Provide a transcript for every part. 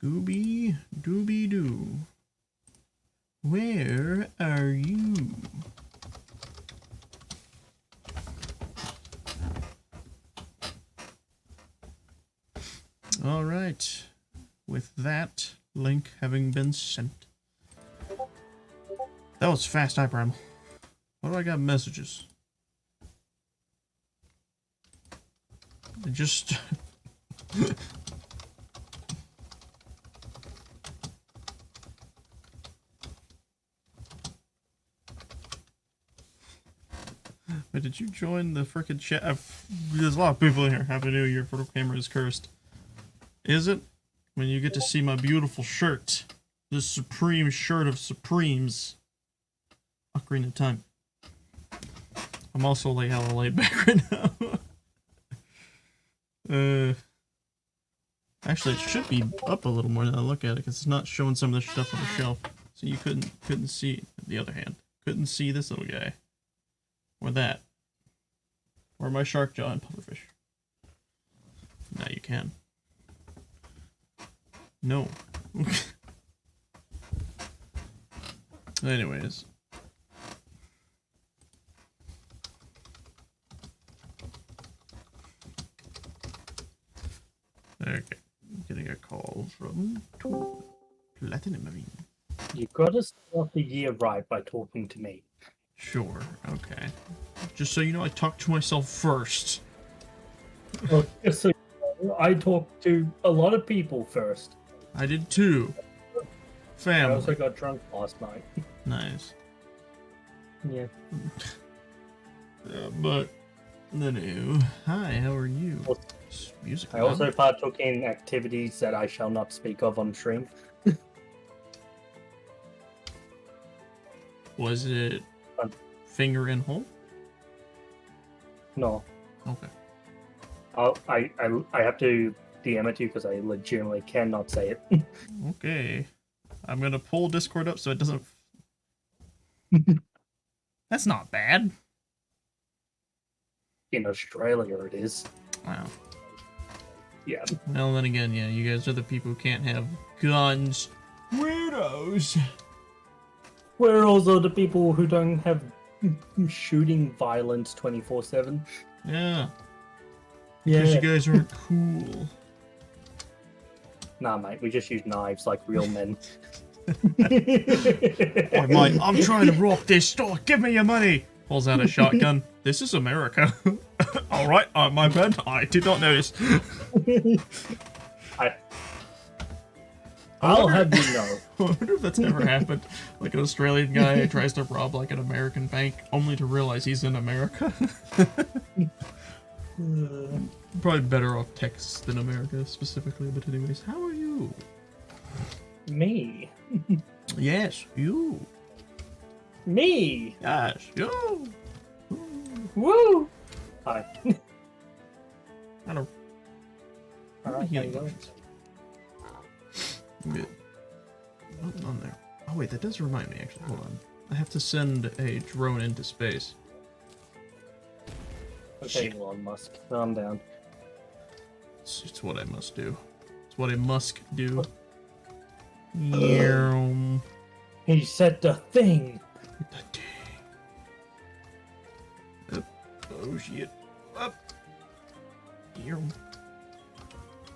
Scooby Dooby Doo. Where are you? Alright. With that link having been sent. That was fast, Hi Primal. What do I got messages? Just... Wait, did you join the frickin' chat? There's a lot of people in here. Happy New Year. Photo camera is cursed. Is it? When you get to see my beautiful shirt. The supreme shirt of supremes. Ocarina of Time. I'm also hella laid back right now. Actually, it should be up a little more now I look at it, because it's not showing some of the stuff on the shelf. So you couldn't see, on the other hand. Couldn't see this little guy. Or that. Or my shark jaw and pufferfish. Now you can. No. Anyways. Okay. Getting a call from Platinum Marine. You gotta start the year right by talking to me. Sure, okay. Just so you know, I talk to myself first. Well, just so you know, I talk to a lot of people first. I did too. Family. I also got drunk last night. Nice. Yeah. But, anywho, hi, how are you? Music. I also partook in activities that I shall not speak of on stream. Was it finger in hole? No. Okay. I have to DM it to you because I legitimately cannot say it. Okay. I'm gonna pull Discord up so it doesn't... That's not bad. In Australia it is. Wow. Yeah. Well, then again, yeah, you guys are the people who can't have guns. Weirdos! We're also the people who don't have shooting violence 24/7. Yeah. Yeah. Because you guys aren't cool. Nah, mate, we just use knives like real men. Oh, mate, I'm trying to rob this store. Give me your money. Pulls out a shotgun. This is America. All right, my bad. I did not notice. I'll have you know. I wonder if that's ever happened. Like an Australian guy tries to rob like an American bank, only to realize he's in America. Probably better off Texas than America specifically, but anyways, how are you? Me. Yes, you. Me. Yes, you. Woo. Hi. Hello. Alright, how you going? Good. Nothing on there. Oh wait, that does remind me actually. Hold on. I have to send a drone into space. Okay, Elon Musk, calm down. It's what I must do. It's what I must do. Yeah. He said the thing. The dang. Up. Oh shit. Up.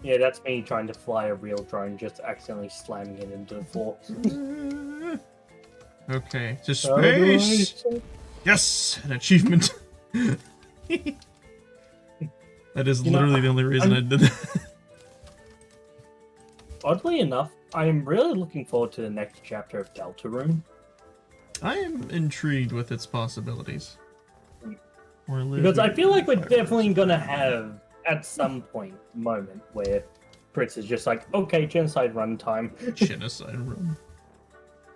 Yeah, that's me trying to fly a real drone, just accidentally slamming it into the floor. Okay, to space. Yes, an achievement. That is literally the only reason I did that. Oddly enough, I am really looking forward to the next chapter of Deltarune. I am intrigued with its possibilities. Because I feel like we're definitely gonna have, at some point, a moment where Fritz is just like, okay, genocide runtime. Genocide run.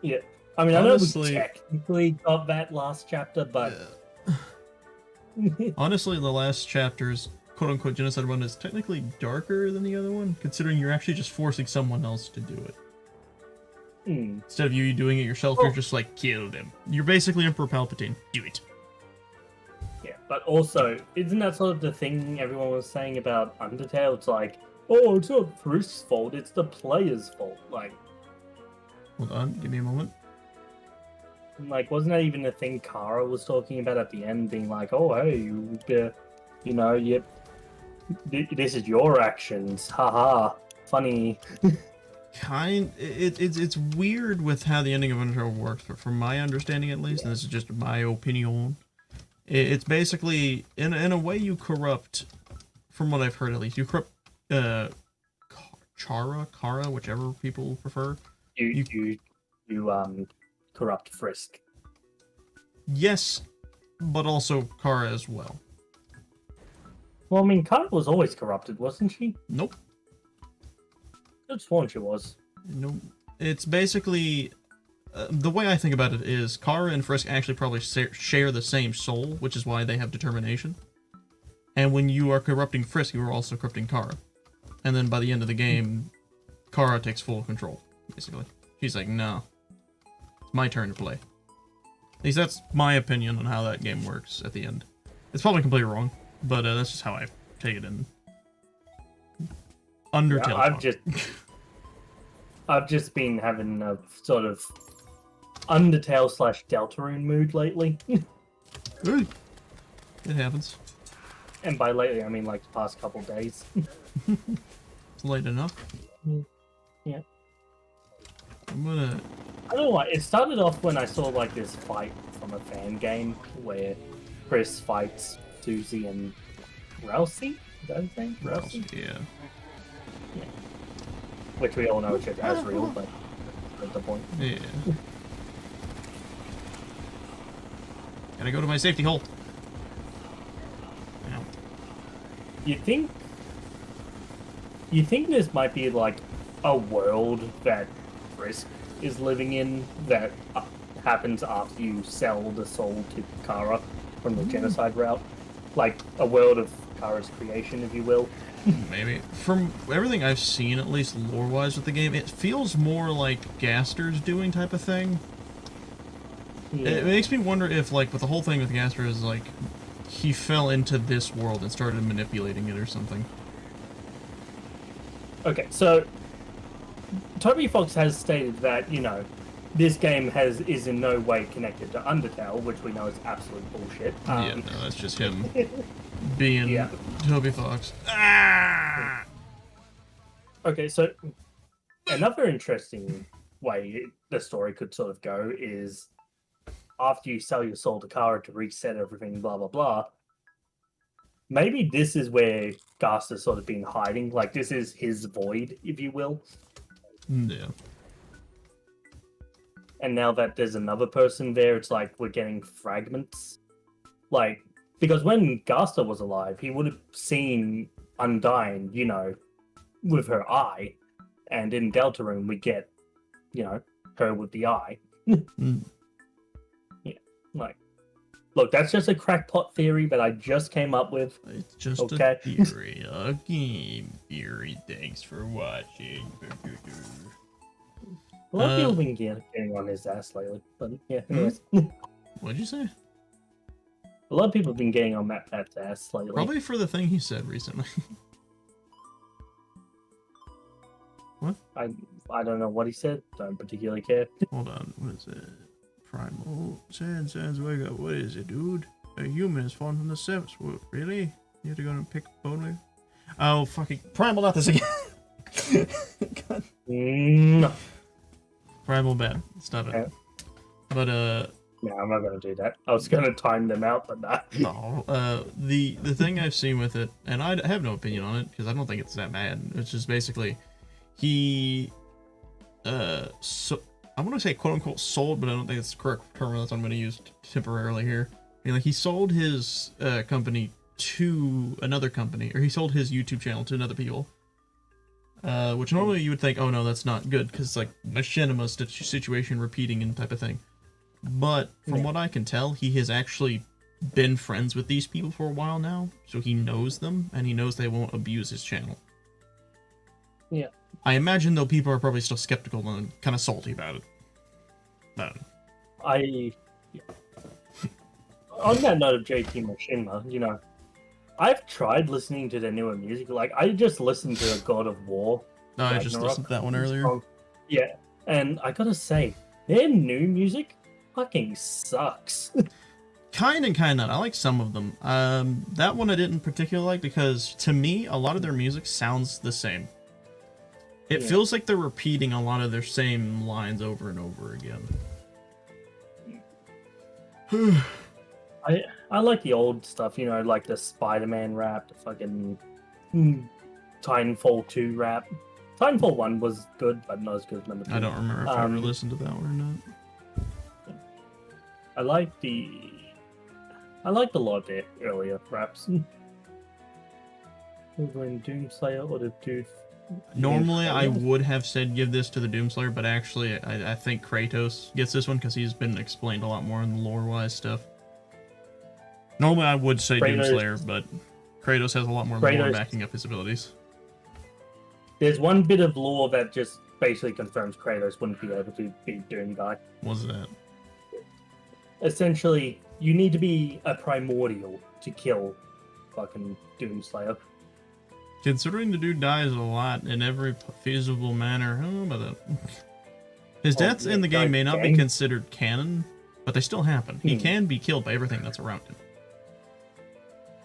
Yeah. I mean, Honestly, I know we technically got that last chapter, but... Yeah. Honestly, the last chapter's quote-unquote genocide run is technically darker than the other one, considering you're actually just forcing someone else to do it. Instead of you doing it yourself, you're just like, kill them. You're basically Emperor Palpatine. Do it. Yeah, but also, isn't that sort of the thing everyone was saying about Undertale? It's like, oh, it's not Frisk's fault, it's the player's fault. Hold on, give me a moment. Wasn't that even the thing Kara was talking about at the end, being like, oh, hey, you know, this is your actions, haha, funny. It's weird with how the ending of Undertale works, but from my understanding at least, and this is just my opinion, it's basically, in a way you corrupt, from what I've heard at least, you corrupt, Kara, whichever people prefer. You corrupt Frisk. Yes, but also Kara as well. Well, I mean, Kara was always corrupted, wasn't she? Nope. I just sworn she was. Nope. It's basically... the way I think about it is Kara and Frisk actually probably share the same soul, which is why they have determination. And when you are corrupting Frisk, you are also corrupting Kara. And then by the end of the game, Kara takes full control, basically. She's like, no. It's my turn to play. At least that's my opinion on how that game works at the end. It's probably completely wrong, but that's just how I take it in. Undertale. Yeah, I've just been having a sort of Undertale / Deltarune mood lately. It happens. And by lately, I mean the past couple days. It's late enough. Yeah. I'm gonna... I don't know why. It started off when I saw this fight from a fan game where Chris fights Susie and Rousey. Is that his name? Rousey? Yeah. Which we all know is just Asriel, but that's the point. Yeah. Gotta go to my safety hole. Ow. You think this might be a world that Frisk is living in that happens after you sell the soul to Kara from the genocide route? A world of Kara's creation, if you will. Maybe. From everything I've seen, at least lore-wise with the game, it feels more like Gaster's doing type of thing. Yeah. It makes me wonder if, with the whole thing with Gaster is, he fell into this world and started manipulating it or something. Okay, so Toby Fox has stated that, this game is in no way connected to Undertale, which we know is absolute bullshit. Yeah, no, that's just him being Toby Fox. Ah! Okay, so another interesting way the story could sort of go is after you sell your soul to Kara to reset everything, blah, blah, blah, maybe this is where Gaster's sort of been hiding. This is his void, if you will. Yeah. And now that there's another person there, it's we're getting fragments. Because when Gaster was alive, he would have seen Undyne, with her eye. And in Deltarune, we get, her with the eye. Yeah. Look, that's just a crackpot theory that I just came up with. It's just a theory. A game theory. Thanks for watching. A lot of people have been getting on his ass lately, but yeah, anyways. What'd you say? A lot of people have been getting on Matt Pat's ass lately. Probably for the thing he said recently. What? I don't know what he said. Don't particularly care. Hold on, what is it? Primal Sans wake up. What is it, dude? A human is fallen from the seventh. What, really? You have to go and pick a bone with? Oh, fucking Primal, not this again. God. No. Primal bad. Stop it. Okay. But no, I'm not gonna do that. I was gonna time them out, but nah. No. The thing I've seen with it, and I have no opinion on it because I don't think it's that bad. It's just basically he so I want to say quote unquote sold, but I don't think it's the correct term. That's what I'm going to use temporarily here. I mean, he sold his company to another company, or he sold his YouTube channel to another people. Which normally you would think, oh no, that's not good, because it's like machinima situation repeating and type of thing. But from what I can tell, he has actually been friends with these people for a while now, so he knows them, and he knows they won't abuse his channel. Yeah. I imagine, though, people are probably still skeptical and kind of salty about it. But On that note of JT Machinima, I've tried listening to the newer music. Like, I just listened to God of War. No, I just listened to that one earlier. Yeah, and I gotta say, their new music fucking sucks. Kind and kind not. I like some of them. That one I didn't particularly like because, to me, a lot of their music sounds the same. It feels like they're repeating a lot of their same lines over and over again. I like the old stuff, you know, like the Spider-Man rap, the fucking Titanfall 2 rap. Titanfall 1 was good, but not as good as number 2. I don't remember if I ever listened to that one or not. I liked a lot of their earlier raps. When Doomslayer or the dude. Normally, I would have said give this to the Doomslayer, but actually, I think Kratos gets this one because he's been explained a lot more in the lore-wise stuff. Normally, I would say Doomslayer, but Kratos has a lot more lore backing up his abilities. There's one bit of lore that just basically confirms Kratos wouldn't be able to be Doom Guy. What's that? Essentially, you need to be a primordial to kill fucking Doomslayer. Considering the dude dies a lot in every feasible manner, I don't know about that. His deaths in the game may not be considered canon, but they still happen. He can be killed by everything that's around him.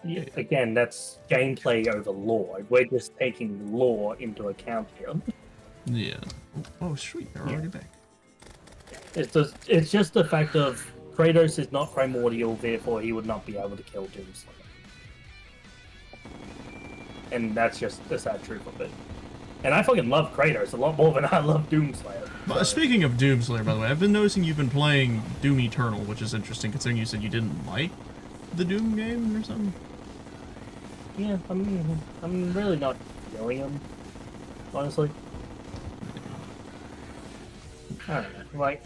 Yeah, again, that's gameplay over lore. We're just taking lore into account here. Yeah. Oh, sweet. They're already back. It's just the fact of Kratos is not primordial, therefore he would not be able to kill Doomslayer. And that's just the sad truth of it. And I fucking love Kratos a lot more than I love Doomslayer. So. Speaking of Doomslayer, by the way, I've been noticing you've been playing Doom Eternal, which is interesting considering you said you didn't like the Doom game or something. Yeah, I'm really not feeling them, honestly. I don't know, like,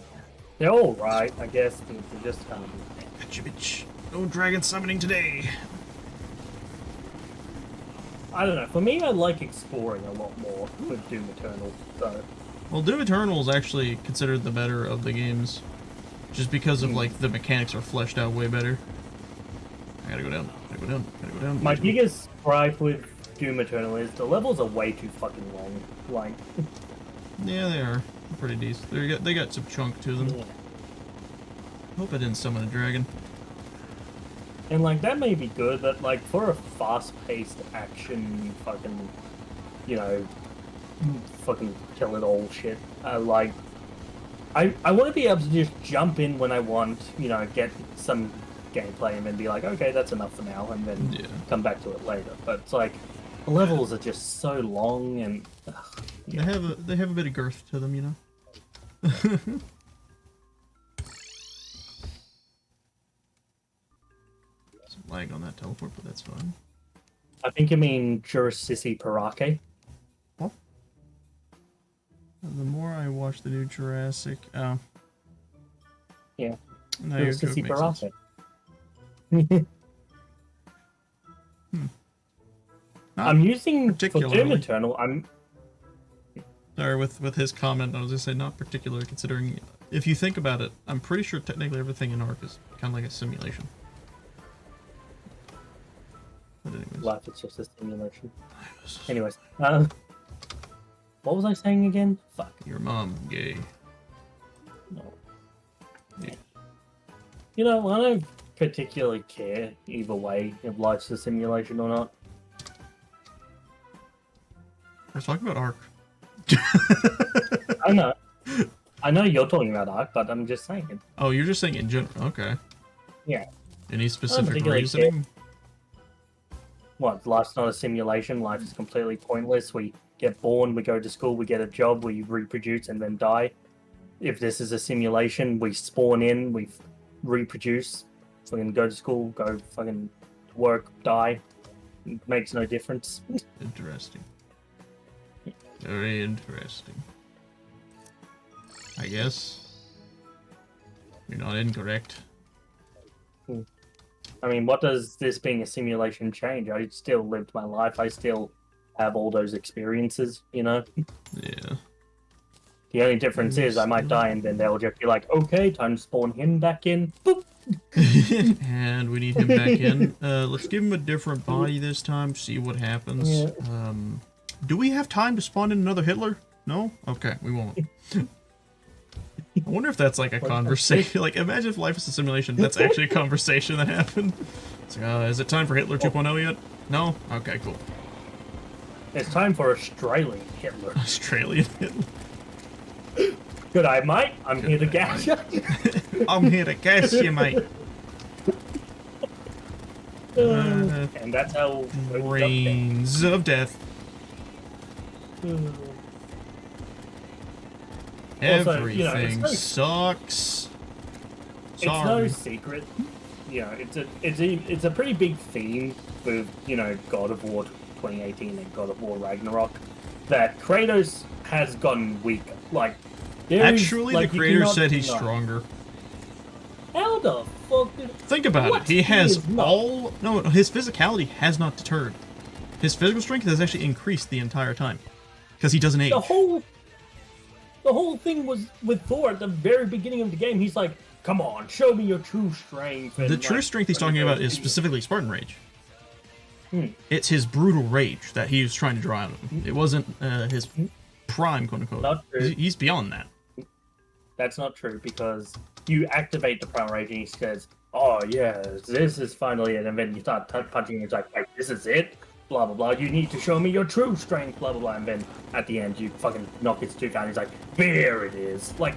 they're alright, I guess, but they're just kind of... Gotcha, bitch. No dragon summoning today. I don't know, for me, I like exploring a lot more with Doom Eternal, so... Well, Doom Eternal is actually considered the better of the games, just because of, like, the mechanics are fleshed out way better. I gotta go down, gotta go down, gotta go down. My biggest gripe with Doom Eternal is the levels are way too fucking long, like... Yeah, they are. Pretty decent. They got some chunk to them. Yeah. Hope I didn't summon a dragon. And, like, that may be good, but, like, for a fast-paced action fucking, you know, fucking kill-it-all shit, like, I want to be able to just jump in when I want, you know, get some gameplay and then be like, okay, that's enough for now, and then come back to it later. But it's like, the levels are just so long, and... Yeah. They have a bit of girth to them, you know? Some lag on that teleport, but that's fine. I think you mean Jurassic Parake. What? The more I watch the new Jurassic... Oh. Yeah. No, your joke makes sense. I'm using... For Doom Eternal, Sorry, with his comment, I was going to say not particular, considering, if you think about it, I'm pretty sure technically everything in Ark is kind of like a simulation. But anyways. Life is just a simulation. Anyways, what was I saying again? Fuck. Your mom, gay. No. Yeah. You know, I don't particularly care either way if life's a simulation or not. Let's talk about Ark. I know you're talking about Ark, but I'm just saying. Oh, you're just saying in general. Okay. Yeah. Any specific reasoning? What? Life's not a simulation. Life is completely pointless. We get born, we go to school, we get a job, we reproduce, and then die. If this is a simulation, we spawn in, we reproduce, fucking go to school, go fucking work, die. It makes no difference. Interesting. Very interesting. I guess you're not incorrect. I mean, what does this being a simulation change? I still lived my life. I still have all those experiences, you know? Yeah. The only difference is I might die and then they'll just be like, okay, time to spawn him back in. Boop. And we need him back in. Let's give him a different body this time, see what happens. Yeah. Do we have time to spawn in another Hitler? No? Okay, we won't. I wonder if that's like a conversation. Like, imagine if life is a simulation. That's actually a conversation that happened. It's like, is it time for Hitler 2.0 yet? No? Okay, cool. It's time for Australian Hitler. Australian Hitler. Good eye, mate. I'm here to gas you. I'm here to gas you, mate. And that's how... Reigns of death. Also, Everything sucks. It's no Sorry. secret. It's a pretty big theme with God of War 2018 and God of War Ragnarok that Kratos has gotten weaker. Like, Actually, the creator said he's stronger. How the fuck? Think about it. He has all... No, his physicality has not deterred. His physical strength has actually increased the entire time. Because he doesn't age. The whole thing was with Thor at the very beginning of the game. He's like, come on, show me your true strength. The true strength he's talking about is specifically Spartan Rage. It's his brutal rage that he was trying to draw out of him. It wasn't his prime, quote-unquote. Not true. He's beyond that. That's not true, because you activate the prime rage and he says, oh yeah, this is finally it, and then you start punching him, it's like, wait, this is it? Blah, blah, blah, you need to show me your true strength, blah, blah, blah, and then at the end you fucking knock his tooth out and he's like, there it is. Like,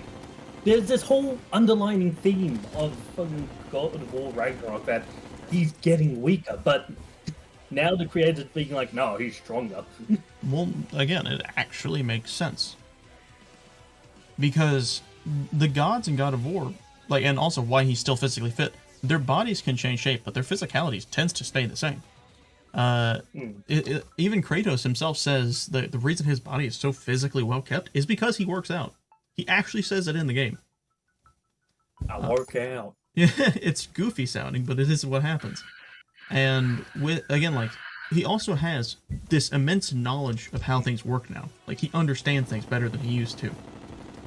there's this whole underlining theme of fucking God of War Ragnarok that he's getting weaker, but now the creator's being like, no, he's stronger. Well, again, it actually makes sense. Because the gods in God of War, like, and also why he's still physically fit, their bodies can change shape, but their physicalities tends to stay the same. Even Kratos himself says that the reason his body is so physically well kept is because he works out. He actually says it in the game. I work out. Yeah, it's goofy sounding, but it is what happens. And with, again, like, he also has this immense knowledge of how things work now. Like, he understands things better than he used to.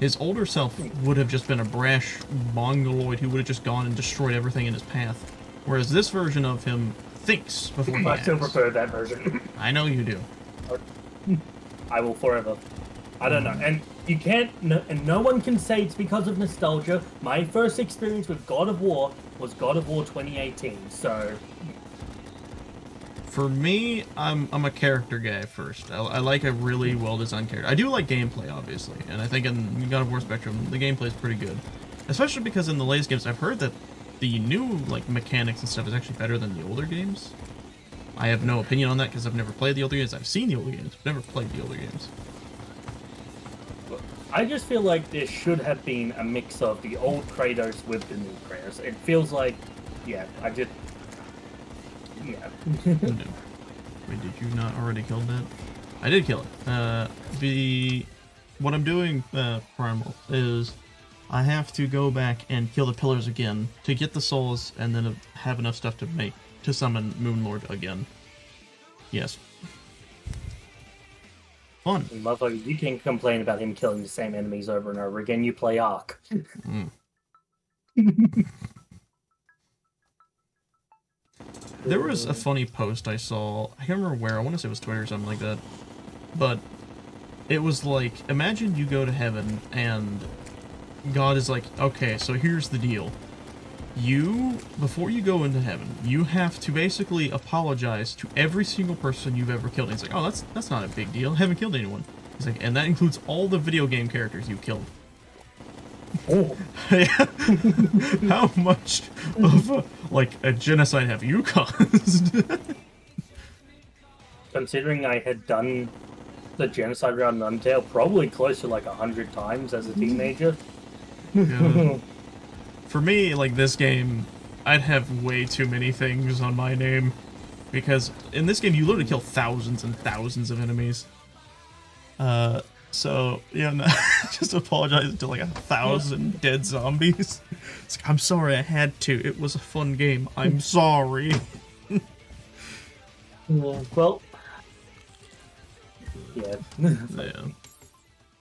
His older self would have just been a brash mongoloid who would have just gone and destroyed everything in his path. Whereas this version of him thinks before he acts. I still prefer that version. I know you do. I will forever. I don't know. And you can't, and no one can say it's because of nostalgia. My first experience with God of War was God of War 2018, so... For me, I'm a character guy first. I like a really well-designed character. I do like gameplay, obviously, and I think in God of War Spectrum, the gameplay is pretty good. Especially because in the latest games, I've heard that the new like mechanics and stuff is actually better than the older games. I have no opinion on that because I've never played the older games. I've seen the older games, but never played the older games. I just feel like there should have been a mix of the old Kratos with the new Kratos. It feels like, yeah, yeah. Wait, did you not already kill that? I did kill it. What I'm doing, Primal, is I have to go back and kill the pillars again to get the souls and then have enough stuff to summon Moonlord again. Yes. Fun. Motherfucker, you can complain about him killing the same enemies over and over again. You play Ark. There was a funny post I saw, I can't remember where, I want to say it was Twitter or something like that, but it was like, imagine you go to heaven and God is like, okay, so here's the deal. Before you go into heaven, you have to basically apologize to every single person you've ever killed. And he's like, oh, that's not a big deal, I haven't killed anyone. He's like, and that includes all the video game characters you've killed. Oh. How much of a genocide have you caused? Considering I had done the genocide around Undertale probably close to like 100 times as a teenager. Yeah. For me, like this game, I'd have way too many things on my name. Because in this game, you literally kill thousands and thousands of enemies. So, yeah, no, just apologize to like 1,000 dead zombies. It's like, I'm sorry, I had to. It was a fun game. I'm sorry. Well, yeah. Yeah.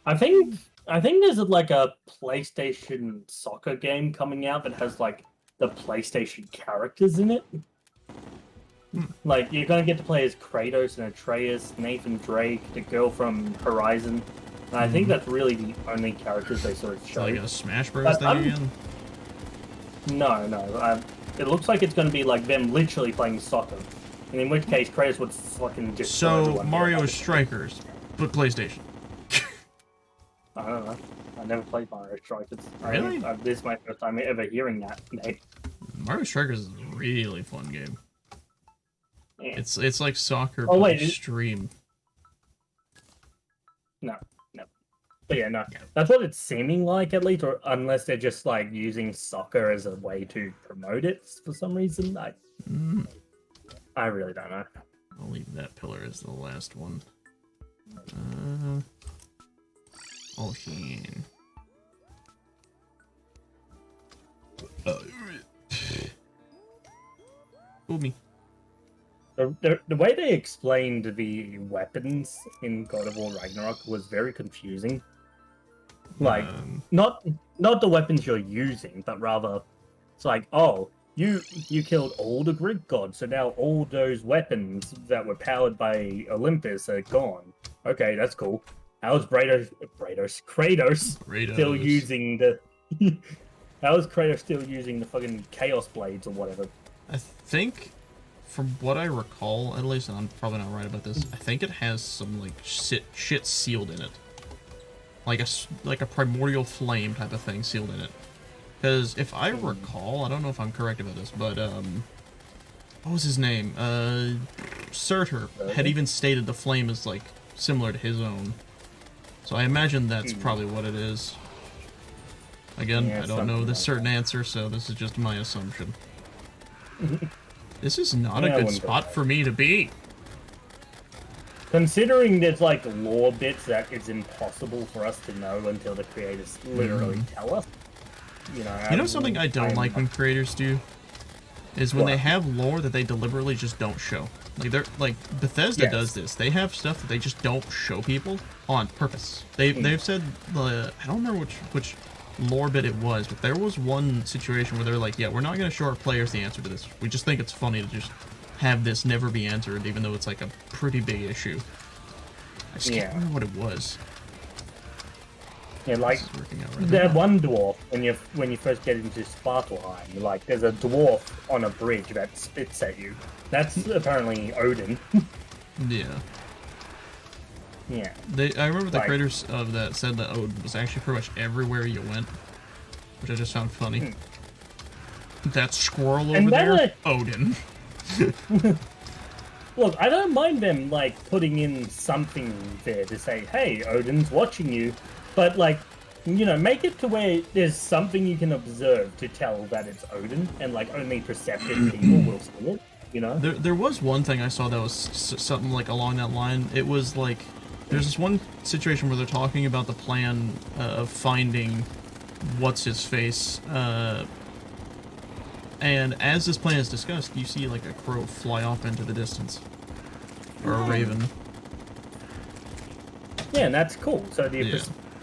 I think there's like a PlayStation soccer game coming out that has like the PlayStation characters in it. Like, you're gonna get to play as Kratos and Atreus, Nathan Drake, the girl from Horizon. And I think that's really the only characters they sort of It's show. like a Smash Bros. Thing again? No. It looks like it's gonna be like them literally playing soccer. And in which case, Kratos would fucking just. So, Mario Strikers, but PlayStation. I don't know. I never played Mario Strikers. Really? This is my first time ever hearing that name. Mario Strikers is a really fun game. Yeah. It's like soccer, Oh, but wait, extreme. No. But yeah, no. That's what it's seeming like, at least, or unless they're just like using soccer as a way to promote it for some reason. I really don't know. I'll leave that pillar as the last one. Ocean. Fool me. The way they explained the weapons in God of War Ragnarok was very confusing. Like, not the weapons you're using, but rather, it's like, oh, you killed all the Greek gods, so now all those weapons that were powered by Olympus are gone. Okay, that's cool. How's Kratos still using the? How is Kratos still using the fucking Chaos Blades or whatever? I think, from what I recall, at least, and I'm probably not right about this, I think it has some like shit sealed in it, like a primordial flame type of thing sealed in it. Because if I recall, I don't know if I'm correct about this, but what was his name? Surtur had even stated the flame is like similar to his own. So I imagine that's probably what it is. Again, I don't know the certain answer, so this is just my assumption. This is not a good spot for me to be. Considering there's like lore bits that it's impossible for us to know until the creators literally tell us. You know something I don't like when creators do is when they have lore that they deliberately just don't show. Like Bethesda does this. They have stuff that they just don't show people on purpose. They've said I don't remember which lore bit it was, but there was one situation where they're like, yeah, we're not going to show our players the answer to this. We just think it's funny to just have this never be answered, even though it's like a pretty big issue. I just can't remember what it was. Yeah, like that one dwarf when you first get into Svartalheim, like there's a dwarf on a bridge that spits at you. That's apparently Odin. Yeah. Yeah. I remember the creators of that said that Odin was actually pretty much everywhere you went, which I just found funny. That squirrel over there, Odin. Look, I don't mind them like putting in something there to say, "Hey, Odin's watching you," but like, you know, make it to where there's something you can observe to tell that it's Odin, and like only perceptive people will see it. You know. There was one thing I saw that was something like along that line. It was like there's this one situation where they're talking about the plan of finding what's his face. And as this plan is discussed, you see like a crow fly off into the distance. Or a raven. Yeah, and that's cool. So the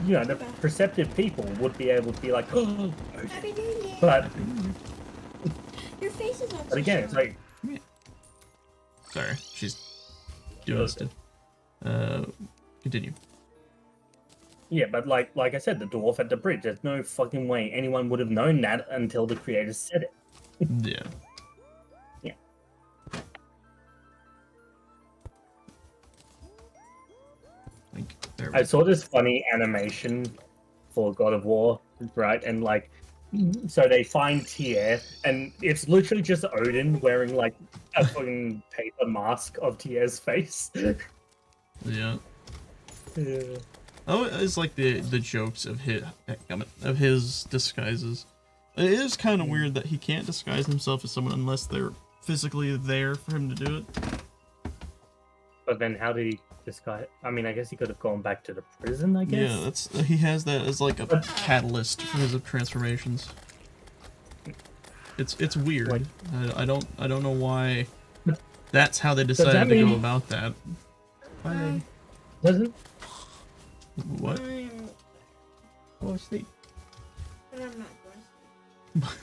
the perceptive people would be able to be like, oh, Happy New Year. But Your face is not. But again, it's like. Sorry, she's doing stuff. Continue. Yeah, but like I said, the dwarf at the bridge. There's no fucking way anyone would have known that until the creators said it. Yeah. Yeah. I saw this funny animation for God of War, right? And like, so they find Tyr, and it's literally just Odin wearing like a fucking paper mask of Tyr's face. Yeah. Yeah. Oh, it's like the jokes of his disguises. It is kind of weird that he can't disguise himself as someone unless they're physically there for him to do it. But then how did he disguise? I mean, I guess he could have gone back to the prison, I guess. Yeah, he has that as like a catalyst for his transformations. It's weird. Like, I don't know why that's how they decided to go about that. Bye. Doesn't what? I'm Go sleep. But I'm not going to sleep.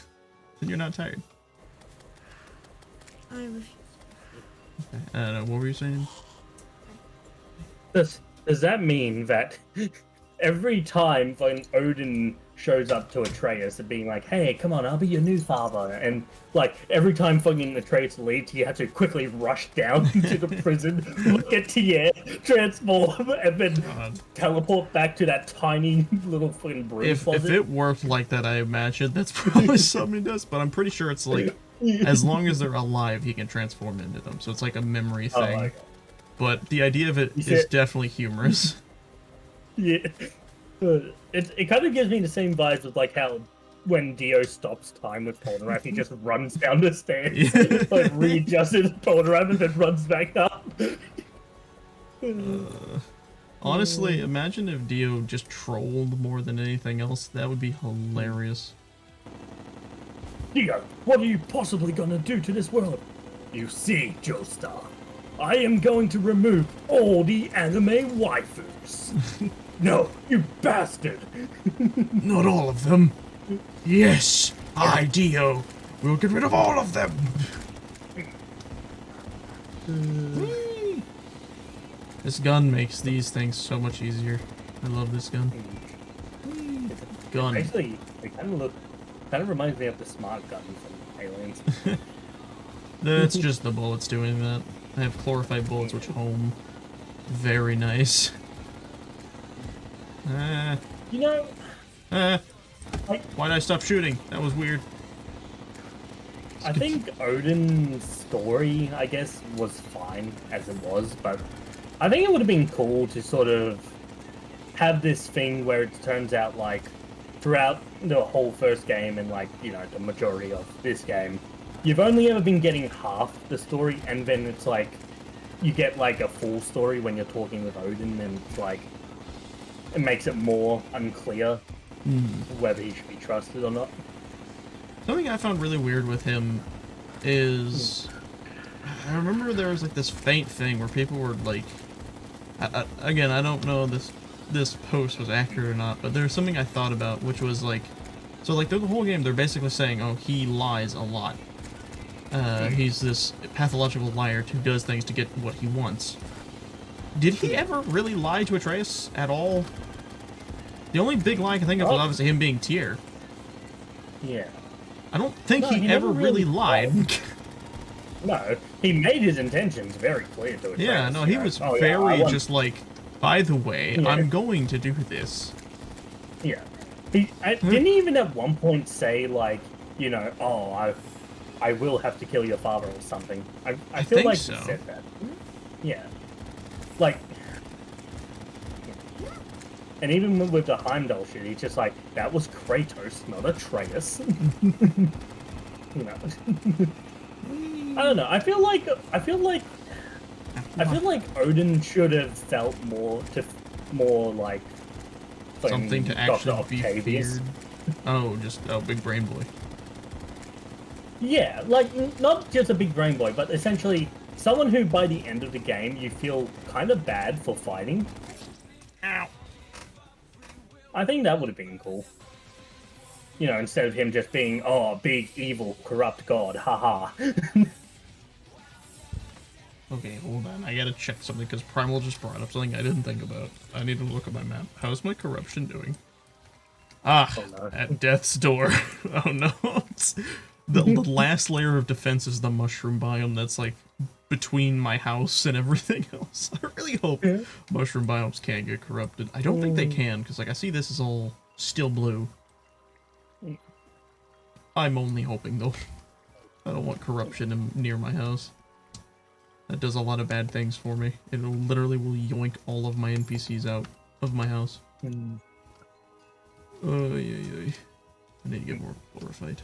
Then you're not tired. I refuse. Okay. What were you saying? Does that mean that every time when Odin shows up to Atreus and being like, "Hey, come on, I'll be your new father," and like every time fucking Atreus leaves, you have to quickly rush down to the prison, get to the air, transform, and then teleport back to that tiny little fucking broom If closet? it worked like that, I imagine that's probably something he does. But I'm pretty sure it's like, as long as they're alive, he can transform into them. So it's like a memory Oh, thing. okay. But the idea of it You is said- definitely humorous. Yeah. It kind of gives me the same vibes as like how when Dio stops time with Polnareff, he just runs down the stairs, Yeah. like readjusts his Polnareff and then runs back up. Honestly, imagine if Dio just trolled more than anything else. That would be hilarious. Dio, what are you possibly gonna do to this world? You see, Joestar, I am going to remove all the anime waifus. No, you bastard! Not all of them. Yes, I, Dio, will get rid of all of them. Whee! This gun makes these things so much easier. I love this gun. Gun. Actually, it kind of reminds me of the smart gun from Aliens. That's just the bullets doing that. I have chlorified bullets which home. Very nice. You know, like, Why'd I stop shooting? That was weird. I think Odin's story, I guess, was fine as it was, but I think it would have been cool to sort of have this thing where it turns out like throughout the whole first game and like, you know, the majority of this game, you've only ever been getting half the story, and then it's like you get like a full story when you're talking with Odin, and it's like it makes it more unclear whether he should be trusted or not. Something I found really weird with him is I remember there was like this faint thing where people were like, again, I don't know if this post was accurate or not, but there's something I thought about, which was like, so like through the whole game they're basically saying, oh, he lies a lot. He's this pathological liar who does things to get what he wants. Did he ever really lie to Atreus at all? The only big lie I can think of was obviously him being Tyr. Yeah. I don't think No, he he ever never really really lied. No, he made his intentions very clear to Atreus. Yeah, no, he you know? was Oh, yeah, very I want- just like, by the way, Yeah. I'm going to do this. Yeah. Didn't he even at one point say, like, you know, oh, I will have to kill your father or something? I feel think like so. he said that. Yeah. Like, and even with the Heimdall shit, he's just like, that was Kratos, not Atreus. You know. I don't know. I feel like Odin should have felt more like Something to Dr. actually be Octavius. feared. Oh, just big brain boy. Yeah, like not just a big brain boy, but essentially someone who by the end of the game you feel kind of bad for fighting. Ow. I think that would have been cool. You know, instead of him just being, oh, big, evil, corrupt god, haha. Okay, hold on. I gotta check something because Primal just brought up something I didn't think about. I need to look at my map. How's my corruption doing? Ah, Oh, no. at death's door. Oh no. The last layer of defense is the mushroom biome that's like between my house and everything else. I really hope mushroom biomes can't get corrupted. I don't think they can because like I see this is all still blue. I'm only hoping though. I don't want corruption near my house. That does a lot of bad things for me. It literally will yoink all of my NPCs out of my house. Oh, yeah. I need to get more glorified.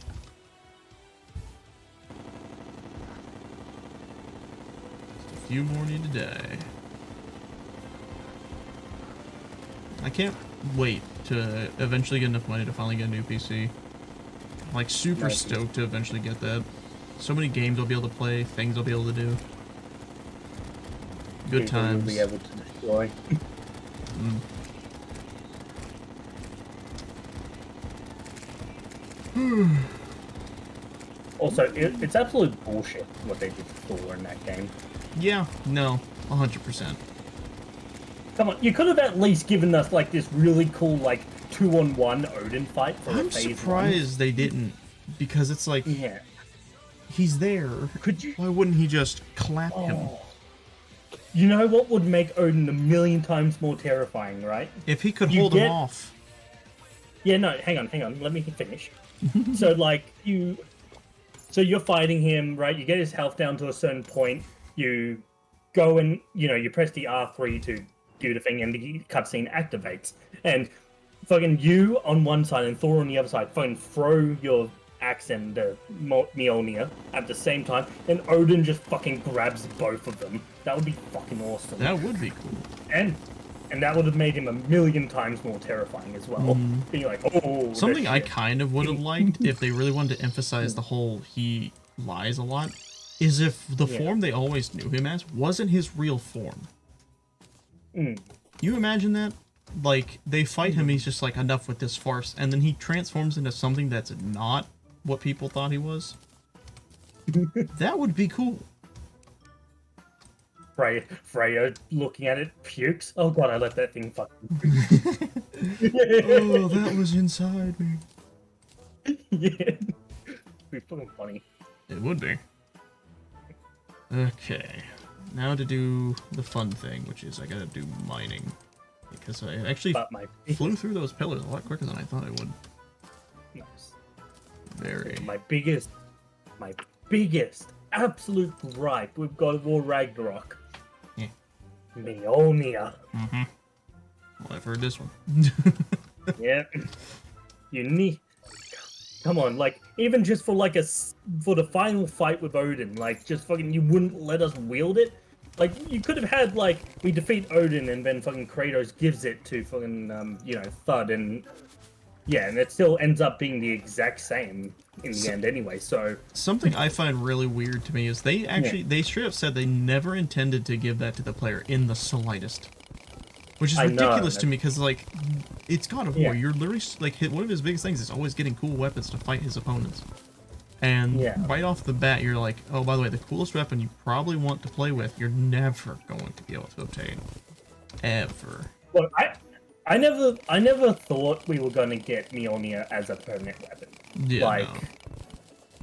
Just a few more need to die. I can't wait to eventually get enough money to finally get a new PC. I'm like super stoked to eventually get that. So many games I'll be able to play, things I'll be able to do. Good People times. will be able to destroy. Also, it's absolute bullshit what they did to Thor in that game. Yeah, no, 100%. Come on, you could have at least given us like this really cool like 2-on-1 Odin fight for I'm phase surprised they didn't, because it's like, 1. Yeah. he's there. Could you? Why wouldn't he just clap him? Oh. You know what would make Odin a million times more terrifying, right? If he could You hold him get- off. Yeah, no, hang on, let me finish. So like so you're fighting him, right? You get his health down to a certain point. You go and you press the R3 to do the thing, and the cutscene activates. And fucking you on one side and Thor on the other side, fucking throw your axe and Mjolnir at the same time, and Odin just fucking grabs both of them. That would be fucking awesome. That would be cool. And that would have made him a million times more terrifying as well. Being like, oh, Something this I shit. kind of would have liked, if they really wanted to emphasize the whole he lies a lot, is if the form they always knew him as wasn't his real form. You imagine that? Like, they fight him, he's just like, enough with this farce, and then he transforms into something that's not what people thought he was. That would be cool. Freya looking at it, pukes. Oh god, I let that thing fucking. Oh, that was inside me. Yeah. Be fucking funny. It would be. Okay. Now to do the fun thing, which is I gotta do mining. Because I actually But my flew through those pillars a lot quicker than I thought I would. nice. Very. My biggest absolute gripe with God of War Ragnarok. Yeah. Mjolnir. Well, I've heard this one. Yeah. You need. Come on, like even just for like for the final fight with Odin, like just fucking you wouldn't let us wield it. Like you could have had like we defeat Odin and then fucking Kratos gives it to fucking Thud, and yeah, and it still ends up being the exact same in the end anyway. So Something I find really weird to me is they straight up said they never intended to give that to the player in the slightest. Which is I know, ridiculous to me, because, like, it's God of War. Yeah. You're literally, like, one of his biggest things is always getting cool weapons to fight his opponents. And right off the bat, you're like, oh, by the way, the coolest weapon you probably want to play with, you're never going to be able to obtain. Ever. well, I never thought we were gonna get Mjolnir as a permanent weapon. Yeah, Like,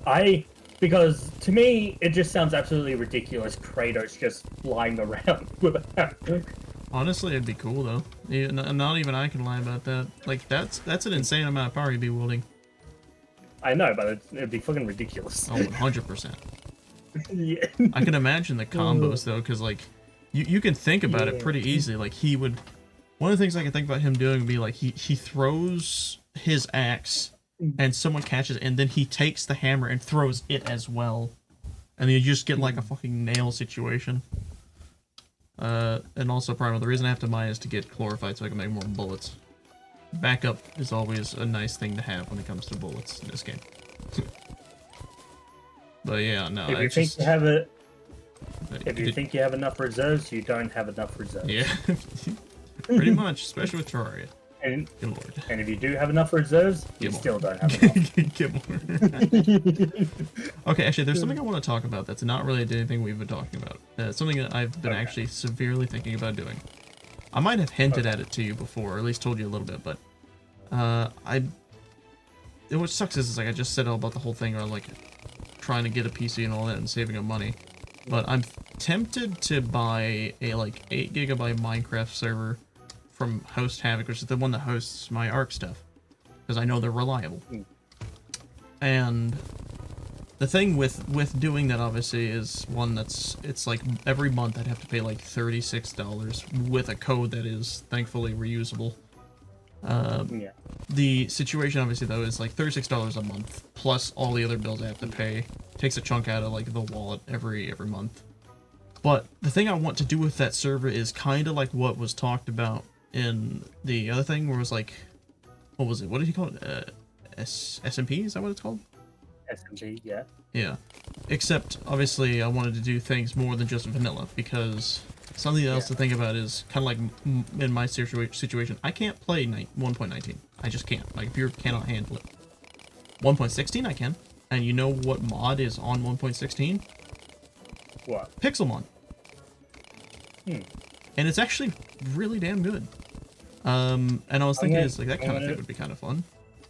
no. because to me it just sounds absolutely ridiculous. Kratos just flying around with a hammer. Honestly, it'd be cool, though. Not even I can lie about that. Like, that's an insane amount of power you'd be wielding. I know, but it'd be fucking ridiculous. Oh, 100%. Yeah. I can imagine the combos, though, because, like, you can think about it pretty easily. Like, he would... One of the things I can think about him doing would be, like, he throws his axe, and someone catches it, and then he takes the hammer and throws it as well. And then you just get, like, a fucking nail situation. And also, Primal, the reason I have to mine is to get chlorophyte so I can make more bullets. Backup is always a nice thing to have when it comes to bullets in this game. But yeah, no, If I you think just... you have it, if you think you have enough reserves, you don't have enough reserves. Yeah, pretty much, especially with Terraria. And Good lord. if you do have enough reserves, you Get more. still don't have enough. Get more. Okay, actually, there's something I want to talk about that's not related to anything we've been talking about. It's something that I've been actually severely thinking about doing. I might have hinted at it to you before, or at least told you a little bit, but what sucks is like I just said all about the whole thing on like trying to get a PC and all that and saving up money. But I'm tempted to buy a like 8 GB Minecraft server from Host Havoc, which is the one that hosts my Ark stuff, because I know they're reliable. And the thing with doing that obviously is one it's like every month I'd have to pay like $36 with a code that is thankfully reusable. The situation obviously though is like $36 a month plus all the other bills I have to pay. Takes a chunk out of like the wallet every month. But the thing I want to do with that server is kind of like what was talked about in the other thing, where it was like, what was it? What did he call it? SMP? Is that what it's called? SMG, yeah. Yeah. Except, obviously, I wanted to do things more than just vanilla, because something else to think about is kind of like in my situation, I can't play 1.19. I just can't. My computer cannot handle it. 1.16 I can. And you know what mod is on 1.16? What? Pixelmon. And it's actually really damn good. And I was thinking it's like that kind of thing would be kind of fun.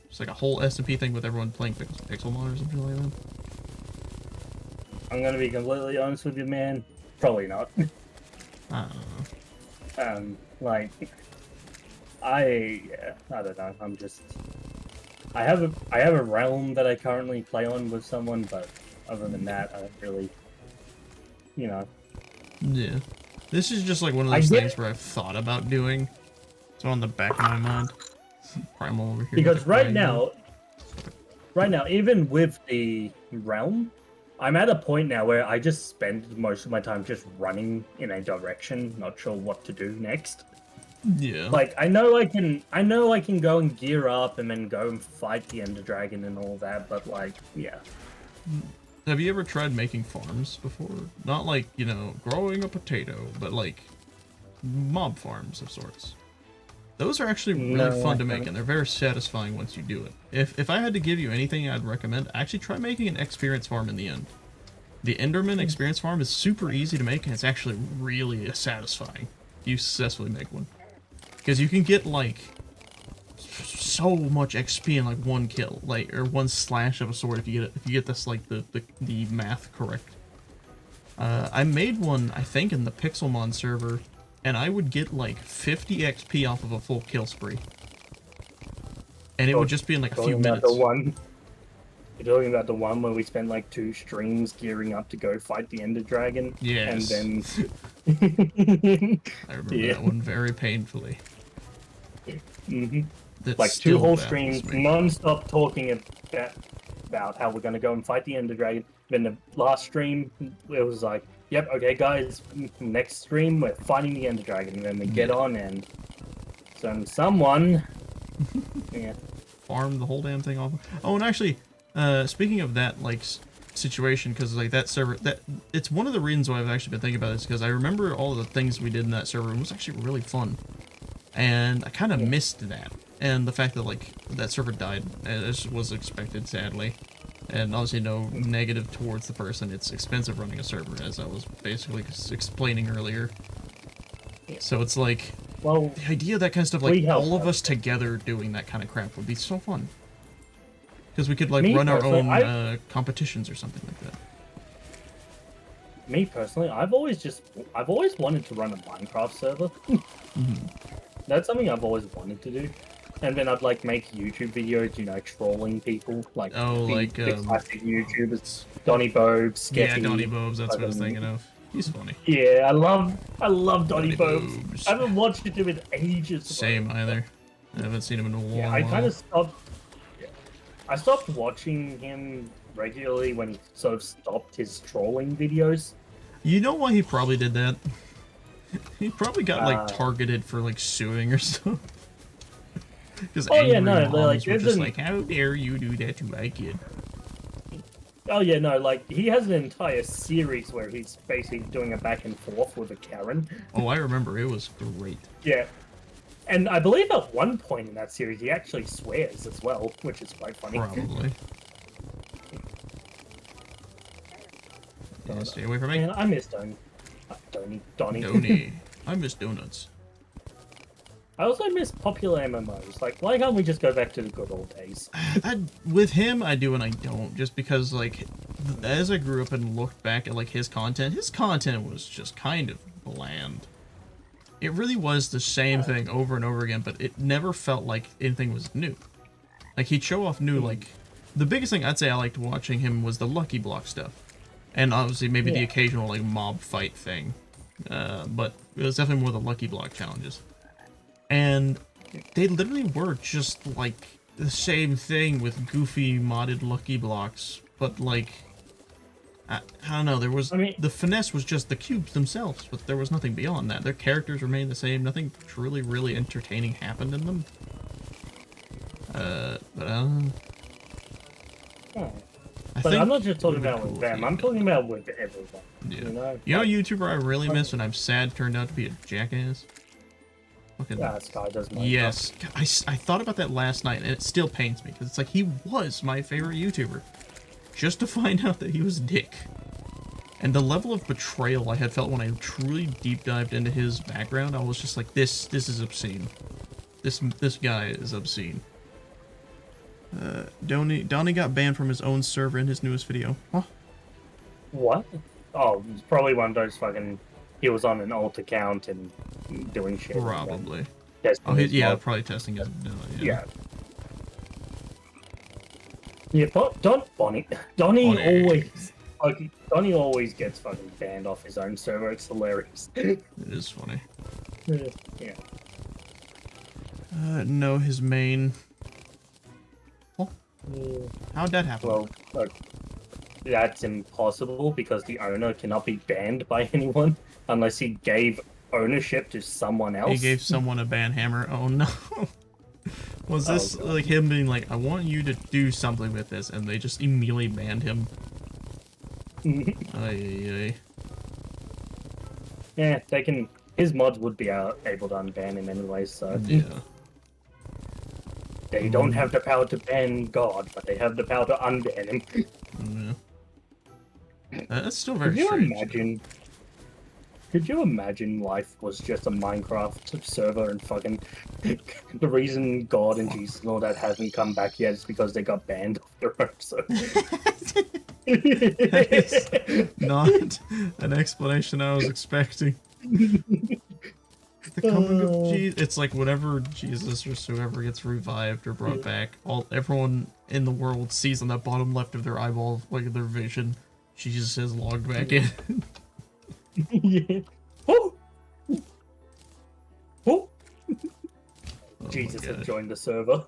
Just like a whole SMP thing with everyone playing Pixelmon or something like that. I'm gonna be completely honest with you, man. Probably not. I don't know. Like, I don't know. I'm just. I have a realm that I currently play on with someone, but other than that, I don't really. You know. Yeah. This is just like one of those things where I've thought about doing. It's on the back of my mind. Primal over here. Because right now, even with the realm, I'm at a point now where I just spend most of my time just running in a direction, not sure what to do next. Yeah. Like I know I can go and gear up and then go and fight the Ender Dragon and all that, but like, yeah. Have you ever tried making farms before? Not like, you know, growing a potato, but like mob farms of sorts. Those are actually really fun to make, and they're very satisfying once you do it. If I had to give you anything I'd recommend, actually try making an experience farm in the end. The Enderman experience farm is super easy to make, and it's actually really satisfying if you successfully make one. Because you can get, like, so much XP in, like, one kill, like, or one slash of a sword if you get this, like, the math correct. I made one, I think, in the Pixelmon server, and I would get like 50 XP off of a full kill spree. And it would just be in like a few minutes. You're talking about the one where we spent like 2 streams gearing up to go fight the Ender Dragon? Yes. And then... I remember that one very painfully. Like 2 whole streams, non-stop talking about how we're going to go and fight the Ender Dragon. Then the last stream, it was like, yep, okay, guys, next stream, we're fighting the Ender Dragon. And then we get on and someone... yeah. Farm the whole damn thing off. Oh, and actually, speaking of that, like, situation, because, like, that server... it's one of the reasons why I've actually been thinking about this, because I remember all the things we did in that server. It was actually really fun. And I kind of missed that. And the fact that, like, that server died, as was expected, sadly. And obviously no negative towards the person. It's expensive running a server, as I was basically explaining earlier. So it's like, well, the idea of that kind of stuff, like all of us together doing that kind of crap would be so fun. Because we could like run our own competitions or something like that. Me personally, I've always wanted to run a Minecraft server. That's something I've always wanted to do. And then I'd like make YouTube videos, you know, trolling people, like the classic YouTubers, Donny Bobes, Sketchy. Yeah, Donny Bobes, that's what I was thinking of. He's funny. Yeah, I love Donny Bobes. I haven't watched him in ages. Same either. I haven't seen him in a while. Yeah, I kind of stopped. Yeah. I stopped watching him regularly when he sort of stopped his trolling videos. You know why he probably did that? He probably got like targeted for like suing or something. Because moms were just like, how dare you do that to my kid? Oh yeah, no, like he has an entire series where he's basically doing a back and forth with a Karen. Oh, I remember, it was great. Yeah, and I believe at one point in that series he actually swears as well, which is quite funny. Probably. Yeah, stay away from me. Man, I miss Donny. Donny. I miss donuts. I also miss popular MMOs. Like, why can't we just go back to the good old days? With him, I do and I don't. Just because, like, as I grew up and looked back at, like, his content was just kind of bland. It really was the same thing over and over again, but it never felt like anything was new. Like, he'd show off new, like... The biggest thing I'd say I liked watching him was the Lucky Block stuff. And obviously maybe the occasional, like, mob fight thing. But it was definitely more the Lucky Block challenges. And they literally were just, like, the same thing with goofy modded Lucky Blocks. But, like, I don't know, there was... the finesse was just the cubes themselves, but there was nothing beyond that. Their characters remained the same. Nothing truly, really entertaining happened in them. But I'm not just talking about with them. I'm talking about with everyone. Yeah. You know a YouTuber I really miss and I'm sad turned out to be a jackass? Sky does Minecraft. Yes. I thought about that last night and it still pains me because it's like he was my favorite YouTuber. just to find out that he was a dick. And the level of betrayal I had felt when I truly deep dived into his background, I was just like, this is obscene. This guy is obscene. Donnie got banned from his own server in his newest video. Huh? What? Oh, it's probably one of those fucking. He was on an alt account and doing shit. Probably. Oh, yeah, probably testing his. Yeah. Yeah, but Donnie always gets fucking banned off his own server. It's hilarious. It is funny. Yeah. No, his main. Oh, how'd that happen? Well, look, that's impossible because the owner cannot be banned by anyone unless he gave ownership to someone else. He gave someone a ban hammer. Oh no. Was this like him being like, I want you to do something with this, and they just immediately banned him? Ay. Yeah, they can. His mods would be able to unban him anyway, so. Yeah. They don't have the power to ban God, but they have the power to unban him. Yeah. That's still very strange. Could you imagine life was just a Minecraft server and fucking the reason God and Jesus and all that haven't come back yet is because they got banned off their own server. That is not an explanation I was expecting. The coming of Jesus. It's like whenever Jesus or whoever gets revived or brought back, everyone in the world sees on that bottom left of their eyeball, like their vision, Jesus has logged back in. Yeah. Oh! Oh! Oh Jesus has joined the server.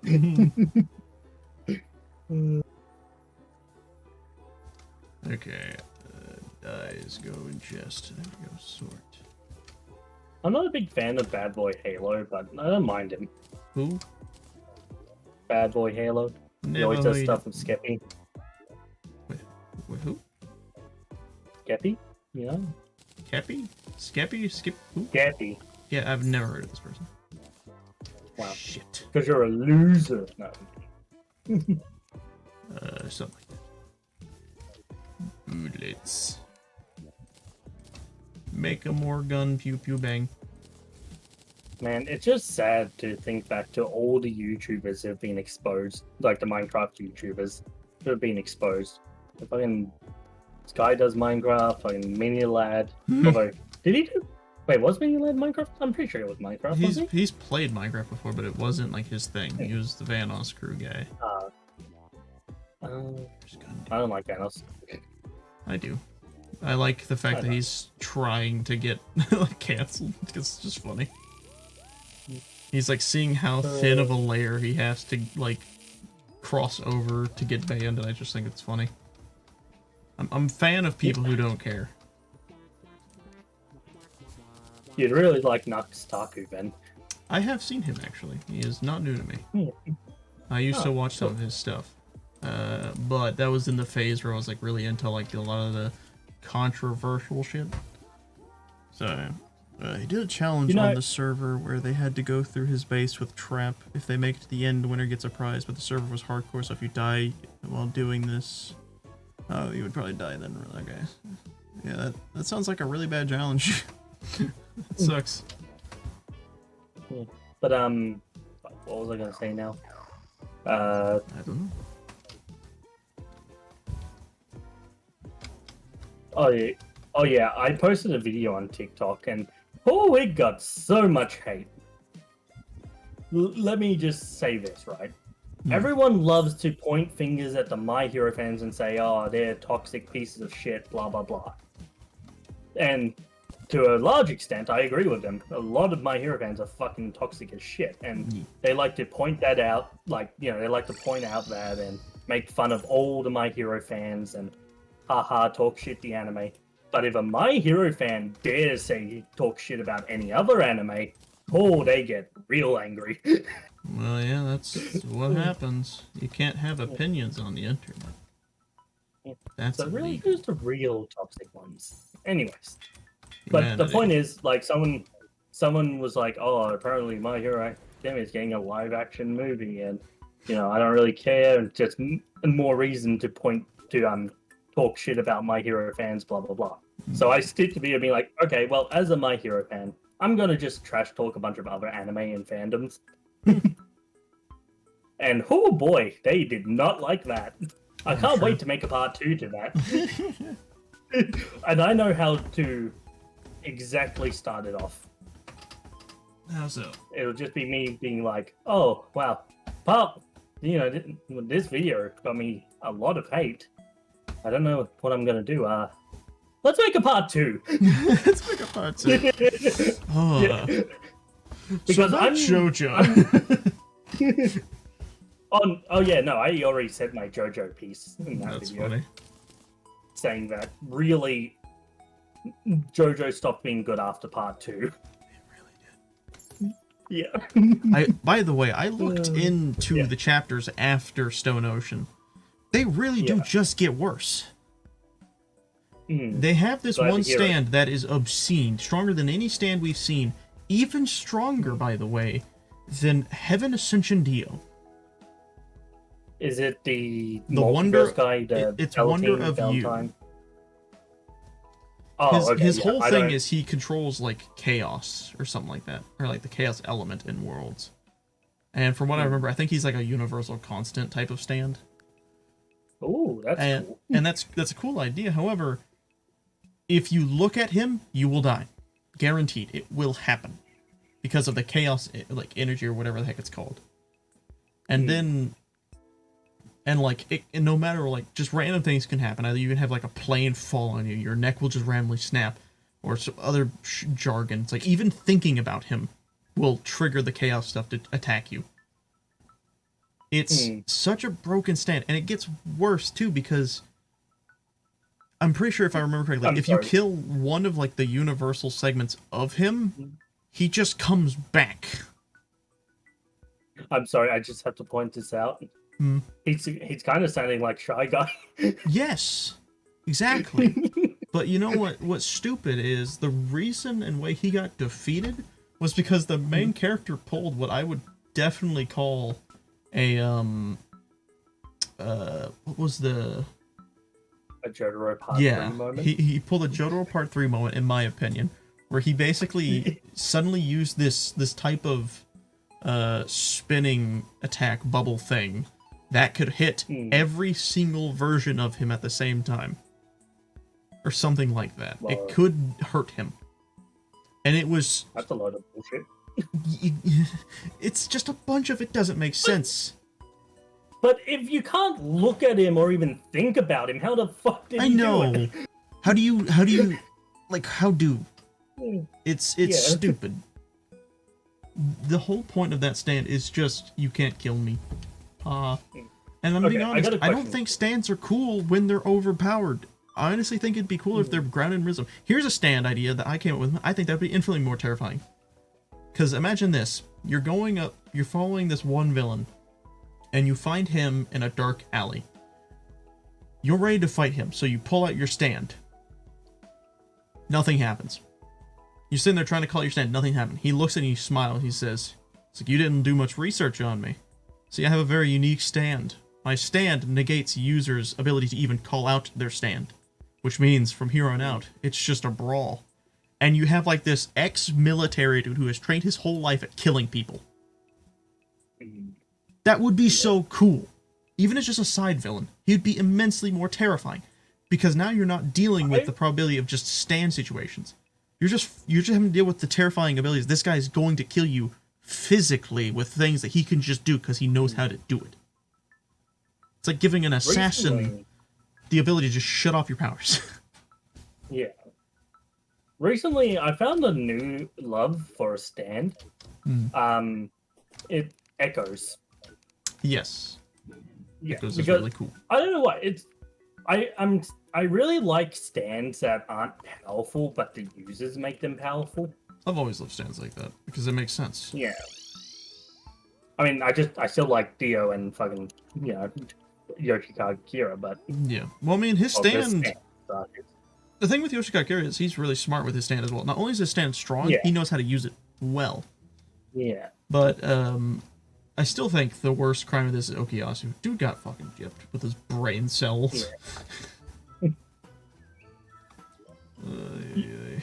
Okay. Dies go in chest. There we go. Sort. I'm not a big fan of Bad Boy Halo, but I don't mind him. Who? Bad Boy Halo. He always does stuff with Skeppy. Wait, who? Skeppy? You know? Keppy? Skeppy? Who? Skeppy. Yeah, I've never heard of this person. Wow. Shit. Because you're a loser. No. Something like that. Bullets. Make a more gun, pew pew bang. Man, it's just sad to think back to all the YouTubers who have been exposed, like the Minecraft YouTubers who have been exposed. The fucking Sky does Minecraft, fucking Mini Lad. Although, did he do? Wait, was Mini Lad Minecraft? I'm pretty sure it was Minecraft. He's played Minecraft before, but it wasn't like his thing. He was the Vanos crew guy. I don't like Vanos. I do. I like the fact that he's trying to get like canceled. It's just funny. He's like seeing how thin of a layer he has to like cross over to get banned, and I just think it's funny. I'm a fan of people who don't care. You'd really like Nux Taku, Ben. I have seen him actually. He is not new to me. I used to watch some of his stuff, but that was in the phase where I was like really into like a lot of the controversial shit. So he did a challenge on the server where they had to go through his base with trap. If they make it to the end, the winner gets a prize, but the server was hardcore, so if you die while doing this, you would probably die then. Okay. Yeah, that sounds like a really bad challenge. It sucks. But what was I gonna say now? I don't know. Oh yeah, I posted a video on TikTok and it got so much hate. Let me just say this, right? Everyone loves to point fingers at the My Hero fans and say, oh, they're toxic pieces of shit, blah, blah, blah. And to a large extent, I agree with them. A lot of My Hero fans are fucking toxic as shit. And they like to point that out, they like to point out that and make fun of all the My Hero fans and haha, talk shit the anime. But if a My Hero fan dares say talk shit about any other anime, they get real angry. Well, yeah, that's what happens. You can't have opinions on the internet. That's so really, illegal. who's the real toxic ones? Anyways, but the point is, like, someone was like, "Oh, apparently My Hero Academia is getting a live-action movie," and I don't really care. And just more reason to point to talk shit about My Hero fans, blah blah blah. So I stick to being like, okay, well, as a My Hero fan, I'm gonna just trash talk a bunch of other anime and fandoms. And oh boy, they did not like that. I can't wait to make a part 2 to that. And I know how to exactly start it off. How so? It'll just be me being like, oh, wow, Pop, you know, this video got me a lot of hate. I don't know what I'm going to do. Let's make a part 2. Let's make a part 2. Oh. Yeah. Because so I'm JoJo. Oh yeah, no, I already said my JoJo piece in that That's video. funny. Saying that really JoJo stopped being good after part 2. Yeah. By the way, I looked into the chapters after Stone Ocean. They really do just get worse. They have this one stand that is obscene, stronger than any stand we've seen, even stronger, by the way, than Heaven Ascension Dio. Is it the Wonder guy? It's Wonder of Valentine? You. Oh, his whole thing is he controls like chaos or something like that, or like the chaos element in worlds. And from what I remember, I think he's like a universal constant type of stand. Oh, that's cool. And that's a cool idea. However, if you look at him, you will die, guaranteed. It will happen because of the chaos like energy or whatever the heck it's called. And then. And like, and no matter like, just random things can happen. Either you can have like a plane fall on you, your neck will just randomly snap, or some other jargon. It's like even thinking about him will trigger the chaos stuff to attack you. It's such a broken stand, and it gets worse too because I'm pretty sure if I remember correctly, if you kill one of like the universal segments of him, he just comes back. I'm sorry, I just have to point this out. He's kind of sounding like Shy Guy. Yes, exactly. But you know what's stupid is the reason and way he got defeated was because the main character pulled what I would definitely call a what was the a Jotaro Part 3 moment? He pulled a Jotaro Part 3 moment in my opinion, where he basically suddenly used this type of spinning attack bubble thing that could hit every single version of him at the same time. Or something like that. Well, it could hurt him. And it was... That's a lot of bullshit. It's just a bunch of it doesn't make sense. But if you can't look at him or even think about him, how the fuck did he do it? How do you... Like, how do... It's stupid. The whole point of that stand is just, you can't kill me. And I'm being honest, I don't think stands are cool when they're overpowered. I honestly think it'd be cooler if they're grounded in rhythm. Here's a stand idea that I came up with. I think that would be infinitely more terrifying. Because imagine this. You're going up, you're following this one villain, and you find him in a dark alley. You're ready to fight him, so you pull out your stand. Nothing happens. You're sitting there trying to call your stand, nothing happened. He looks at you, smiles, he says, it's like, you didn't do much research on me. See, I have a very unique stand. My stand negates users' ability to even call out their stand. Which means, from here on out, it's just a brawl. And you have, like, this ex-military dude who has trained his whole life at killing people. That would be so cool. Even as just a side villain, he'd be immensely more terrifying. Because now you're not dealing with the probability of just stand situations. You're just having to deal with the terrifying abilities. This guy's going to kill you physically with things that he can just do because he knows how to do it. It's like giving an assassin the ability to just shut off your powers. Yeah. Recently, I found a new love for a stand. It Echoes. Yes. Yeah, Echoes is really cool. I don't know why I really like stands that aren't powerful, but the users make them powerful. I've always loved stands like that because it makes sense. Yeah. I mean, I still like Dio and fucking, you know, Yoshikawa Kira, but yeah. Well, I mean, his stand. The thing with Yoshikawa Kira is he's really smart with his stand as well. Not only is his stand strong, he knows how to use it well. Yeah. But I still think the worst crime of this is Okuyasu. Dude got fucking gypped with his brain cells. Yeah.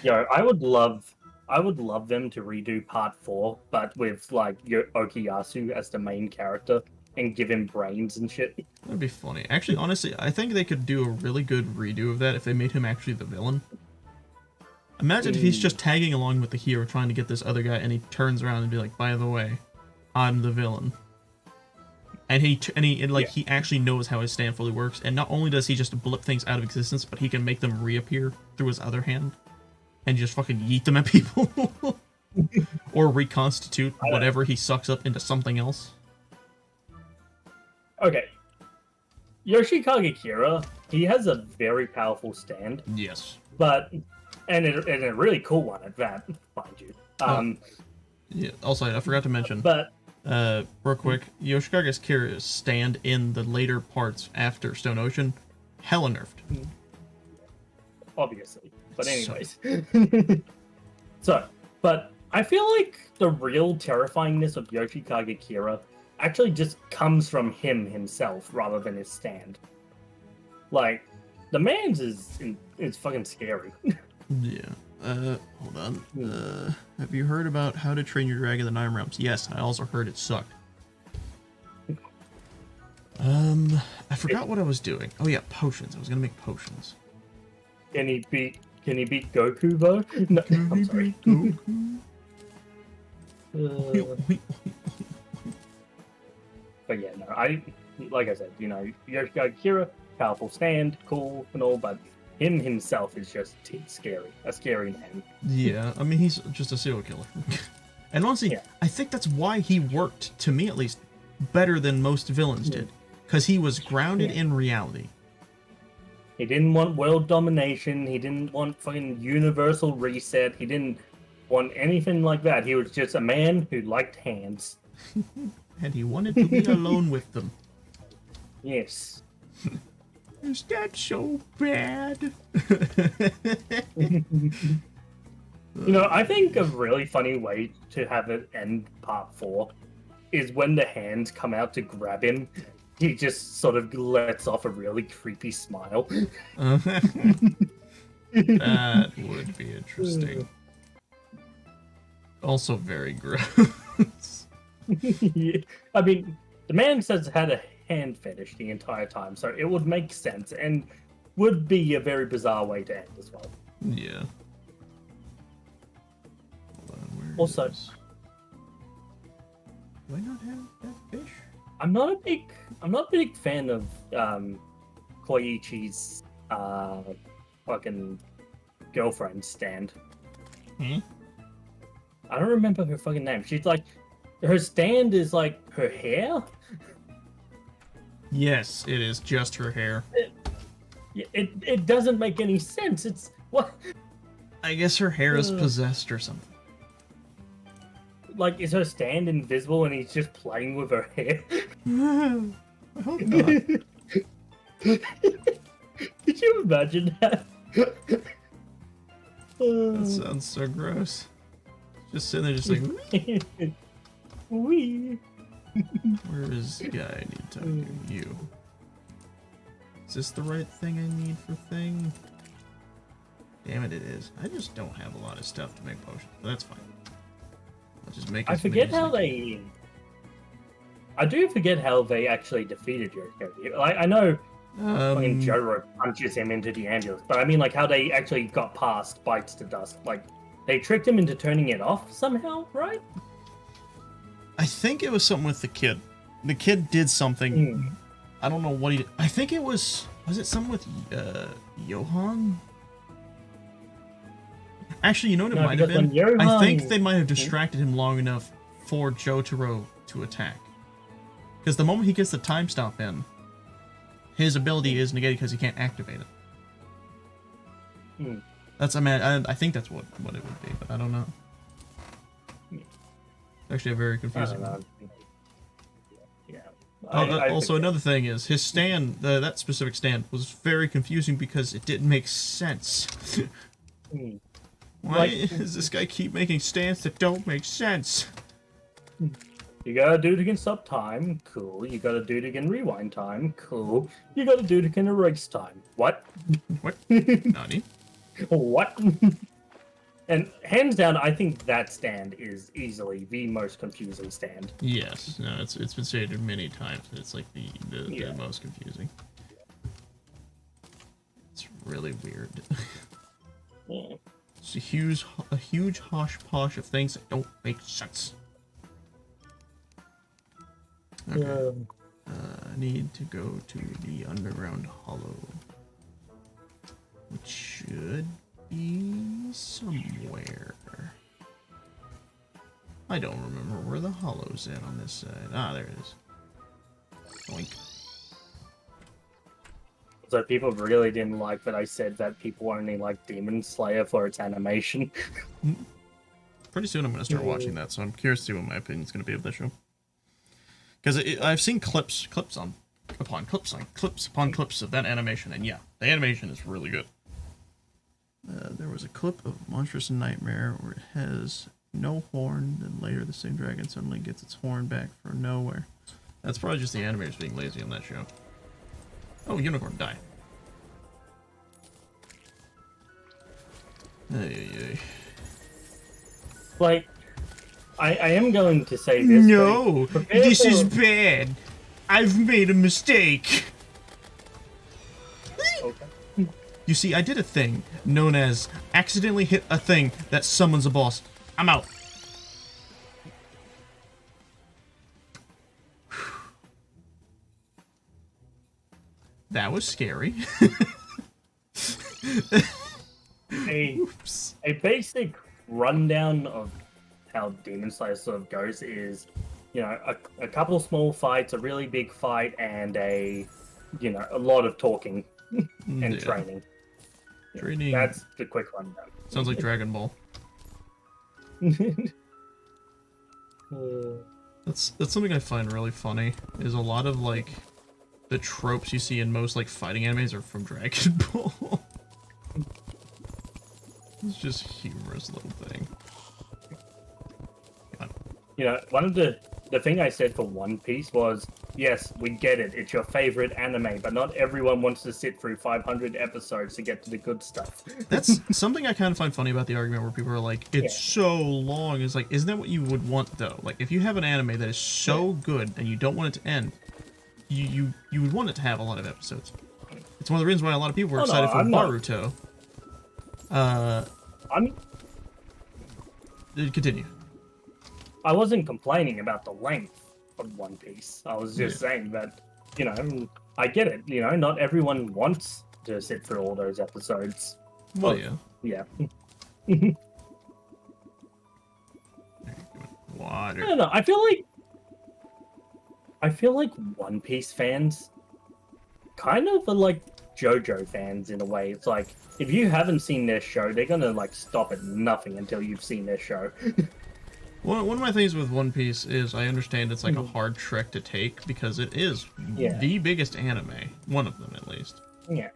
Yo, I would love them to redo part 4, but with like your Okuyasu as the main character and give him brains and shit. That'd be funny. Actually, honestly, I think they could do a really good redo of that if they made him actually the villain. Imagine if he's just tagging along with the hero trying to get this other guy, and he turns around and be like, "By the way, I'm the villain." And he actually knows how his stand fully works, and not only does he just blip things out of existence, but he can make them reappear through his other hand, and just fucking yeet them at people, or reconstitute whatever he sucks up into something else. Okay, Yoshikage Kira, he has a very powerful stand. Yes. But and a really cool one at that, mind you. Yeah. Also, I forgot to mention. But real quick, Yoshikage's Kira's stand in the later parts after Stone Ocean, hella nerfed. Obviously. But anyways. But I feel like the real terrifyingness of Yoshikage Kira actually just comes from him himself rather than his stand. Like, the man's is fucking scary. Yeah. Hold on. Have you heard about How to Train Your Dragon in the Nine Realms? Yes, I also heard it sucked. I forgot what I was doing. Oh yeah, potions. I was gonna make potions. Can he beat Goku though? No, I'm sorry. But yeah, no, like I said, Yoshikage Kira, powerful stand, cool and all, but him himself is just a scary man. Yeah, I mean, he's just a serial killer. And honestly, yeah. I think that's why he worked, to me at least, better than most villains did. Because he was grounded in reality. He didn't want world domination, he didn't want fucking universal reset, he didn't want anything like that. He was just a man who liked hands. And he wanted to be alone with them. Yes. Is that so bad? I think a really funny way to have it end part 4 is when the hands come out to grab him, he just sort of lets off a really creepy smile. That would be interesting. Also very gross. Yeah. I mean, the man says had a hand fetish the entire time, so it would make sense and would be a very bizarre way to end as well. Yeah. Also, do I not have that fish? I'm not a big fan of Koichi's fucking girlfriend stand. Hmm? I don't remember her fucking name. She's like, her stand is like her hair. Yes, it is just her hair. It doesn't make any sense. It's what? I guess her hair is possessed or something. Like, is her stand invisible and he's just playing with her hair? I hope not. Could you imagine that? That sounds so gross. Just sitting there just like... Wee. Where is the guy I need to talk to? You. Is this the right thing I need for thing? Damn it, it is. I just don't have a lot of stuff to make potions, but that's fine. I'll just make. I forget how they. I do forget how they actually defeated Yoshikage. Like, I know fucking Jotaro punches him into the ambulance, but I mean, like, how they actually got past Bites to Dust. Like, they tricked him into turning it off somehow, right? I think it was something with the kid. The kid did something. I don't know what he did. I think it was it something with Johan? Actually, you know what it might have been? I think they might have distracted him long enough for Jotaro to attack. Because the moment he gets the time stop in, his ability is negated because he can't activate it. That's, I mean, I think that's what it would be, but I don't know. Actually, a very confusing one. Yeah. Also, another thing is, his stand, that specific stand, was very confusing because it didn't make sense. Why does this guy keep making stands that don't make sense? You gotta do it against stop time. Cool. You gotta do it again rewind time. Cool. You gotta do it again erase time. What? What? Nani? What? And hands down, I think that stand is easily the most confusing stand. Yes. No, it's been stated many times. It's like the most confusing. It's really weird. Yeah. It's a huge hodgepodge of things that don't make sense. Okay. I need to go to the underground hollow, which should be somewhere. I don't remember where the hollow's at on this side. Ah, there it is. Oink. So people really didn't like that I said that people only like Demon Slayer for its animation. Pretty soon I'm going to start watching that, so I'm curious to see what my opinion's going to be of the show. Because I've seen clips upon clips of that animation, and yeah, the animation is really good. There was a clip of Monstrous Nightmare where it has no horn, then later the same dragon suddenly gets its horn back from nowhere. That's probably just the animators being lazy on that show. Oh, unicorn, die. Ay. Like, I am going to say this. No, this is for... bad. I've made a mistake. Okay. You see, I did a thing known as accidentally hit a thing that summons a boss. I'm out. That was scary. A basic rundown of how Demon Slayer sort of goes is, you know, a couple of small fights, a really big fight, and a lot of talking and training. Training. That's the quick rundown. Sounds like Dragon Ball. That's something I find really funny. Is a lot of like the tropes you see in most like fighting animes are from Dragon Ball. It's just a humorous little thing. You know, one of the thing I said for One Piece was, yes, we get it. It's your favorite anime, but not everyone wants to sit through 500 episodes to get to the good stuff. That's something I kind of find funny about the argument where people are like, it's so long. It's like, isn't that what you would want though? Like, if you have an anime that is so good and you don't want it to end, you would want it to have a lot of episodes. It's one of the reasons why a lot of people were excited for Naruto. Continue. I wasn't complaining about the length of One Piece. I was just saying that, you know, I get it. You know, not everyone wants to sit through all those episodes. Well, yeah. Water. I don't know. I feel like One Piece fans kind of are like JoJo fans in a way. It's like, if you haven't seen their show, they're gonna like stop at nothing until you've seen their show. One of my things with One Piece is I understand it's like a hard trek to take because it is the biggest anime, one of them at least. Yeah.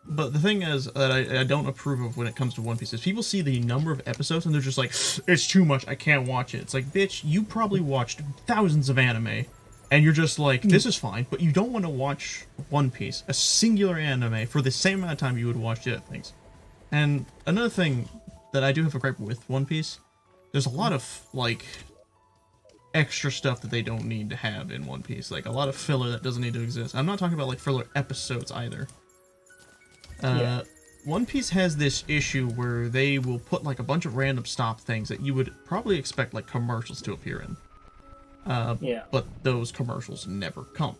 But the thing is that I don't approve of when it comes to One Piece is people see the number of episodes and they're just like, it's too much, I can't watch it. It's like, bitch, you probably watched thousands of anime and you're just like, this is fine, but you don't want to watch One Piece, a singular anime, for the same amount of time you would watch the other things. And another thing that I do have a gripe with One Piece, there's a lot of, like, extra stuff that they don't need to have in One Piece. Like, a lot of filler that doesn't need to exist. I'm not talking about, like, filler episodes either. One Piece has this issue where they will put, like, a bunch of random stop things that you would probably expect, like, commercials to appear in. But those commercials never come.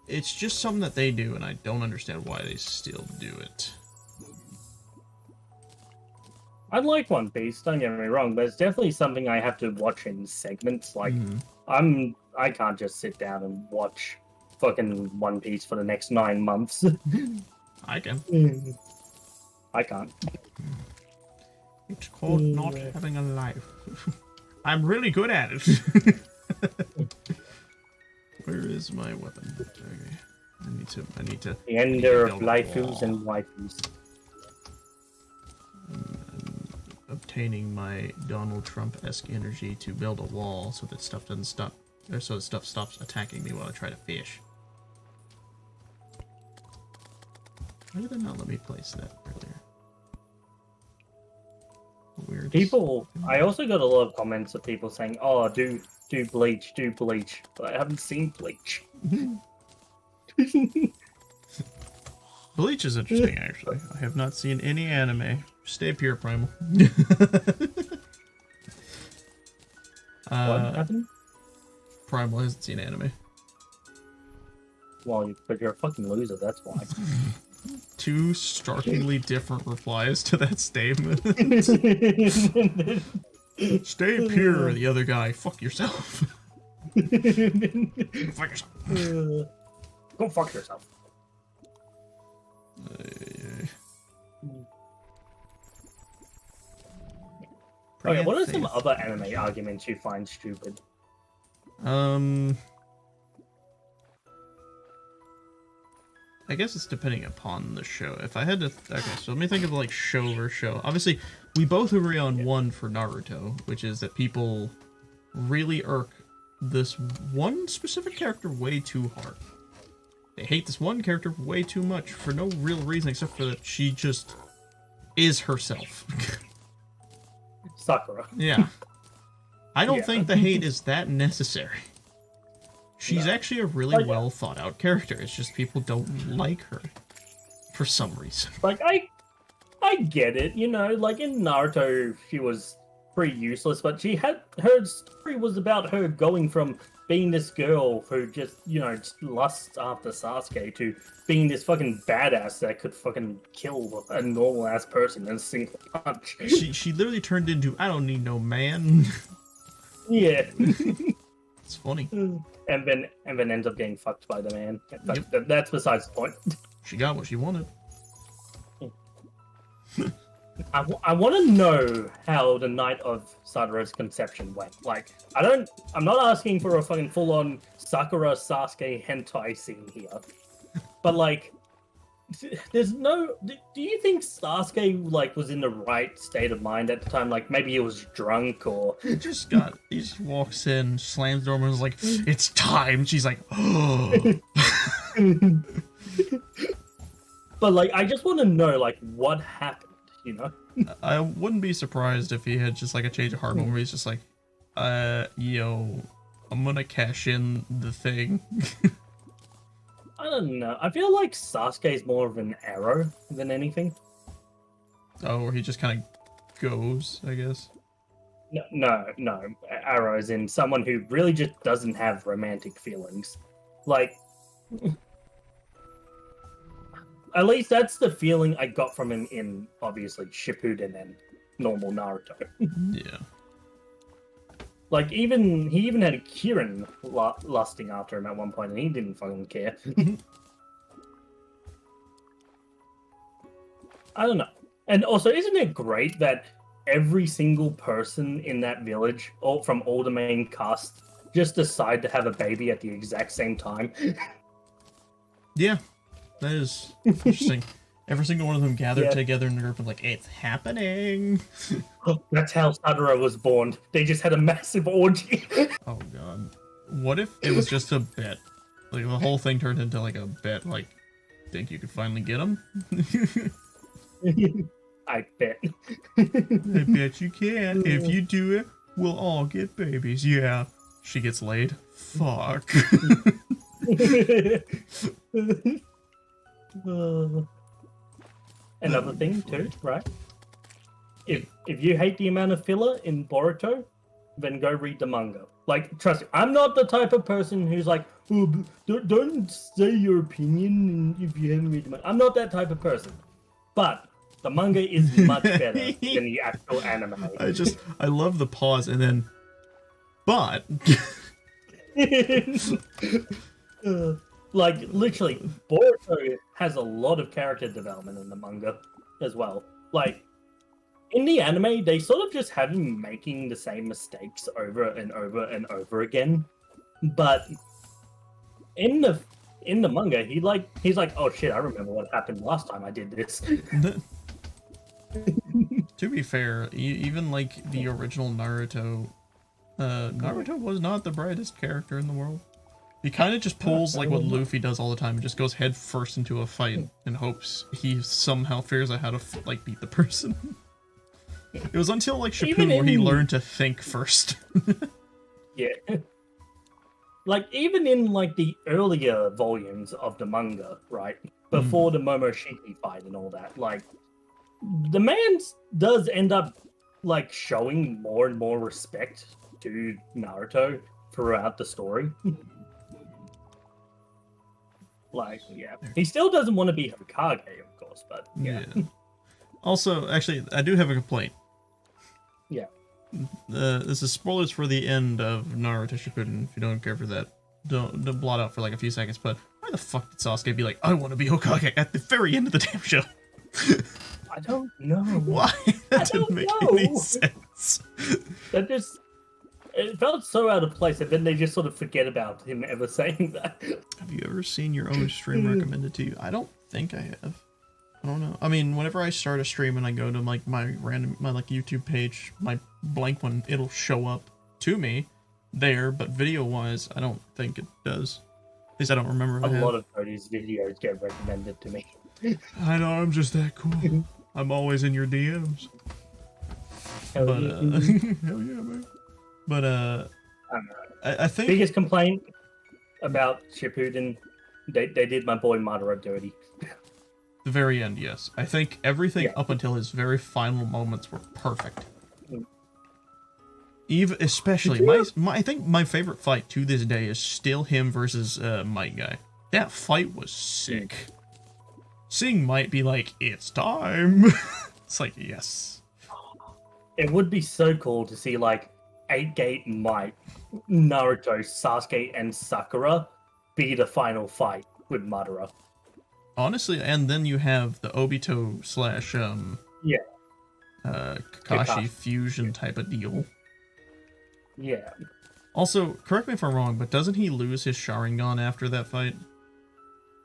It's just something that they do, and I don't understand why they still do it. I like One Piece, don't get me wrong, but it's definitely something I have to watch in segments. Like, I can't just sit down and watch fucking One Piece for the next 9 months. I can. I can't. It's called not having a life. I'm really good at it. Where is my weapon? Okay. I need to. The ender of waifus and waifus. retaining my Donald Trump-esque energy to build a wall so that stuff doesn't stop, or so that stuff stops attacking me while I try to fish. Why did they not let me place that earlier? Weird. People, I also got a lot of comments of people saying, "Oh, do bleach, but I haven't seen bleach." Bleach is interesting, actually. I have not seen any anime. Stay pure, Primal. What happened? Primal hasn't seen anime. Well, but you're a fucking loser. That's why. Two starkly different replies to that statement. Stay pure, the other guy. Fuck yourself. Fuck yourself. Go fuck yourself. Okay, what are some other anime arguments you find stupid? I guess it's depending upon the show. If I had to... Okay, so let me think of like show versus show. Obviously, we both agree on one for Naruto, which is that people really irk this one specific character way too hard. They hate this one character way too much for no real reason except for that she just is herself. Sakura. Yeah. I don't think the hate is that necessary. She's actually a really well thought out character. It's just people don't like her for some reason. Like I get it, you know, like in Naruto she was pretty useless, but she had her story was about her going from being this girl who just, you know, just lusts after Sasuke to being this fucking badass that could fucking kill a normal ass person in a single punch. She literally turned into I don't need no man. Yeah. It's funny. And then ends up getting fucked by the man. That's besides the point. She got what she wanted. I want to know how the night of Sakura's conception went. Like, I'm not asking for a fucking full-on Sakura Sasuke hentai scene here, but like, there's no. Do you think Sasuke like was in the right state of mind at the time? Like, maybe he was drunk or. He just walks in, slams the door, and is like, "It's time." She's like, "Oh." But like, I just want to know like what happened. You know, I wouldn't be surprised if he had just like a change of heart moment where he's just like, yo, I'm gonna cash in the thing. I don't know. I feel like Sasuke is more of an arrow than anything. Oh, or he just kind of goes, I guess. No. Arrow is in someone who really just doesn't have romantic feelings. Like, at least that's the feeling I got from him in, obviously, Shippuden and normal Naruto. Yeah. Like, he even had Kirin lusting after him at one point, and he didn't fucking care. I don't know. And also, isn't it great that every single person in that village, from all the main cast, just decide to have a baby at the exact same time? Yeah. That is interesting. Every single one of them gathered together in a group and like, it's happening. That's how Sakura was born. They just had a massive orgy. Oh god. What if it was just a bet? Like the whole thing turned into like a bet, like, think you could finally get him? I bet. I bet you can. If you do it, we'll all get babies. Yeah. She gets laid. Fuck. Another thing too, right? If you hate the amount of filler in Boruto, then go read the manga. Like, trust me, I'm not the type of person who's like, oh, don't say your opinion if you haven't read the manga. I'm not that type of person. But the manga is much better than the actual anime. I love the pause and then, but. Like, literally, Boruto has a lot of character development in the manga as well. Like, in the anime, they sort of just have him making the same mistakes over and over and over again. But in the manga, he's like, oh shit, I remember what happened last time I did this. To be fair, even like the original Naruto, Naruto was not the brightest character in the world. He kind of just pulls like what Luffy does all the time and just goes head first into a fight and hopes he somehow figures out how to like beat the person. It was until like Shippuden where he learned to think first. Yeah. Like even in like the earlier volumes of the manga, right? Before the Momoshiki fight and all that, like the man does end up like showing more and more respect to Naruto throughout the story. Like, yeah, he still doesn't want to be Hokage, of course, but yeah. Also, actually, I do have a complaint. Yeah. This is spoilers for the end of Naruto Shippuden. If you don't care for that, don't blot out for like a few seconds. But why the fuck did Sasuke be like, I want to be Hokage at the very end of the damn show? I don't know. Why? That didn't make any sense. That just... It felt so out of place, and then they just sort of forget about him ever saying that. Have you ever seen your own stream recommended to you? I don't think I have. I don't know. I mean, whenever I start a stream and I go to like my like YouTube page, my blank one, it'll show up to me there, but video-wise, I don't think it does. At least I don't remember if A lot of Cody's videos get recommended to me. I know, I'm just that cool. I'm always in your DMs. Hell But, yeah. hell yeah, man. But, I think... Biggest complaint about Shippuden, they did my boy Madara dirty. The very end, yes. I think everything up until his very final moments were perfect. Even, especially, I think my favorite fight to this day is still him versus Might Guy. That fight was sick. Seeing Might be like, it's time. It's like, yes. It would be so cool to see like 8-Gate Might, Naruto, Sasuke, and Sakura be the final fight with Madara. Honestly, and then you have the Obito slash Kakashi fusion type of deal. Yeah. Also, correct me if I'm wrong, but doesn't he lose his Sharingan after that fight?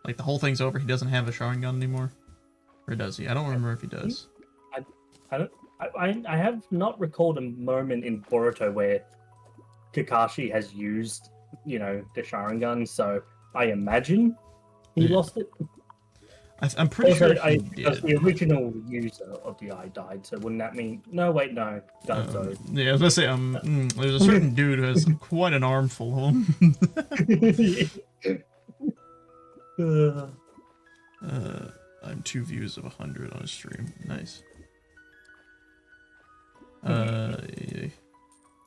Like the whole thing's over, he doesn't have a Sharingan anymore? Or does he? I don't remember if he does. I have not recalled a moment in Boruto where Kakashi has used, you know, the Sharingan, so I imagine he lost it. I'm pretty sure he because did. the original user of the eye died, so wouldn't that mean... No, wait, no. Danzo. Yeah, I was gonna say, there's a certain dude who has quite an armful of them. I'm 2 views of 100 on a stream. Nice.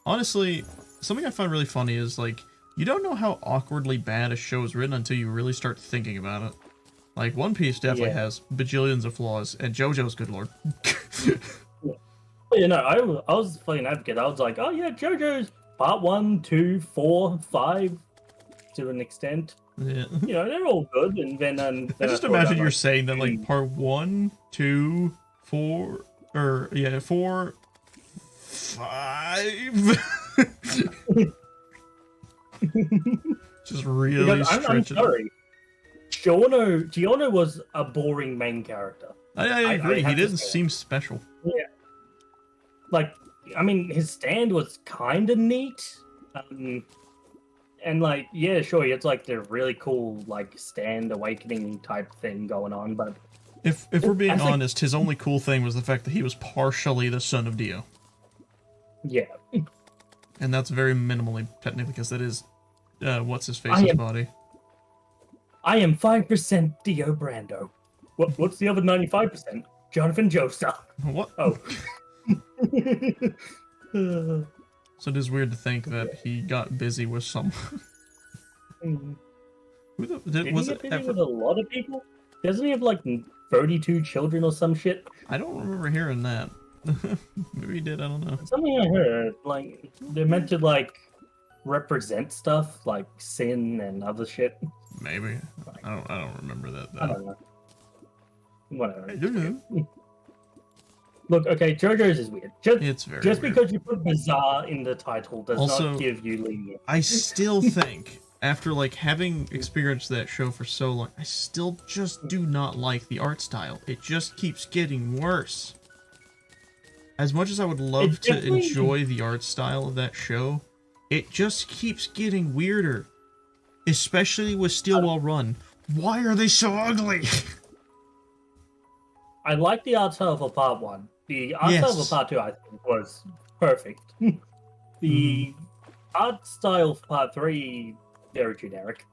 Honestly, something I find really funny is, like, you don't know how awkwardly bad a show is written until you really start thinking about it. Like, One Piece definitely has bajillions of flaws, and JoJo's, good lord. You know, I was playing advocate. I was like, oh yeah, JoJo's part 1, 2, 4, 5, to an extent. Yeah. You know, they're all good, and then I just imagine you're saying that, like, part 1, 2, 4, or, yeah, 4, 5. Just really stretching. I'm sorry. Giorno was a boring main character. I agree. He didn't seem special. Yeah. Like, I mean, his stand was kind of neat. And, like, yeah, sure, it's like the really cool, like, stand awakening type thing going on, but... If we're being honest, his only cool thing was the fact that he was partially the son of Dio. Yeah. And that's very minimally, technically, because that is, what's-his-face's body. I am 5% Dio Brando. What's the other 95%? Jonathan Joestar. What? Oh. So it is weird to think that he got busy with someone. Did he get busy with a lot of people? Doesn't he have like 32 children or some shit? I don't remember hearing that. Maybe he did, I don't know. Something I heard, like, they're meant to, like, represent stuff, like sin and other shit. Maybe. I don't remember that, though. I don't know. Whatever. I don't know. Look, okay, JoJo's is weird. It's very Just weird. because you put bizarre in the title does Also, not give you lenient. I still think, after, like, having experienced that show for so long, I still just do not like the art style. It just keeps getting worse. as much as I would love It to definitely- enjoy the art style of that show, it just keeps getting weirder. Especially with Steel Well Run. Why are they so ugly? I like the art style for part 1. The art style Yes. for part 2, I think, was perfect. The art style for part 3, very generic.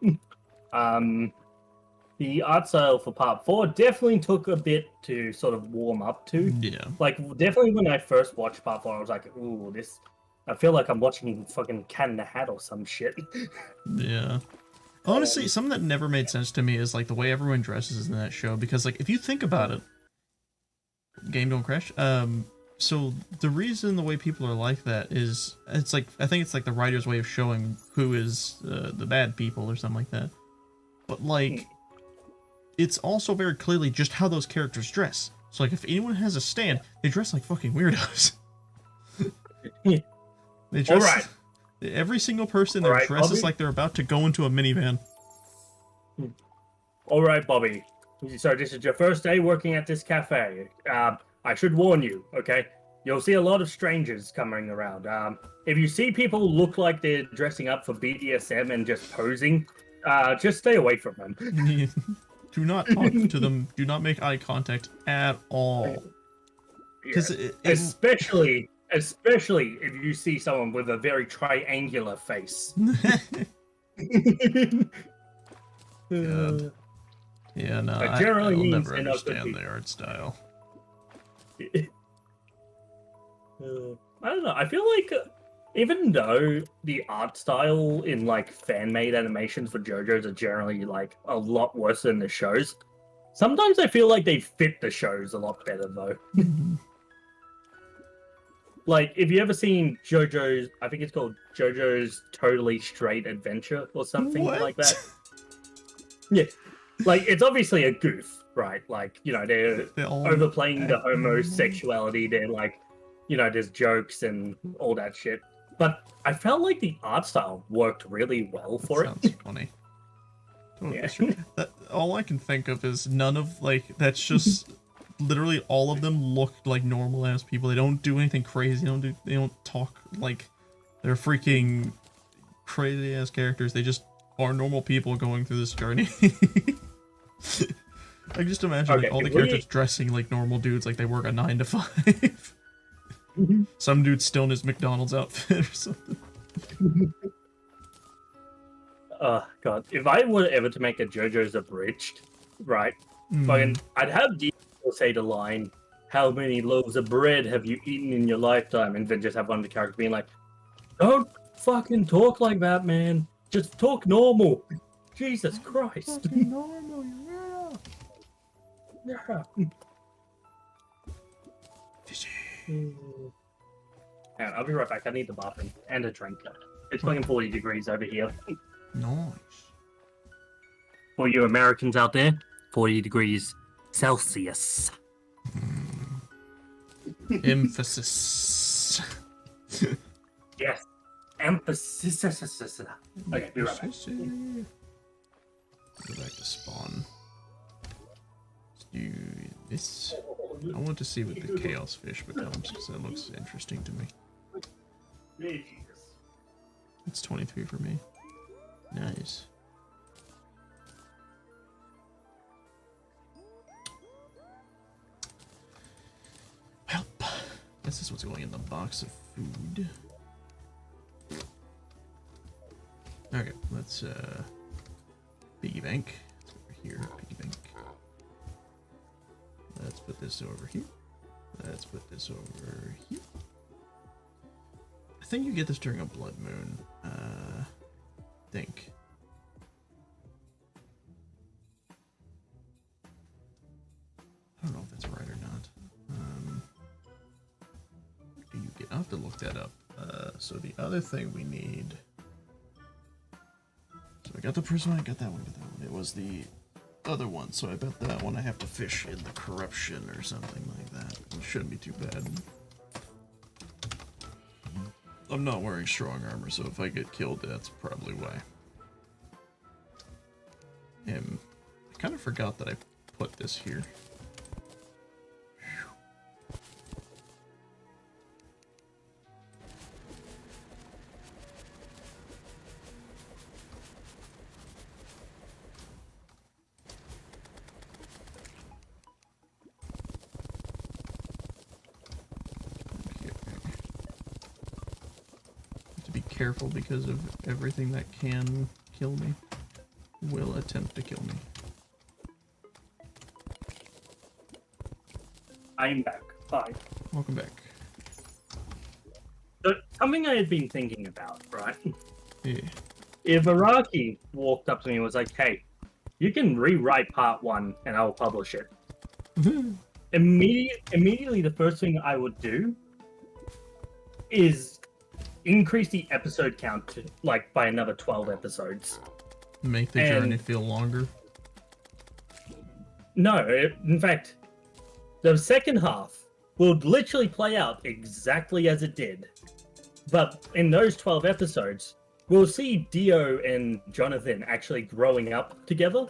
The art style for part 4 definitely took a bit to sort of warm up to. Yeah. Like, definitely when I first watched part 4, I was like, ooh, this... I feel like I'm watching fucking Cat in the Hat or some shit. Yeah. Honestly, something that never made sense to me is like the way everyone dresses in that show, because like if you think about it, game don't crash. So the reason the way people are like that is it's like I think it's like the writer's way of showing who is the bad people or something like that. But like it's also very clearly just how those characters dress. So like if anyone has a stand, they dress like fucking weirdos. They dress. All right. Every single person there Alright, dresses Bobby? like they're about to go into a minivan. All right, Bobby. So this is your first day working at this cafe. I should warn you, okay? You'll see a lot of strangers coming around. If you see people look like they're dressing up for BDSM and just posing, just stay away from them. Do not talk to them. Do not make eye contact at all. Because Especially if you see someone with a very triangular face. God. Yeah, no, It generally I'll means never they're not good understand people. the art style. I don't know. I feel like even though the art style in like fan-made animations for JoJo's are generally like a lot worse than the shows, sometimes I feel like they fit the shows a lot better though. Like, if you ever seen JoJo's, I think it's called JoJo's Totally Straight Adventure or something What? like that. Yeah. Like, it's obviously a goof, right? Like, you know, they're all overplaying the homosexuality. They're like, you know, there's jokes and all that shit. But I felt like the art style worked really well for it. Sounds funny. Totally Yeah. true. All I can think of is none of like that's just literally all of them look like normal ass people. They don't do anything crazy. They don't talk like they're freaking crazy ass characters. They just are normal people going through this journey. I can just imagine Okay, like all the if we- characters dressing like normal dudes, like they work a 9 to 5. Some dude's still in his McDonald's outfit or something. God. If I were ever to make a JoJo's Abridged, right, fucking, I'd have the say the line, "How many loaves of bread have you eaten in your lifetime?" And then just have one of the characters being like, "Don't fucking talk like that, man. Just talk normal." Jesus Christ. Fucking normal, yeah. Yeah. Fishy. Hang on, I'll be right back. I need the bathroom and a drink. It's fucking 40 degrees over here. Nice. For you Americans out there, 40 degrees Celsius. Emphasis. Yes. Emphasis. Okay, be right back. Go back to spawn. Let's do this. I want to see what the chaos fish becomes because that looks interesting to me. It's 23 for me. Nice. Well, this is what's going in the box of food. Okay, let's piggy bank. It's over here, piggy bank. Let's put this over here. Let's put this over here. I think you get this during a blood moon. Think. I don't know if that's right or not. What do you get? I'll have to look that up. So the other thing we need. So I got the prism, I got that one, It was the other one, so I bet that one I have to fish in the corruption or something like that. It shouldn't be too bad. I'm not wearing strong armor, so if I get killed, that's probably why. I kind of forgot that I put this here. careful because of everything that can kill me will attempt to kill me. I am back. Hi. Welcome back. So, something I had been thinking about, right? Yeah. If Araki walked up to me and was like, hey, you can rewrite part 1 and I'll publish it. Immediately, the first thing I would do is increase the episode count to, like, by another 12 episodes. Make the journey feel longer. No, in fact, the second half will literally play out exactly as it did. But in those 12 episodes, we'll see Dio and Jonathan actually growing up together.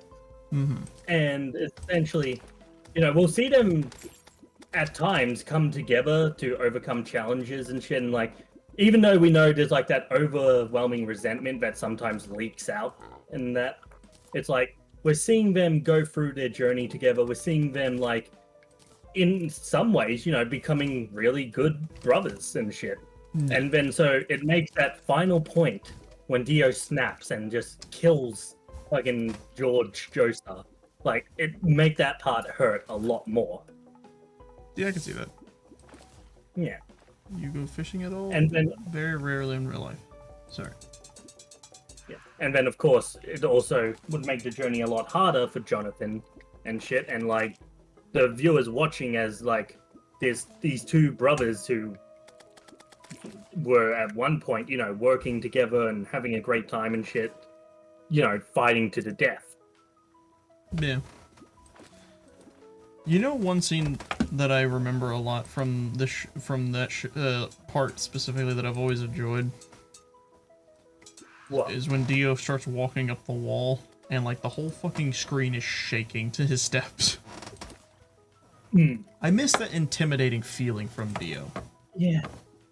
Mm-hmm. And essentially, you know, we'll see them at times come together to overcome challenges and shit. And like, even though we know there's like that overwhelming resentment that sometimes leaks out, and that it's like we're seeing them go through their journey together. We're seeing them like, in some ways, you know, becoming really good brothers and shit. And then so it makes that final point when Dio snaps and just kills fucking George Joestar. Like, it make that part hurt a lot more. Yeah, I can see that. Yeah. You go fishing at all? And then Very rarely in real life. Sorry. yeah. And then of course it also would make the journey a lot harder for Jonathan and shit, and like the viewers watching as like there's these two brothers who were at one point, you know, working together and having a great time and shit, you know, fighting to the death. Yeah. You know, one scene that I remember a lot from that part specifically that I've always enjoyed What? is when Dio starts walking up the wall and like the whole fucking screen is shaking to his steps. I miss that intimidating feeling from Dio. Yeah.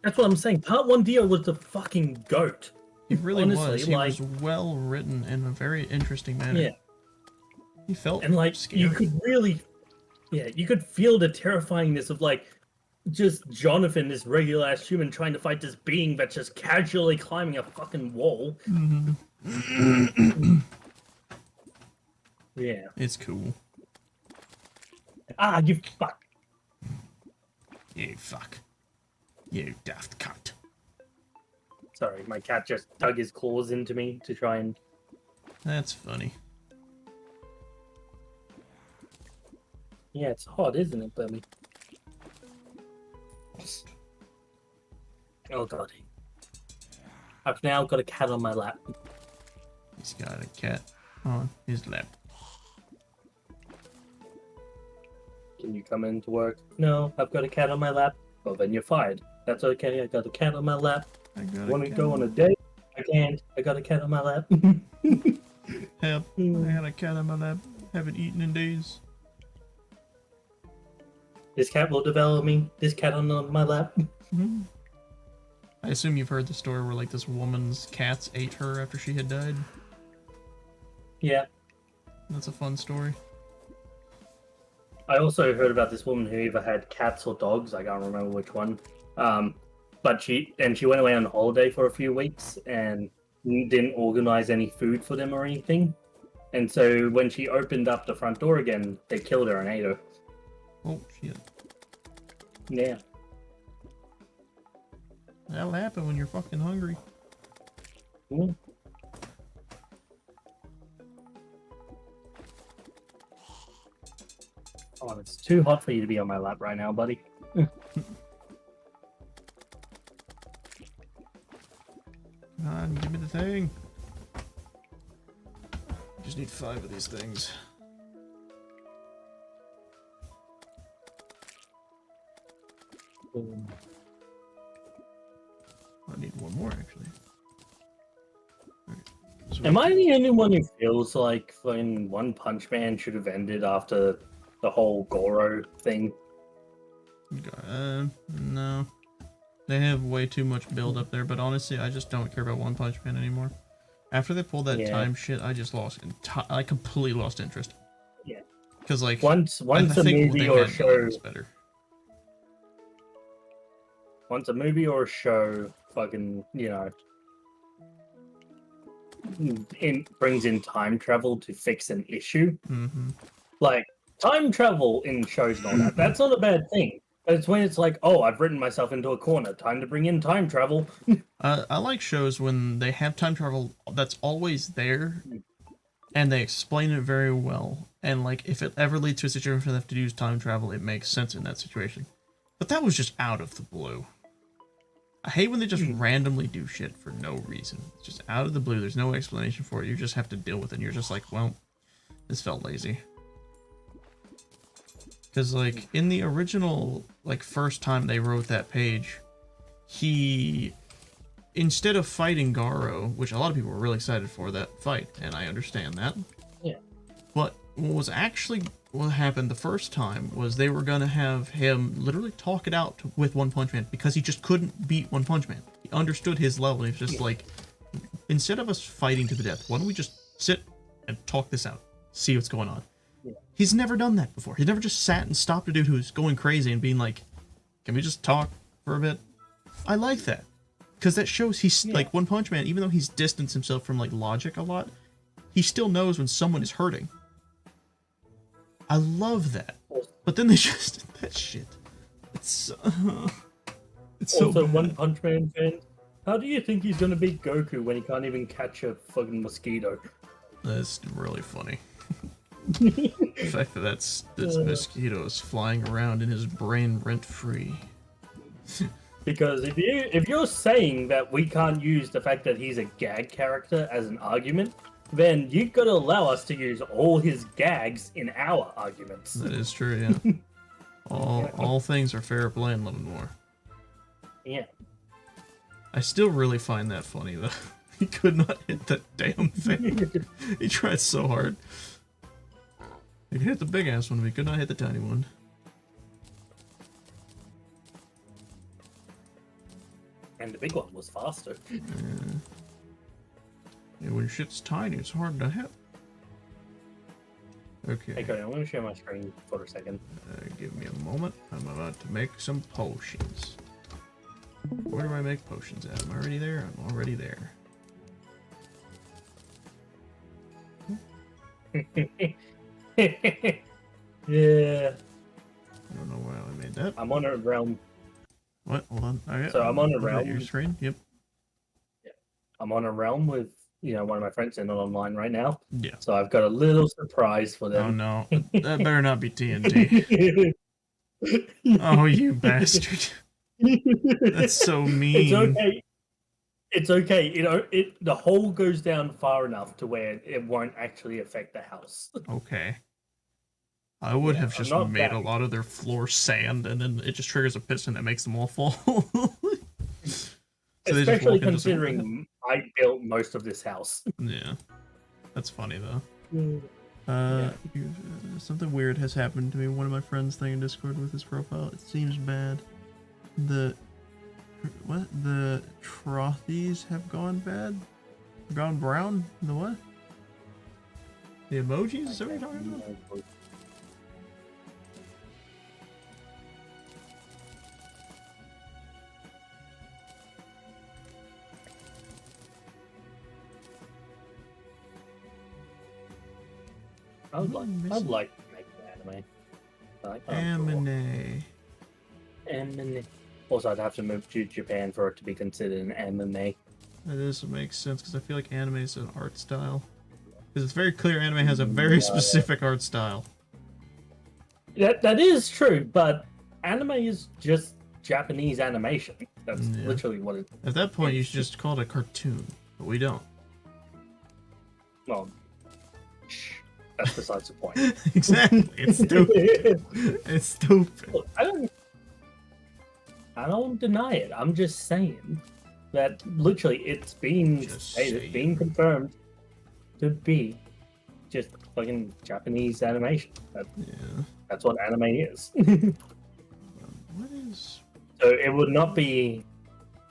That's what I'm saying. Part 1 Dio was the fucking goat. He really Honestly, was. He like, was well written in a very interesting manner. yeah. He felt And like scary. you could really, yeah, you could feel the terrifyingness of like just Jonathan, this regular ass human, trying to fight this being that's just casually climbing a fucking wall. Yeah. It's cool. Ah, you fuck. You fuck. You daft cunt. Sorry, my cat just dug his claws into me to try and. That's funny. Yeah, it's hot, isn't it, Bubby? Oh god. I've now got a cat on my lap. He's got a cat on his lap. Can you come into work? No, I've got a cat on my lap. Well, then you're fired. That's okay. I got a cat on my lap. Want to go on a date? I can't. I got a cat on my lap. Help. I got a cat on my lap. Haven't eaten in days. This cat will devour me. This cat on my lap. I assume you've heard the story where like this woman's cats ate her after she had died. Yeah. That's a fun story. I also heard about this woman who either had cats or dogs. I can't remember which one. But she went away on holiday for a few weeks and didn't organize any food for them or anything. And so when she opened up the front door again, they killed her and ate her. Oh shit. Yeah. That'll happen when you're fucking hungry. Mm. Oh, it's too hot for you to be on my lap right now, buddy. Come on, give me the thing. Just need 5 of these things. I need one more actually. Okay. Am I the only one who feels like fucking One Punch Man should have ended after the whole Goro thing? No. They have way too much build up there, but honestly, I just don't care about One Punch Man anymore. After they pulled that time shit, I just lost. I completely lost interest. Yeah. Because like once I a think movie they or a had show villains better. Once a movie or a show fucking, you know, brings in time travel to fix an issue. Mm-hmm. Like, time travel in shows and all that, that's not a bad thing. But it's when it's like, oh, I've written myself into a corner, time to bring in time travel. I like shows when they have time travel that's always there, and they explain it very well. And like, if it ever leads to a situation where they have to use time travel, it makes sense in that situation. But that was just out of the blue. I hate when they just randomly do shit for no reason. It's just out of the blue. There's no explanation for it. You just have to deal with it. And you're just like, well, this felt lazy. Because, like, in the original, like, first time they wrote that page, he, instead of fighting Garo, which a lot of people were really excited for that fight, and I understand that. Yeah. But what happened the first time was they were going to have him literally talk it out with One Punch Man because he just couldn't beat One Punch Man. He understood his level, and he was just like, instead of us fighting to the death, why don't we just sit and talk this out, see what's going on. He's never done that before. He never just sat and stopped a dude who's going crazy and being like, can we just talk for a bit? I like that. Because that shows he's, like, One Punch Man, even though he's distanced himself from, like, logic a lot, he still knows when someone is hurting. I love that. But then they just, that shit. It's so Also, bad. One Punch Man fan, how do you think he's gonna beat Goku when he can't even catch a fucking mosquito? That's really funny. The fact that that's mosquitoes flying around in his brain rent-free. Because if you're saying that we can't use the fact that he's a gag character as an argument, then you've got to allow us to use all his gags in our arguments. That is true, yeah. All things are fair play in Love and War. Yeah. I still really find that funny, though. He could not hit that damn thing. He tried so hard. He could hit the big ass one, but he could not hit the tiny one. And the big one was faster. Yeah, when shit's tiny, it's hard to hit. Okay. Hey, Cody, I'm going to share my screen for a second. Give me a moment. I'm about to make some potions. Where do I make potions at? I'm already there. I'm already there. Yeah. I don't know why I made that. I'm on a realm. What? Hold on. Okay. So I'm on a Is that realm. your screen? Yep. I'm on a realm with, one of my friends in online right now. Yeah. So I've got a little surprise for Oh them. no. That better not be TNT. Oh, you bastard. That's so mean. It's okay. It's okay. The hole goes down far enough to where it won't actually affect the house. Okay. I would have I'm just not made a bad. lot of their floor sand, and then it just triggers a piston that makes them all fall. So they just Especially walk into some- considering I built most of this house. Yeah. That's funny, though. Something weird has happened to me. One of my friends thing in Discord with his profile. It seems bad. The trothies have gone bad? Gone brown? The what? The emojis? Is that what you're talking about? I'd like to make an anime. I can't draw. Anime. Also, I'd have to move to Japan for it to be considered an anime. That doesn't make sense because I feel like anime is an art style. Because it's very clear anime has a very specific art style. That is true, but anime is just Japanese animation. That's literally what it. At that point, you should just call it a cartoon, but we don't. Well, that's besides the point. Exactly. It's stupid. It's stupid. Look, I don't deny it. I'm just saying that literally it's been confirmed to be just fucking Japanese animation. That's what anime is. What is? So it would not be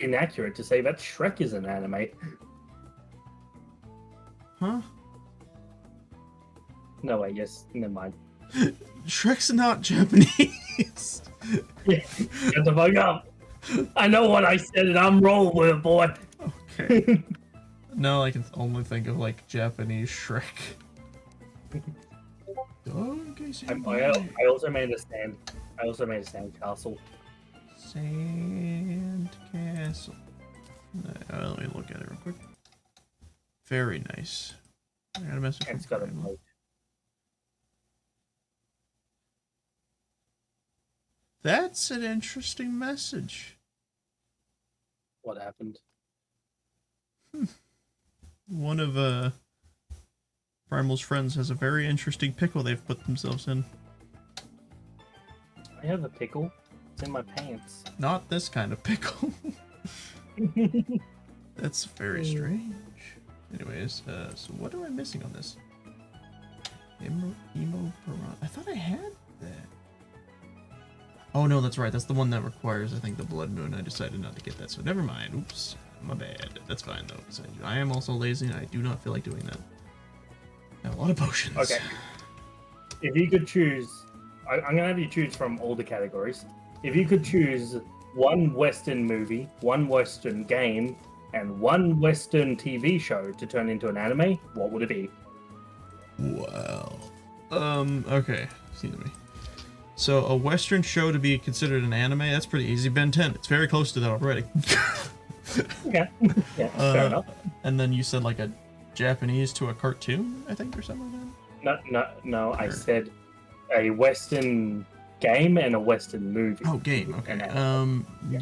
inaccurate to say that Shrek is an anime. Huh? No way. Yes. Never mind. Shrek's not Japanese. Yeah, shut the fuck up. I know what I said and I'm rolling with it, boy. Okay. No, I can only think of like Japanese Shrek. Okay, I also made a sand. I also made a sand castle. Sand castle. Let me look at it real quick. Very nice. I got a message from It's got a Primal. moat. That's an interesting message. What happened? One of Primal's friends has a very interesting pickle they've put themselves in. I have a pickle. It's in my pants. Not this kind of pickle. That's very strange. Anyways, so what am I missing on this? Emo Piranha. I thought I had that. Oh no, that's right. That's the one that requires, I think, the Blood Moon. I decided not to get that, so never mind. Oops, my bad. That's fine though. Because I am also lazy and I do not feel like doing that. I have a lot of potions. Okay. If you could choose, I'm gonna have you choose from all the categories. If you could choose one Western movie, one Western game, and one Western TV show to turn into an anime, what would it be? Wow. Okay. Excuse me. So a Western show to be considered an anime, that's pretty easy. Ben 10. It's very close to that already. Okay. Yeah, fair enough. And then you said like a Japanese to a cartoon, I think, or something like that? No. I said a Western game and a Western movie. Oh, game. Okay. Yeah.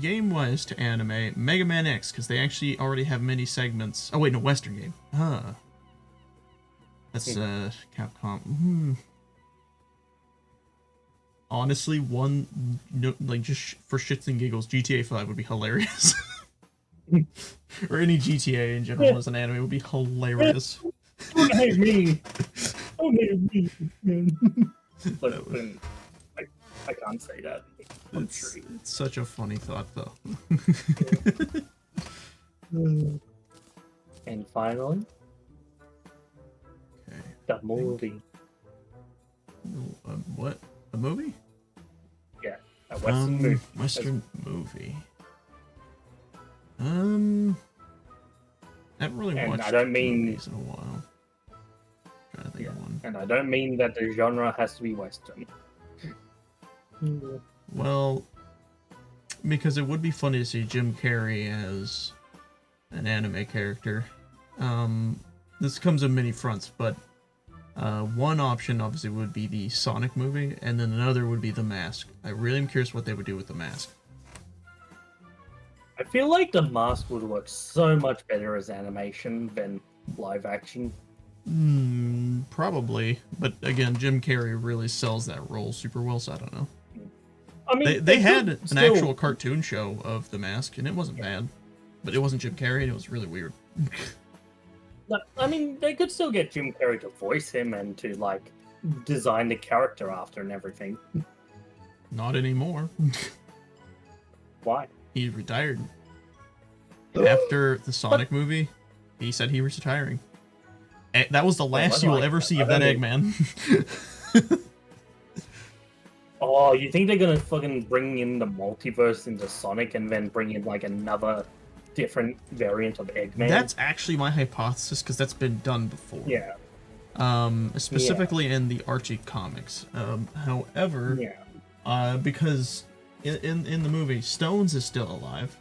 Game-wise to anime, Mega Man X, because they actually already have many segments. Oh wait, no, Western game. Huh. That's Capcom. Honestly, one like just for shits and giggles, GTA 5 would be hilarious. Or any GTA in general as an anime would be hilarious. Don't hate me. Don't hate me. But I can't say that. It's such a funny thought, though. And finally, Okay. the movie. What? A movie? Yeah, a Western movie. Western movie. I haven't really And watched I don't mean- movies in a while. Trying to think of one. And I don't mean that the genre has to be Western. Well, because it would be funny to see Jim Carrey as an anime character. This comes in many fronts, but one option obviously would be the Sonic movie, and then another would be The Mask. I really am curious what they would do with The Mask. I feel like the mask would work so much better as animation than live action. Probably, but again, Jim Carrey really sells that role super well, so I don't know. I mean, They had could an still- actual cartoon show of The Mask, and it wasn't bad, but it wasn't Jim Carrey, and it was really weird. I mean, they could still get Jim Carrey to voice him and to like design the character after and everything. Not anymore. Why? He retired. After the Sonic movie, he said he was retiring. That was the last you will ever see of that Eggman. Oh, you think they're gonna fucking bring in the multiverse into Sonic and then bring in like another different variant of Eggman? That's actually my hypothesis, because that's been done before. Yeah. Specifically in the Archie comics. However, Yeah. because in the movie, Stones is still alive.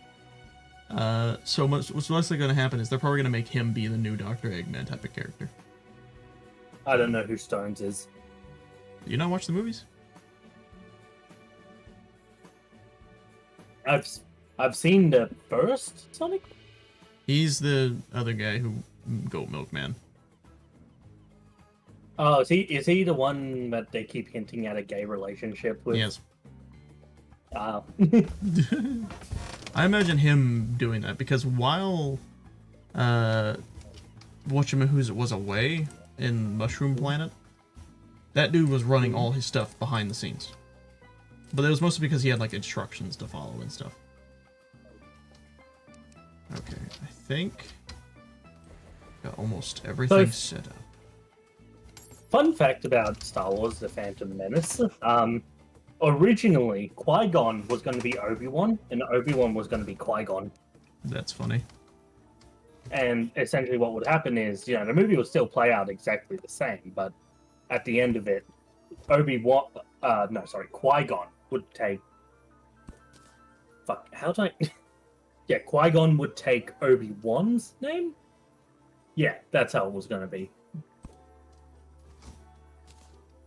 So what's mostly going to happen is they're probably going to make him be the new Dr. Eggman type of character. I don't know who Stones is. You not watch the movies? I've seen the first Sonic. He's the other guy who Goat Milkman. Oh, is he the one that they keep hinting at a gay relationship with? Yes. Oh. I imagine him doing that because while Whatchamahoo's was away in Mushroom Planet, that dude was running all his stuff behind the scenes. But it was mostly because he had like instructions to follow and stuff. Okay, I think got almost everything set up. Fun fact about Star Wars: The Phantom Menace. Originally, Qui-Gon was going to be Obi-Wan, and Obi-Wan was going to be Qui-Gon. That's funny. And essentially what would happen is, you know, the movie would still play out exactly the same, but at the end of it, Qui-Gon would take... Fuck, how do I... Yeah, Qui-Gon would take Obi-Wan's name? Yeah, that's how it was going to be.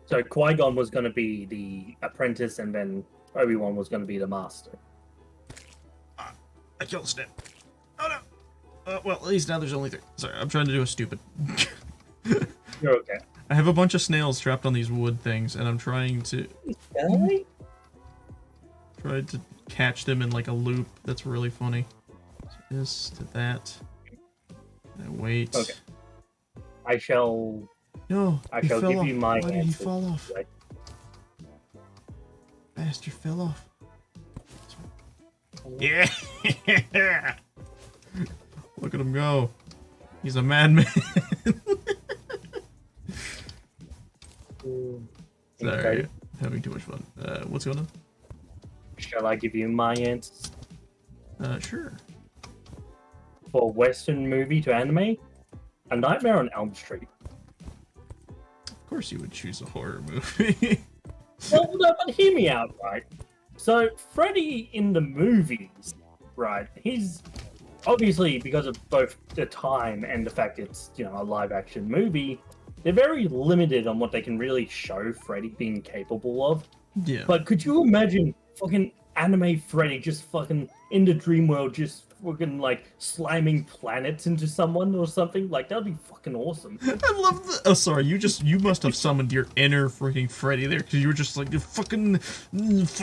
So Qui-Gon was going to be the apprentice, and then Obi-Wan was going to be the master. I killed Snip. Oh no! Well, at least now there's only 3. Sorry, I'm trying to do a stupid. You're okay. I have a bunch of snails trapped on these wood things, and I'm trying to catch them in like a loop. That's really funny. So this to that. And wait. Okay. I shall No, he give fell off. you my Why did he answer. fall off? Right. Bastard fell off. Yeah! Look at him go. He's a madman. Sorry, Okay. having too much fun. What's going on? Shall I give you my answers? Sure. For Western movie to anime, A Nightmare on Elm Street. Of course you would choose a horror movie. Well, no, but hear me out, right? So, Freddy in the movies, right, he's obviously, because of both the time and the fact it's, you know, a live-action movie, they're very limited on what they can really show Freddy being capable of. Yeah. But could you imagine fucking anime Freddy just fucking in the dream world just fucking like slamming planets into someone or something? Like, that'd be fucking awesome. I love the. Oh, sorry. You must have summoned your inner freaking Freddy there, because you were just like fucking. It's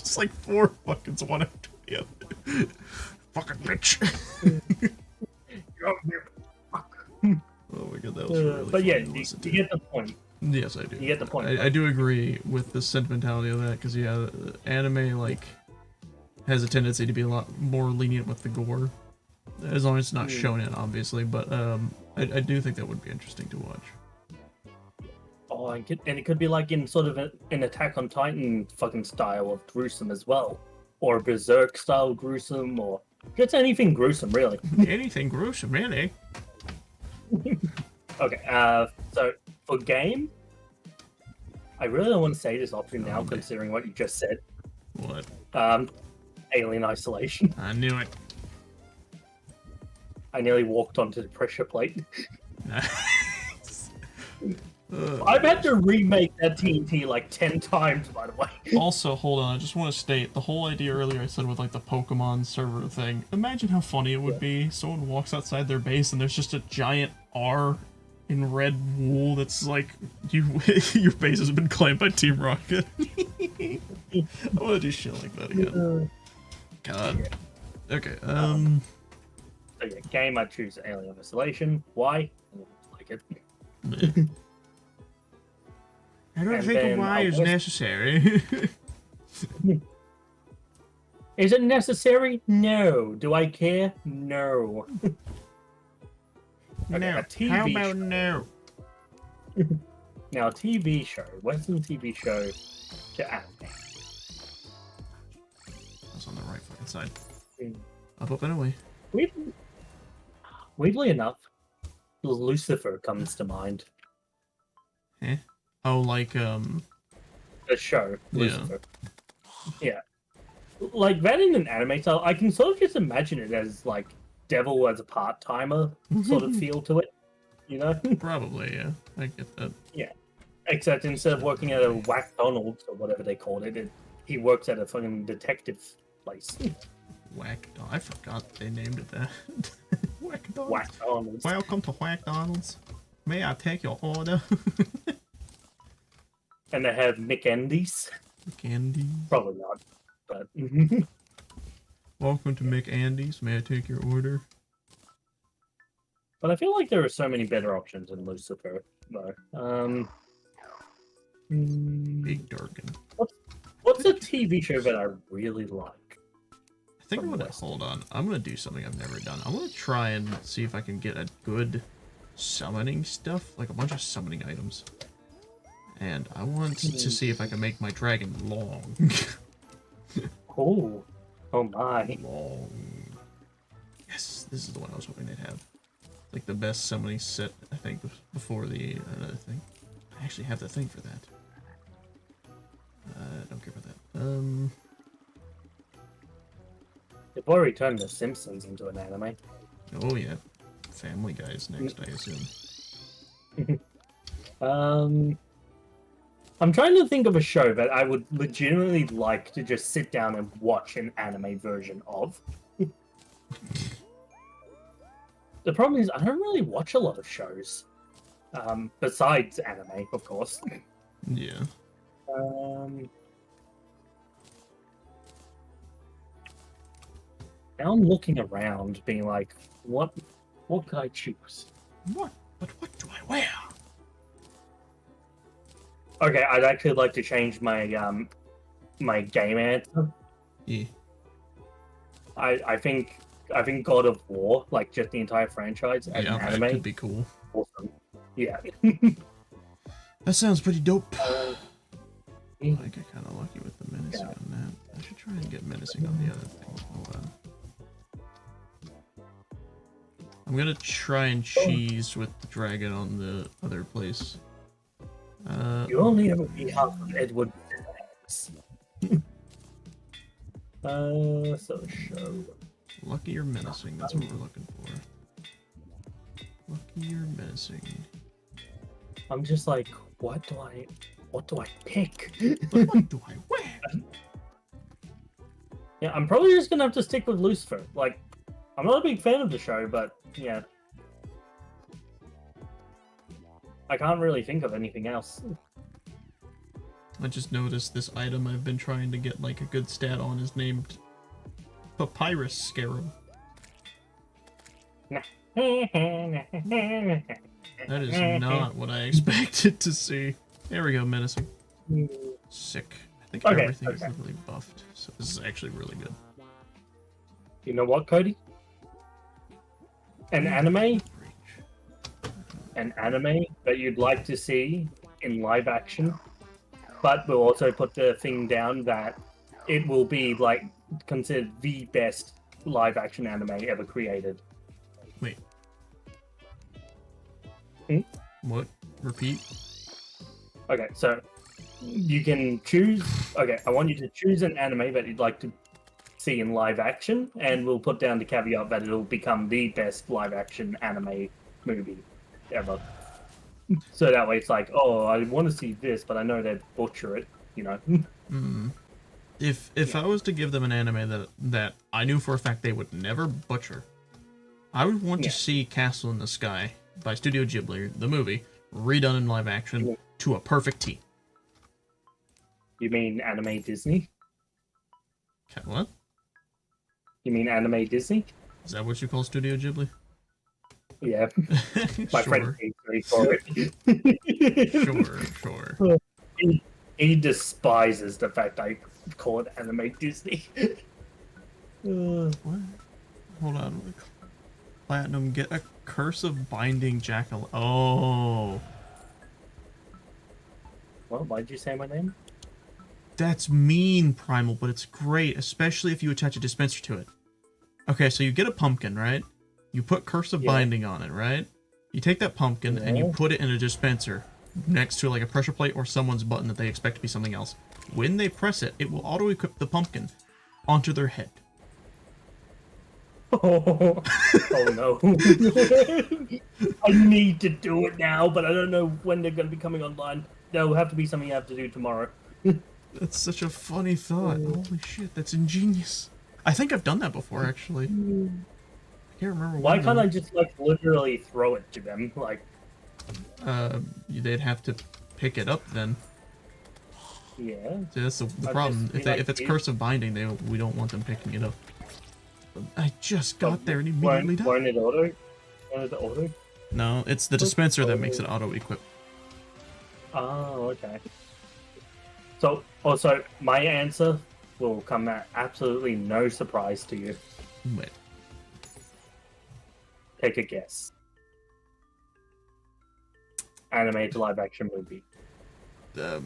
just like 4 fuckings one after the other. Fucking bitch. Oh my god, that was really. But funny yeah, to you listen to. get the point. Yes, I do. You get the point. I do agree with the sentimentality of that, because yeah, anime like has a tendency to be a lot more lenient with the gore, as long as it's not shown in, obviously. But I do think that would be interesting to watch. Oh, and it could be like in sort of an Attack on Titan fucking style of gruesome as well, or Berserk style gruesome, or just anything gruesome, really. Anything gruesome, really. Okay, so for game, I really don't want to say this option now, Okay. considering what you just said. What? Alien Isolation. I knew it. I nearly walked onto the pressure plate. Nice. I've had to remake that TNT like 10 times, by the way. Also, hold on, I just want to state, the whole idea earlier I said with like the Pokemon server thing, imagine how funny it would be, someone walks outside their base and there's just a giant R in red wool that's like, your base has been claimed by Team Rocket. I want to do shit like that again. God. Okay, So yeah, game, I choose Alien Isolation. Why? I like it. I don't And think a then Y is I'll- necessary. Is it necessary? No. Do I care? No. Okay, No. a TV How about show. no? Now, TV show, Western TV show to anime. That's on the right fucking side. Mm. Up and away. Weirdly enough, Lucifer comes to mind. Eh? Oh, like, The show, Yeah. Lucifer. Yeah. Like, that in an anime style, I can sort of just imagine it as, like, devil as a part-timer sort of feel to it, you know? probably, yeah. I get that. Except instead of working at a McDonald's or whatever they called it, he works at a fucking detective place. Whack. I forgot they named it that. Whack Donald's. McDonald's. Welcome to Whack Donald's. May I take your order? And they have McAndy's. Candy. Probably not, but Welcome to McAndy's. May I take your order? but I feel like there are so many better options in Lucifer, though. Big Darkin. What's a TV show that I really like? I think I'm gonna hold on. I'm gonna do something I've never done. I'm gonna try and see if I can get a good summoning stuff, like a bunch of summoning items. And I want to see if I can make my dragon long. Oh my! long. this is the one I was hoping they'd have. Like the best summoning set, I think, before the another thing. I actually have the thing for that. Don't care about that. They've already turned The Simpsons into an anime. Oh yeah, Family Guy is next, I assume. I'm trying to think of a show that I would legitimately like to just sit down and watch an anime version of. The problem is I don't really watch a lot of shows. Besides anime, of course. Yeah. Now I'm looking around, being like, what could I choose? What? But what do I wear? Okay, I'd actually like to change my my game answer. Yeah. I think God of War, like just the entire franchise as Yeah, an that anime, could be cool. awesome. Yeah. That sounds pretty dope. Uh, I got kind of lucky with the menacing on that. I should try and get menacing on the other thing. Hold on. I'm gonna try and cheese with the dragon on the other place. You only ever be half of Edward Scissorhands. So show. Lucky or menacing, that's what we're looking for. Lucky or menacing. I'm just like, what do I pick? But what do I wear? Yeah, I'm probably just gonna have to stick with Lucifer. Like, I'm not a big fan of the show, but yeah. I can't really think of anything else. I just noticed this item I've been trying to get like a good stat on is named Papyrus Scarab. That is not what I expected to see. There we go, menacing. Sick. I think Okay, everything is okay. really buffed, so this is actually really good. You know what, Cody? An anime that you'd like to see in live action, but we'll also put the thing down that it will be like considered the best live action anime ever created. Wait. Hmm? What? Repeat? Okay, so you can choose. Okay, I want you to choose an anime that you'd like to see in live action, and we'll put down the caveat that it'll become the best live action anime movie ever. So that way it's like, oh, I want to see this, but I know they'd butcher it, you know. Mm. If I was to give them an anime that I knew for a fact they would never butcher, I would want to Yeah. see Castle in the Sky by Studio Ghibli, the movie, redone in live action to a perfect T. You mean anime Disney? What? You mean anime Disney? Is that what you call Studio Ghibli? Yeah, my friend Sure, hates me for it. sure. He despises the fact I call it anime Disney. What? Hold on. Platinum, get a Curse of Binding Jackal. Oh. Well, why'd you say my name? That's mean, Primal, but it's great, especially if you attach a dispenser to it. Okay, so you get a pumpkin, right? You put Curse of Yeah. Binding on it, right? You take that pumpkin and you Yeah. put it in a dispenser next to like a pressure plate or someone's button that they expect to be something else. When they press it, it will auto-equip the pumpkin onto their head. Oh no. I need to do it now, but I don't know when they're going to be coming online. There'll have to be something I have to do tomorrow. That's such a funny thought. Holy shit, that's ingenious. I think I've done that before, actually. I can't remember Why when, can't though. I just, like, literally throw it to them? Like, They'd have to pick it up then. yeah. See, that's the I'd problem. just be If it's like, Curse of Binding, we don't want them picking it up. I just got there and immediately died. Won't it auto? Won't it auto? No, it's the dispenser that makes it auto-equip. Oh, okay. So, also, my answer will come at absolutely no surprise to you. Wait. Take a guess. Anime to live action movie. I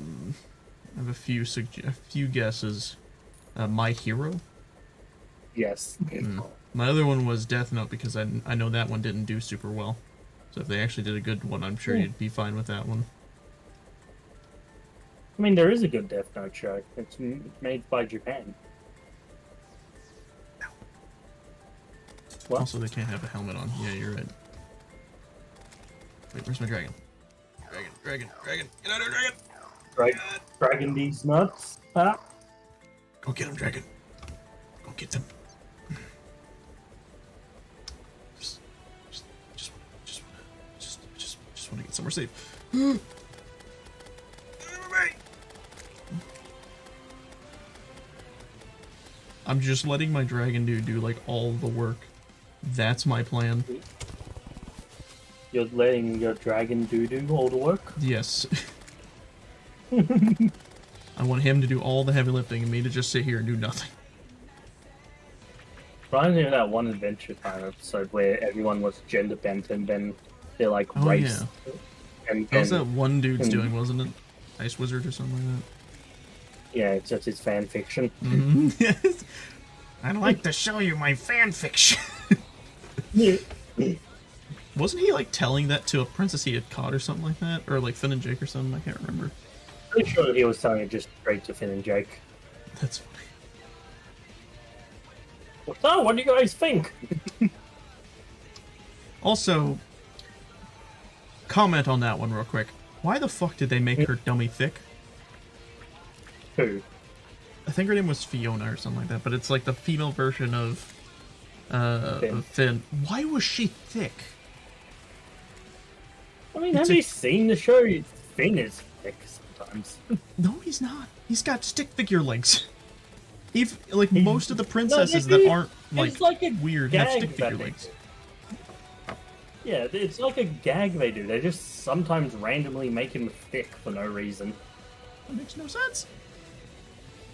have a few guesses. My Hero? Yes. My other one was Death Note because I know that one didn't do super well. So if they actually did a good one, I'm sure you'd be fine with that one. I mean, there is a good Death Note show. It's made by Japan. What? Also, they can't have a helmet on. Yeah, you're right. Wait, where's my dragon? Dragon. Get out of here, dragon! Dragon these nuts. Ah. Go get him, dragon. Go get them. Just want to get somewhere safe. I'm just letting my dragon dude do like all the work. That's my plan. You're letting your dragon do all the work? Yes. I want him to do all the heavy lifting and me to just sit here and do nothing. Reminds me of that one Adventure Time episode where everyone was gender bent and then they're like Oh, race. yeah. And That was that one dude's and- doing, wasn't it? Ice Wizard or something like yeah, it's just his fan fiction. that. Mm-hmm. Yes. I'd like to show you my fan fiction. Wasn't he like telling that to a princess he had caught or something like that? Or like Finn and Jake or something? I can't remember. Pretty sure he was telling it just straight to Finn and Jake. That's funny. So, what do you guys think? Also, comment on that one real quick. Why the fuck did they make her dummy thick? Who? I think her name was Fiona or something like that, but it's like the female version of Finn. Finn. Why was she thick? I mean, It's have a- you seen the show? Finn is thick sometimes. No, he's not. He's got stick figure legs. Like most of the No, princesses dude, that aren't it's like, like a weird have gag stick figure that they legs. Yeah, it's like a gag they do. They just sometimes randomly make him thick for no reason. That makes no sense.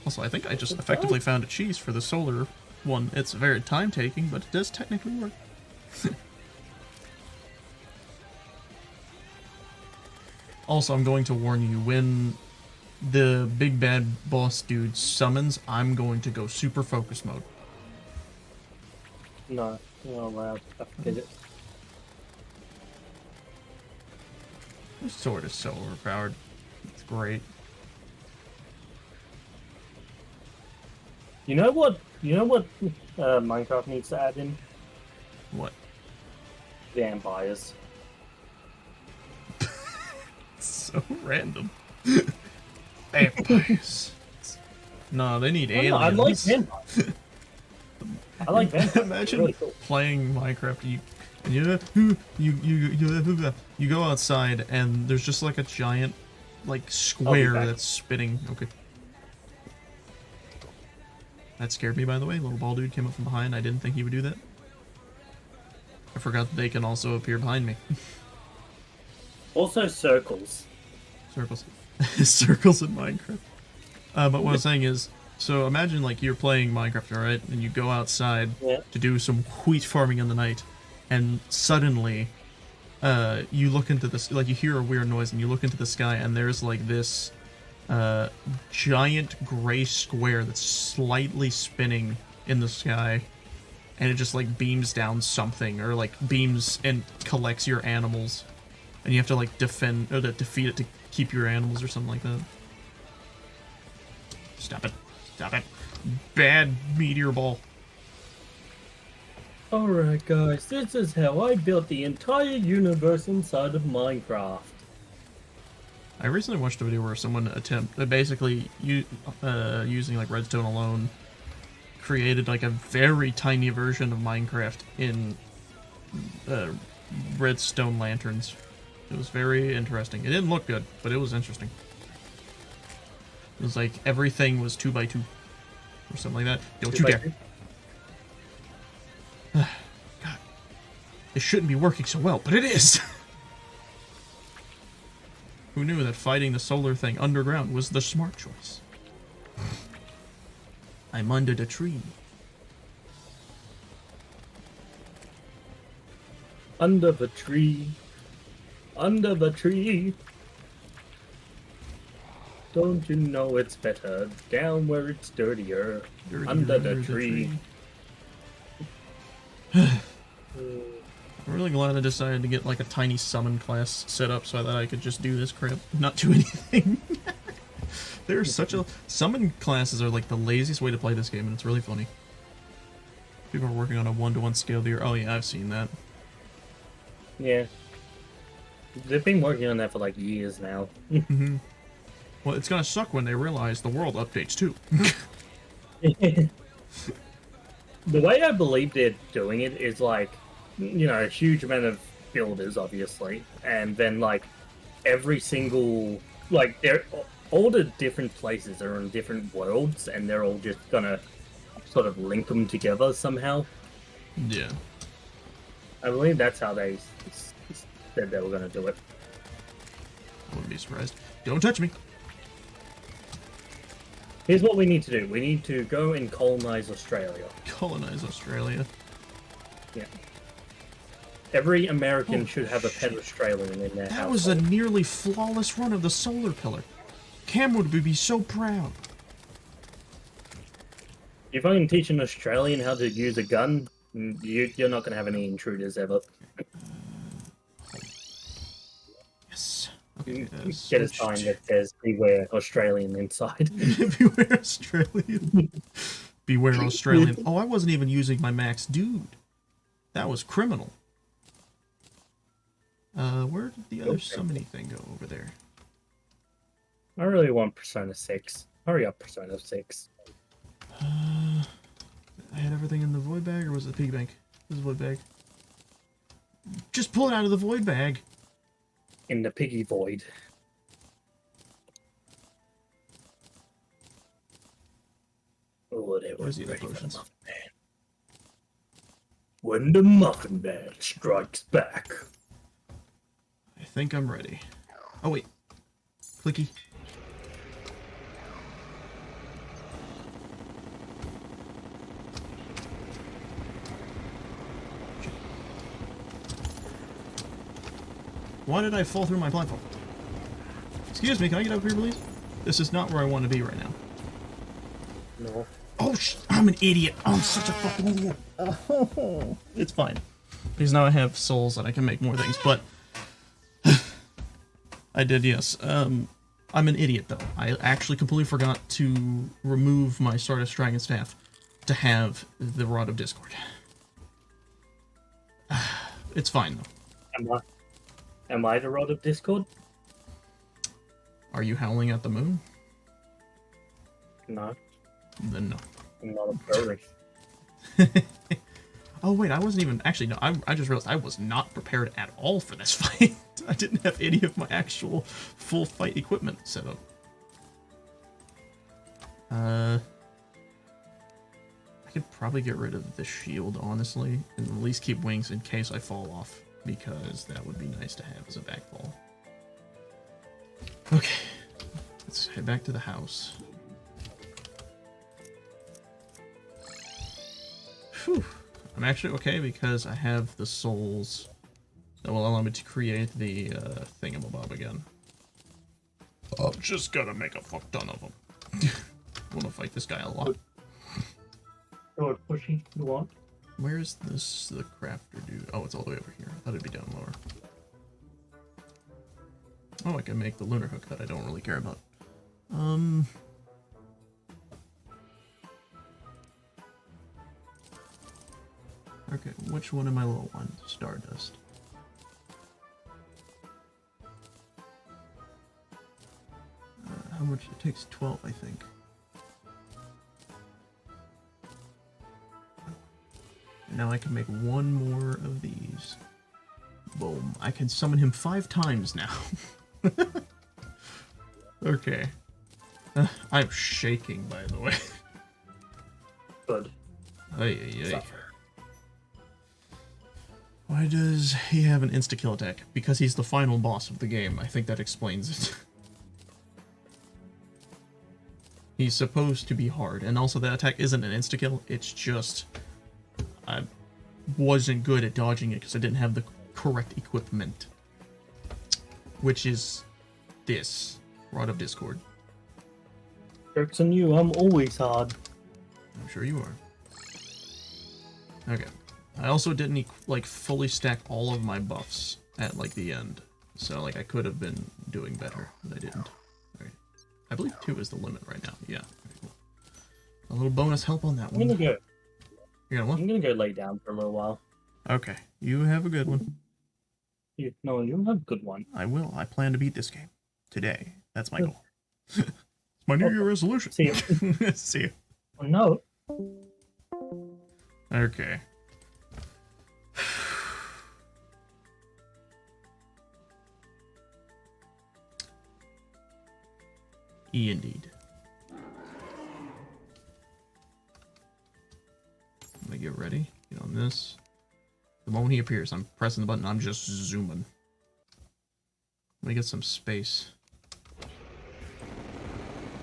Also, I think I just effectively found a cheese for the solar one. It's very time taking, but it does technically work. Also, I'm going to warn you, when the big bad boss dude summons, I'm going to go super focus mode. No, you're not allowed. I forget it. This sword is so overpowered. It's great. You know what? Minecraft needs to add in What? vampires. So random. Vampires. No, they need aliens. I like vampires. I like vampires. Imagine Really cool. playing Minecraft and you go outside and there's just like a giant like square back. that's spinning. Okay. That scared me, by the way. Little bald dude came up from behind. I didn't think he would do that. I forgot that they can also appear behind me. Also circles. Circles. Circles in Minecraft. But what I was saying is, so imagine like you're playing Minecraft, alright? And you go outside Yeah. to do some wheat farming in the night, and suddenly you look into this, like you hear a weird noise and you look into the sky and there's like this giant gray square that's slightly spinning in the sky, and it just like beams down something, or like beams and collects your animals, and you have to like defend or defeat it to keep your animals or something like that. Stop it. Stop it. Bad meteor ball. Alright guys, this is how I built the entire universe inside of Minecraft. I recently watched a video where someone basically using like redstone alone created like a very tiny version of Minecraft in redstone lanterns. It was very interesting. It didn't look good, but it was interesting. It was like everything was 2x2 or something like that. Don't you dare. God. It shouldn't be working so well, but it is. Who knew that fighting the solar thing underground was the smart choice? I'm under the tree. Under the tree. Under the tree. Don't you know it's better down where it's dirtier? Under the tree. I'm really glad I decided to get like a tiny summon class set up so that I could just do this crap, not do anything. There's such a... Summon classes are like the laziest way to play this game, and it's really funny. People are working on a 1-to-1 scale here. Oh yeah, I've seen that. Yeah. They've been working on that for like years now. Mm-hmm. Well, it's gonna suck when they realize the world updates too. The way I believe they're doing it is like, you know, a huge amount of builders, obviously, and then like every single, like, they're all the different places are in different worlds, and they're all just gonna sort of link them together somehow. Yeah. I believe that's how they said they were gonna do it. I wouldn't be surprised. Don't touch me. Here's what we need to do. We need to go and colonize Australia. Colonize Australia. Yeah. Every American should have a pet Australian in their That household. was a nearly flawless run of the solar pillar. Cam would be so proud. If I can teach an Australian how to use a gun, you're not going to have any intruders ever. Yes. Okay, Get a sign that says "Beware Australian" inside. Beware Australian. Beware Australian. Oh, I wasn't even using my max dude. That was criminal. Where did the other summoning thing go over there? I really want Persona 6. Hurry up, Persona 6. I had everything in the void bag, or was it the piggy bank? This is void bag. Just pull it out of the void bag. In the piggy void. Oh, they were Where's the other ready for the potions? Muffin Man. When the Muffin Man strikes back. I think I'm ready. Oh wait. Clicky. Why did I fall through my platform? Excuse me, can I get up here, please? This is not where I want to be right now. No. Oh, I'm an idiot. I'm such a fucking idiot. Oh, it's fine. Because now I have souls and I can make more things, but... I did, yes. I'm an idiot, though. I actually completely forgot to remove my Stardust Dragon Staff to have the Rod of Discord. It's fine, though. Am I the Rod of Discord? Are you howling at the moon? No. Then no. I'm not a furry. Oh, wait, I wasn't even... Actually, no, I just realized I was not prepared at all for this fight. I didn't have any of my actual full fight equipment set up. I could probably get rid of the shield, honestly, and at least keep wings in case I fall off, because that would be nice to have as a backfall. Okay, let's head back to the house. Whew. I'm actually okay because I have the souls that will allow me to create the thingamabob again. I'm just gonna make a fuck ton of them. I want to fight this guy a lot. Oh, pushy. You want? Where's this, the crafter dude? Oh, it's all the way over here. I thought it'd be down lower. Oh, I can make the lunar hook that I don't really care about. Okay, which one am I low on? Stardust. How much? It takes 12, I think. Now I can make one more of these. Boom. I can summon him 5 times now. Okay. I'm shaking, by the way. Good. Ay, ay, ay. Suffer. Why does he have an insta-kill attack? Because he's the final boss of the game. I think that explains it. He's supposed to be hard, and also that attack isn't an insta-kill, it's just... I wasn't good at dodging it because I didn't have the correct equipment. Which is this. Rod of Discord. Joke's on you, I'm always hard. I'm sure you are. Okay. I also didn't like fully stack all of my buffs at like the end, so like I could have been doing better, but I didn't. Alright. I believe 2 is the limit right now. Yeah. Okay, cool. A little bonus help on that I'm one. gonna go. You're gonna what? I'm gonna go lay down for a little while. Okay. You have a good one. No, you have a good one. I will. I plan to beat this game today. That's my goal. It's my New Year resolution. See you. See you. Oh, no. Okay. E indeed. I'm gonna get ready. Get on this. The moment he appears, I'm pressing the button. I'm just zooming. Let me get some space.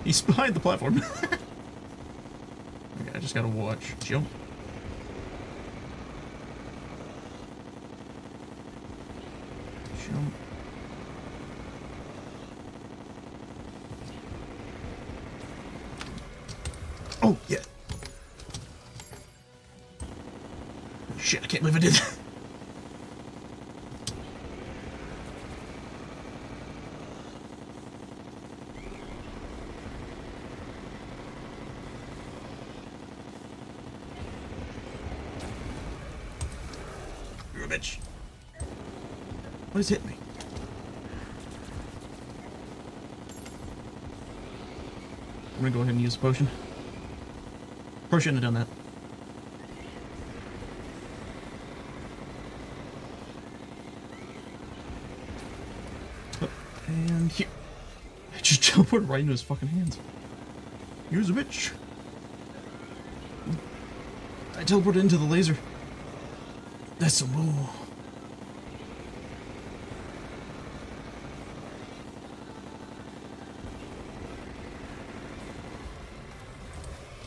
He's behind the platform. Okay, I just gotta watch. Jump. Jump. Oh, yeah. Shit, I can't believe I did that. You're a bitch. What is hitting me? I'm gonna go ahead and use a potion. Probably shouldn't have done that. And here. I just teleported right into his fucking hands. Here's a bitch. I teleported into the laser. That's some bull.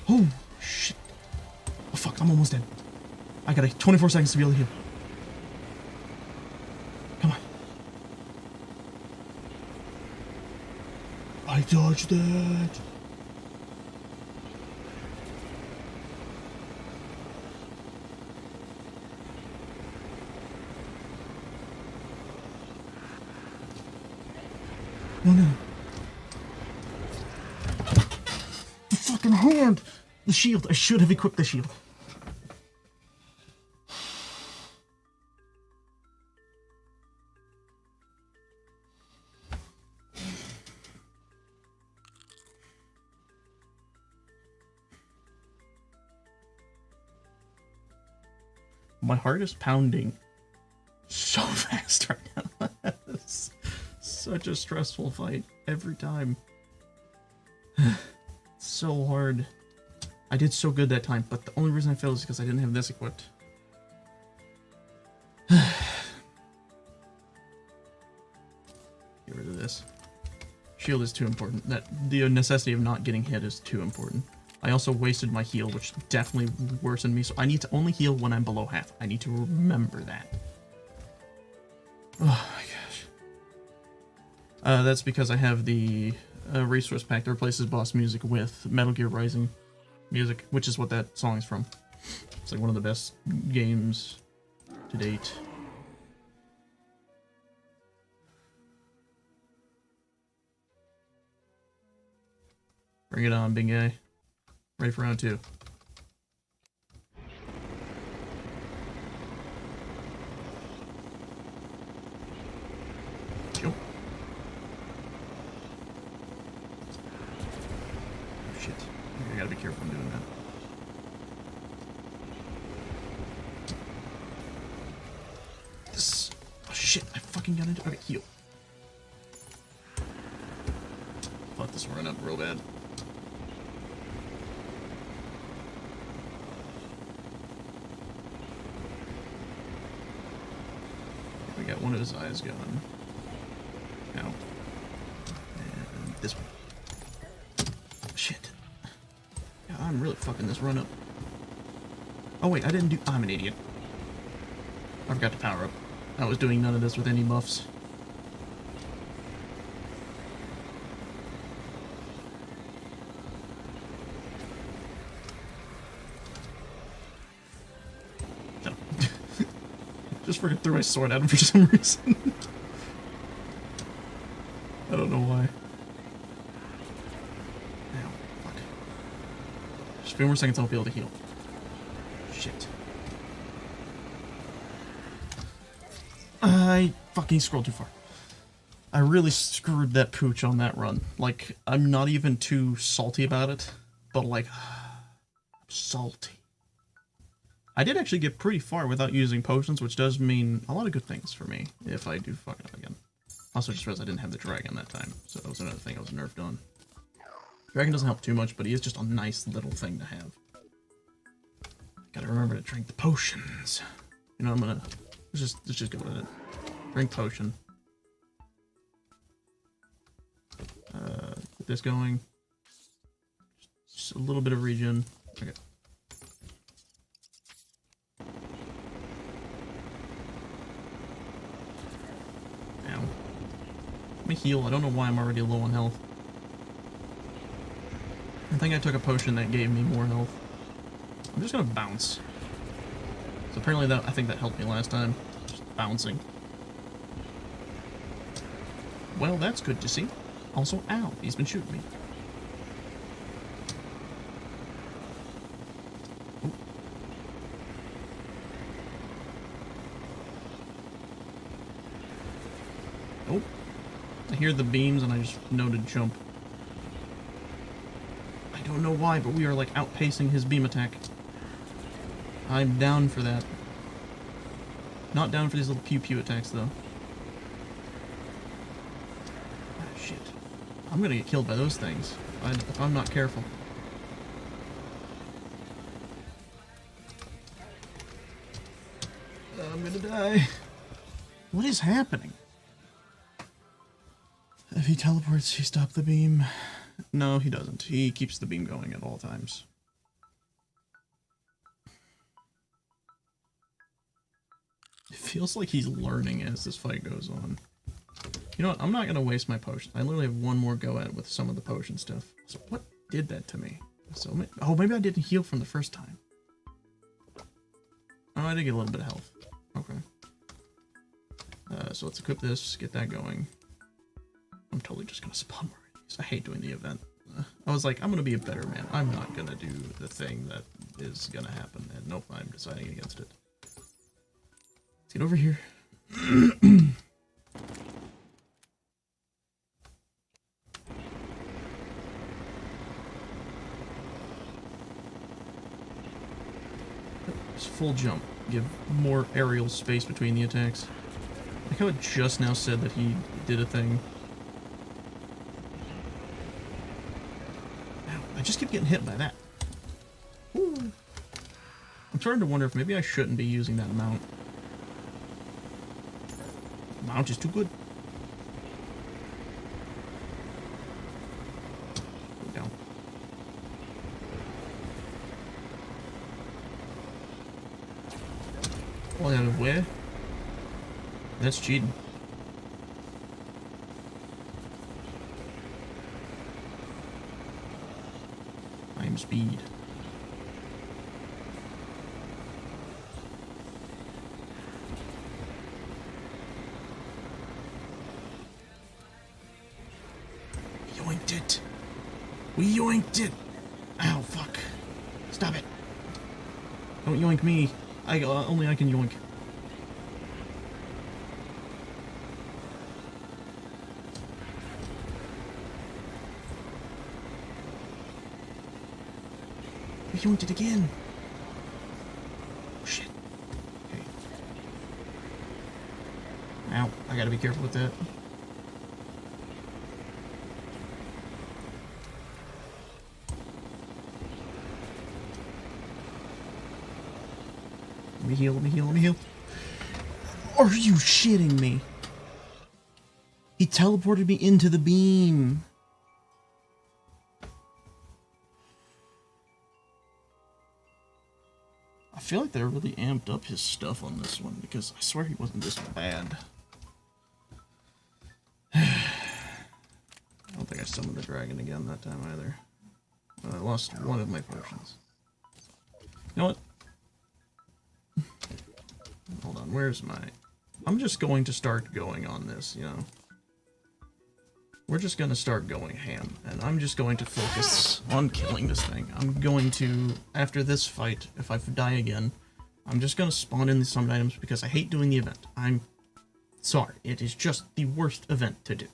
Oh, shit. Oh, fuck, I'm almost dead. I got 24 seconds to be able to heal. Come on. I dodged that. Oh no. The fucking hand! The shield. I should have equipped the shield. My heart is pounding so fast right now. It's such a stressful fight every time. So hard. I did so good that time, but the only reason I failed is because I didn't have this equipped. Get rid of this. Shield is too important. The necessity of not getting hit is too important. I also wasted my heal, which definitely worsened me, so I need to only heal when I'm below half. I need to remember that. Oh my gosh. That's because I have the resource pack that replaces boss music with Metal Gear Rising music, which is what that song is from. It's like one of the best games to date. Bring it on, big guy. Ready for round 2. Jump. Oh shit. I gotta be careful when doing that. This. Oh shit, I fucking got into. Okay, heal. Fuck this run up real bad. We got one of his eyes going. Now. And this one. Shit. Yeah, I'm really fucking this run up. Oh wait, I didn't do... I'm an idiot. I forgot to power up. I was doing none of this with any buffs. Shut up. Just freaking threw my sword at him for some reason. I don't know why. Ow, fuck. Just a few more seconds, I'll be able to heal. Shit. I fucking scrolled too far. I really screwed that pooch on that run. Like, I'm not even too salty about it, but like, salty. I did actually get pretty far without using potions, which does mean a lot of good things for me if I do fuck it up again. Also, just realized I didn't have the dragon that time, so that was another thing I was nerfed on. Dragon doesn't help too much, but he is just a nice little thing to have. Gotta remember to drink the potions. You know, let's just go with it. Drink potion. Get this going. Just a little bit of regen. Okay. Ow. Let me heal. I don't know why I'm already low on health. I think I took a potion that gave me more health. I'm just gonna bounce. So apparently I think that helped me last time. Just bouncing. Well, that's good to see. Also, ow, he's been shooting me. Ooh. Oh. I hear the beams and I just know to jump. I don't know why, but we are like outpacing his beam attack. I'm down for that. Not down for these little pew-pew attacks, though. Ah, shit. I'm gonna get killed by those things if I'm not careful. I'm gonna die. What is happening? If he teleports, he stops the beam. No, he doesn't. He keeps the beam going at all times. It feels like he's learning as this fight goes on. You know what? I'm not going to waste my potion. I literally have one more go at it with some of the potion stuff. So what did that to me? So, oh, maybe I didn't heal from the first time. Oh, I did get a little bit of health. Okay. So let's equip this, get that going. I'm totally just going to spawn more of these. I hate doing the event. I was like, I'm going to be a better man. I'm not going to do the thing that is going to happen. And nope, I'm deciding against it. Let's get over here. Just full jump. Give more aerial space between the attacks. Like how it just now said that he did a thing. Ow, I just keep getting hit by that. Ooh. I'm starting to wonder if maybe I shouldn't be using that mount. Mount is too good. Go down. Well, out of where? That's cheating. I am speed. Yoinked it. We yoinked it. Ow, fuck. Stop it. Don't yoink me. Only I can yoink. We yoinked it again. Oh, shit. Okay. Ow, I gotta be careful with that. Let me heal, let me heal, let me heal. Are you shitting me? He teleported me into the beam. I feel like they really amped up his stuff on this one because I swear he wasn't this bad. I don't think I summoned the dragon again that time either. I lost one of my potions. You know what? Hold on. on, where's my... I'm just going to start going on this, you know. We're just going to start going ham, and I'm just going to focus on killing this thing. I'm going to, after this fight, if I die again, I'm just going to spawn in the summon items because I hate doing the event. I'm sorry, it is just the worst event to do.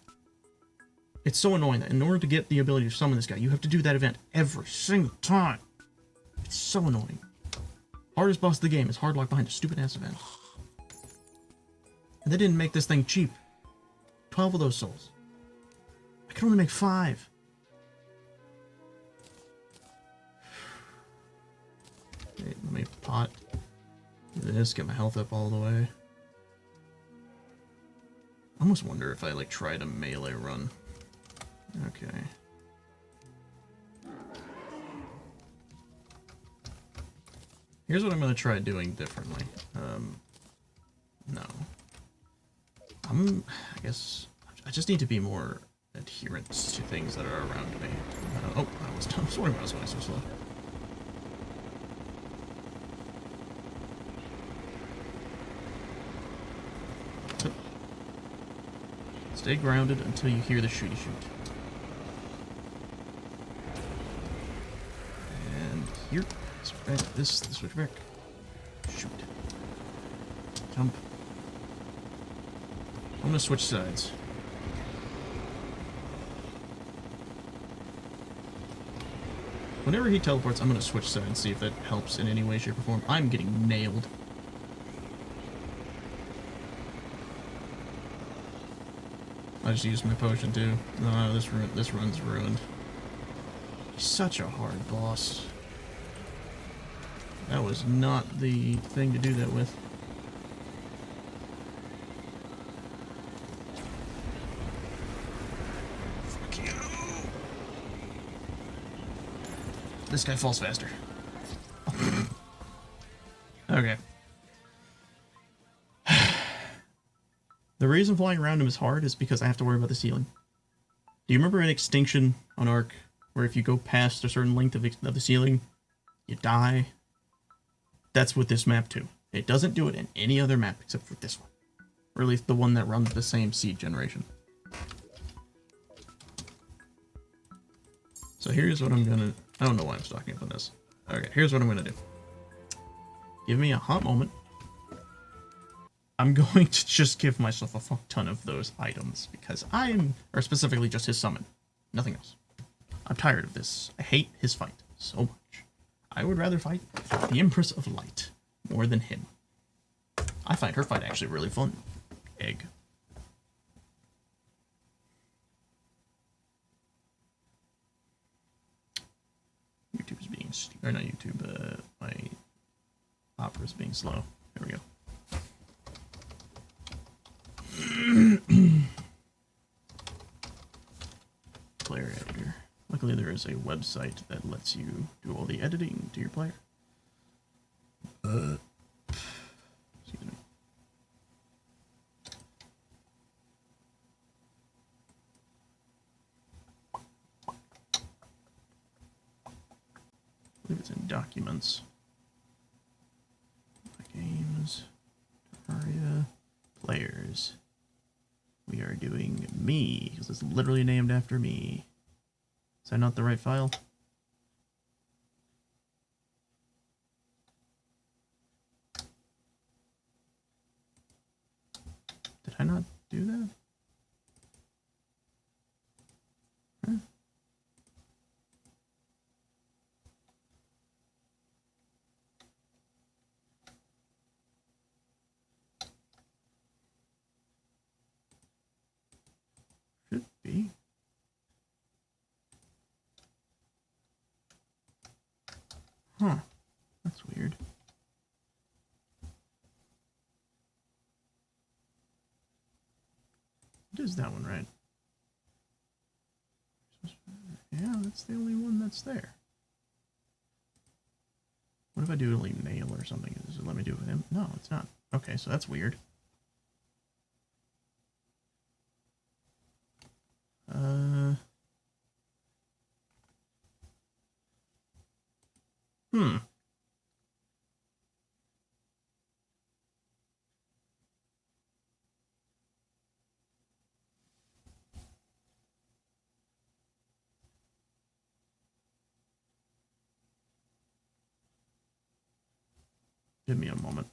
It's so annoying that in order to get the ability to summon this guy, you have to do that event every single time. It's so annoying. Hardest boss of the game is Hardlock behind a stupid-ass event. And they didn't make this thing cheap. 12 of those souls. I can only make 5. Okay, let me pot. Do this, get my health up all the way. I almost wonder if I, like, tried a melee run. Okay. Here's what I'm going to try doing differently. No. I guess, I just need to be more adherent to things that are around me. Oh, I was wondering why I was going so slow. Stay grounded until you hear the shooty shoot. And here, this switch back. Shoot. Jump. I'm gonna switch sides. Whenever he teleports, I'm gonna switch sides and see if that helps in any way, shape, or form. I'm getting nailed. I just used my potion too. No, this run's ruined. He's such a hard boss. That was not the thing to do that with. Fuck you. This guy falls faster. Okay. The reason flying around him is hard is because I have to worry about the ceiling. Do you remember in Extinction on Ark, where if you go past a certain length of the ceiling, you die? That's with this map too. It doesn't do it in any other map except for this one. Or at least the one that runs the same seed generation. So here's what I'm gonna... I don't know why I'm stocking up on this. Okay, here's what I'm gonna do. Give me a hot moment. I'm going to just give myself a fuck ton of those items because or specifically just his summon. Nothing else. I'm tired of this. I hate his fight so much. I would rather fight the Empress of Light more than him. I find her fight actually really fun. Egg. YouTube is being... Or not YouTube, my Opera is being slow. There we go. Player editor. Luckily there is a website that lets you do all the editing to your player. Excuse me. I believe it's in documents. Games. Terraria. Players. We are doing me, because it's literally named after me. Is that not the right file? Did I not do that? Huh? Should be. Huh. That's weird. It is that one, right? Yeah, that's the only one that's there. What if I do only nail or something? Does it let me do it with him? No, it's not. Okay, so that's weird. Hmm. Give me a moment.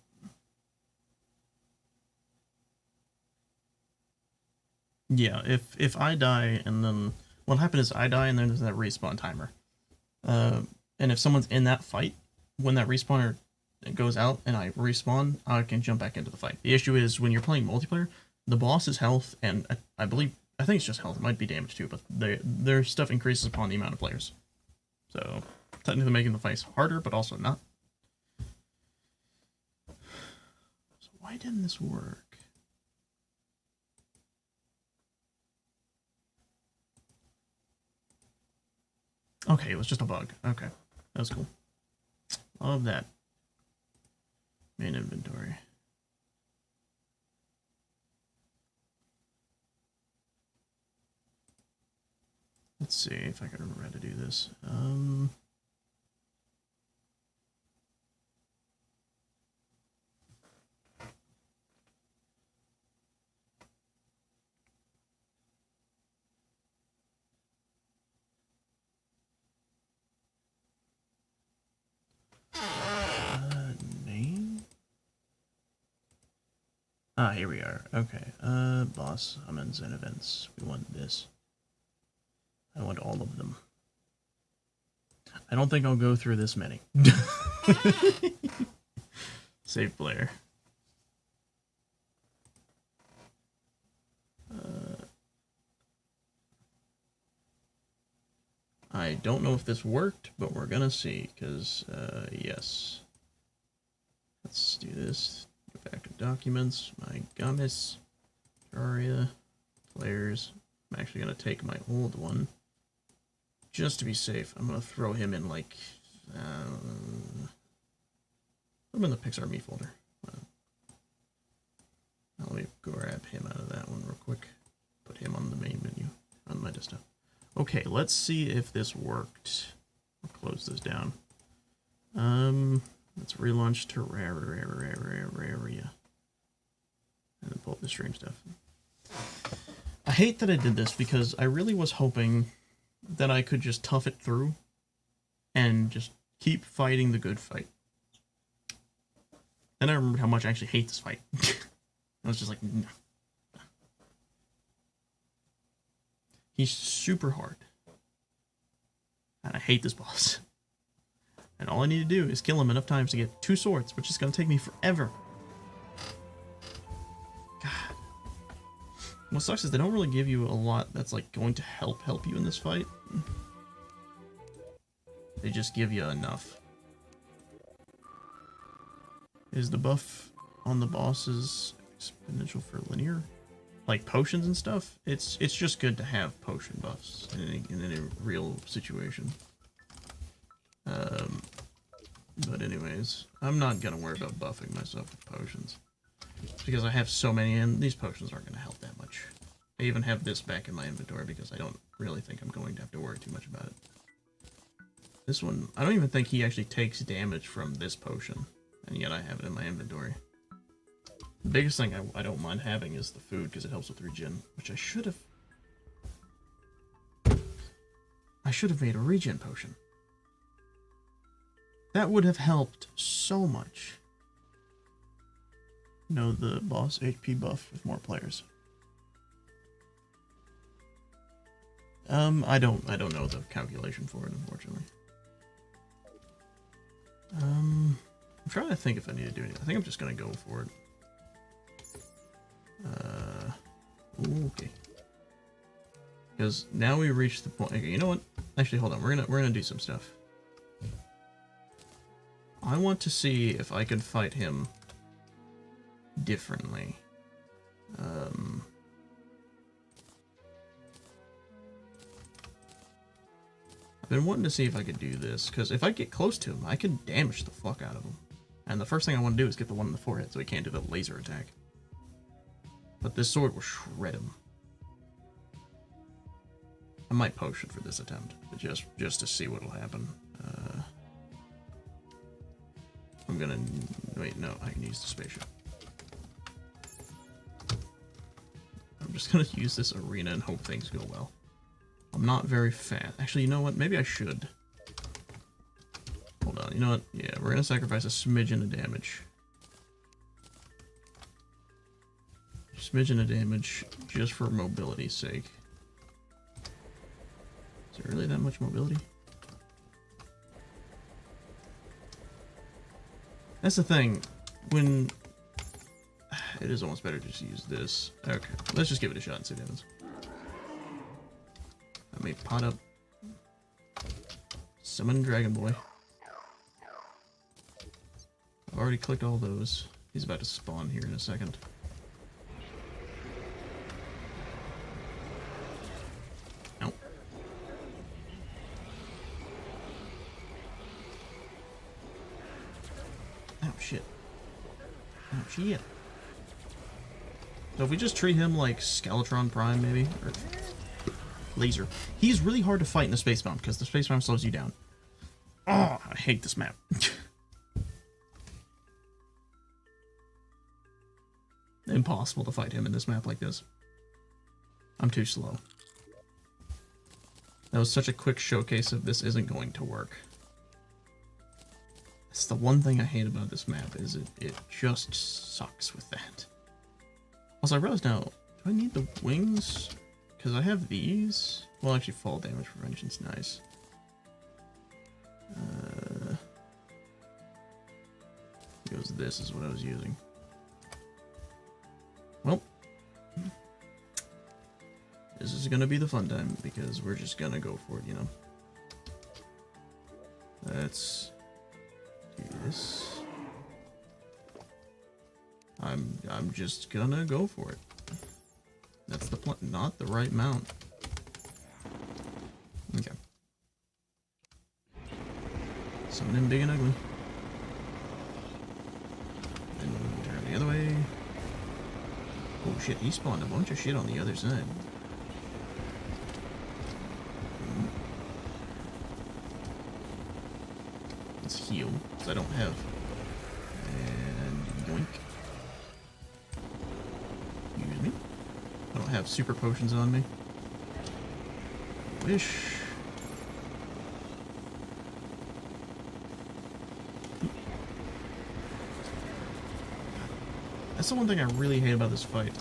Yeah, if I die and then what happened is I die and then there's that respawn timer. And if someone's in that fight, when that respawner goes out and I respawn, I can jump back into the fight. The issue is when you're playing multiplayer, the boss's health and I think it's just health. It might be damage too, but their stuff increases upon the amount of players. So technically making the fights harder, but also not. So why didn't this work? Okay, it was just a bug. Okay, that was cool. Love that. Main inventory. Let's see if I can remember how to do this. Name? Ah, here we are. Okay. Boss, summons and events. We want this. I want all of them. I don't think I'll go through this many. Save player. I don't know if this worked, but we're gonna see, because, yes. Let's do this. Go back to documents. My gummies. Terraria. Players. I'm actually gonna take my old one. Just to be safe, I'm gonna throw him in, like, I'm in the Pixar Me folder. Let me grab him out of that one real quick. Put him on the main menu on my desktop. Okay, let's see if this worked. I'll close this down. Let's relaunch Terraria. And then pull up the stream stuff. I hate that I did this because I really was hoping that I could just tough it through and just keep fighting the good fight. Then I remembered how much I actually hate this fight. I was just like, no. He's super hard. And I hate this boss. And all I need to do is kill him enough times to get 2 swords, which is going to take me forever. God. What sucks is they don't really give you a lot that's like going to help you in this fight. They just give you enough. Is the buff on the bosses exponential for linear? Like potions and stuff? It's just good to have potion buffs in any real situation. But anyways, I'm not gonna worry about buffing myself with potions. Because I have so many, and these potions aren't gonna help that much. I even have this back in my inventory because I don't really think I'm going to have to worry too much about it. This one, I don't even think he actually takes damage from this potion, and yet I have it in my inventory. The biggest thing I don't mind having is the food, because it helps with regen, which I should have made a regen potion. That would have helped so much. No, the boss HP buff with more players. I don't know the calculation for it, unfortunately. I'm trying to think if I need to do anything. I think I'm just gonna go for it. Okay. Because now we reach the point. Okay, you know what? Actually, hold on. We're gonna do some stuff. I want to see if I can fight him differently. I've been wanting to see if I could do this, because if I get close to him, I can damage the fuck out of him. And the first thing I want to do is get the one in the forehead so he can't do the laser attack. But this sword will shred him. I might potion for this attempt, just to see what'll happen. I'm gonna... Wait, no, I can use the spaceship. I'm just gonna use this arena and hope things go well. I'm not very fast. Actually, you know what? Maybe I should. Hold on. know what? Yeah, we're gonna sacrifice a smidgen of damage. Smidgen of damage just for mobility's sake. Is there really that much mobility? That's the thing. When... It is almost better to just use this. Okay, let's just give it a shot and see what happens. Let me pot up. Summon Dragon Boy. I've already clicked all those. He's about to spawn here in a second. Ow. Oh shit. Oh shit. So if we just treat him like Skeletron Prime, maybe? Or Laser. He's really hard to fight in the Space Mount, because the Space Mount slows you down. Oh, I hate this map. Impossible to fight him in this map like this. I'm too slow. That was such a quick showcase of this isn't going to work. That's the one thing I hate about this map, is it just sucks with that. Also, I realize now, do I need the wings? Because I have these. Well, actually, fall damage prevention's nice. Goes this is what I was using. Well, this is gonna be the fun time because we're just gonna go for it, you know. Let's do this. I'm just gonna go for it. That's the plan, not the right mount. Okay. Summon him big and ugly. Then turn the other way. Oh shit, he spawned a bunch of shit on the other side. Let's heal, because I don't have. And yoink. Excuse me. I don't have super potions on me. Wish. That's the one thing I really hate about this fight.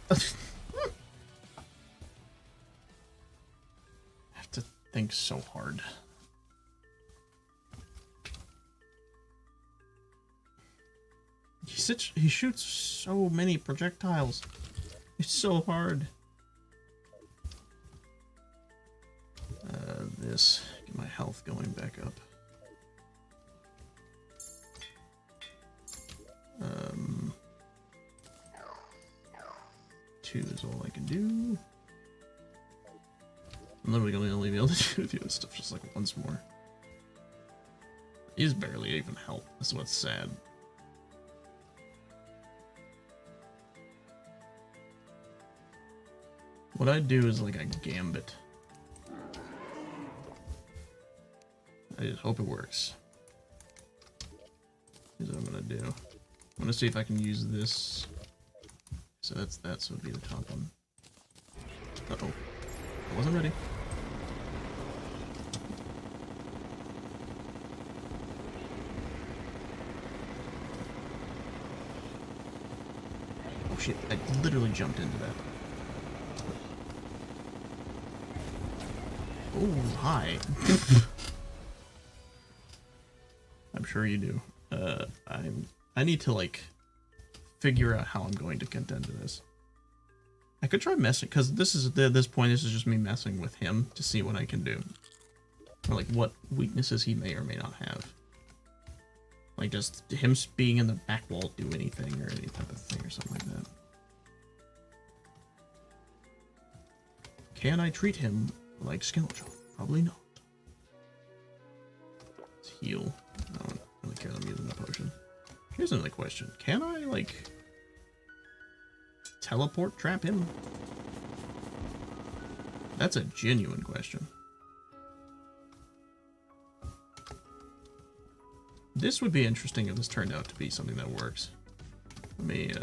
I have to think so hard. He shoots so many projectiles. It's so hard. This. Get my health going back up. 2 is all I can do. I'm literally gonna only be able to do the other stuff just like once more. He's barely even help. That's what's sad. What I do is like a gambit. I just hope it works. Here's what I'm gonna do. I'm gonna see if I can use this. So that's that, so it'd be the top one. Uh-oh. I wasn't ready. Oh shit, I literally jumped into that. Oh, hi. I'm sure you do. I need to, like, figure out how I'm going to contend to this. I could try messing, because this is, at this point, this is just me messing with him to see what I can do. Or, like, what weaknesses he may or may not have. Like, just him being in the back wall do anything, or any type of thing, or something like that. Can I treat him like Skeletron? Probably not. Let's heal. I don't really care that I'm using the potion. Here's another question. Can I, like, teleport trap him? That's a genuine question. This would be interesting if this turned out to be something that works. Let me,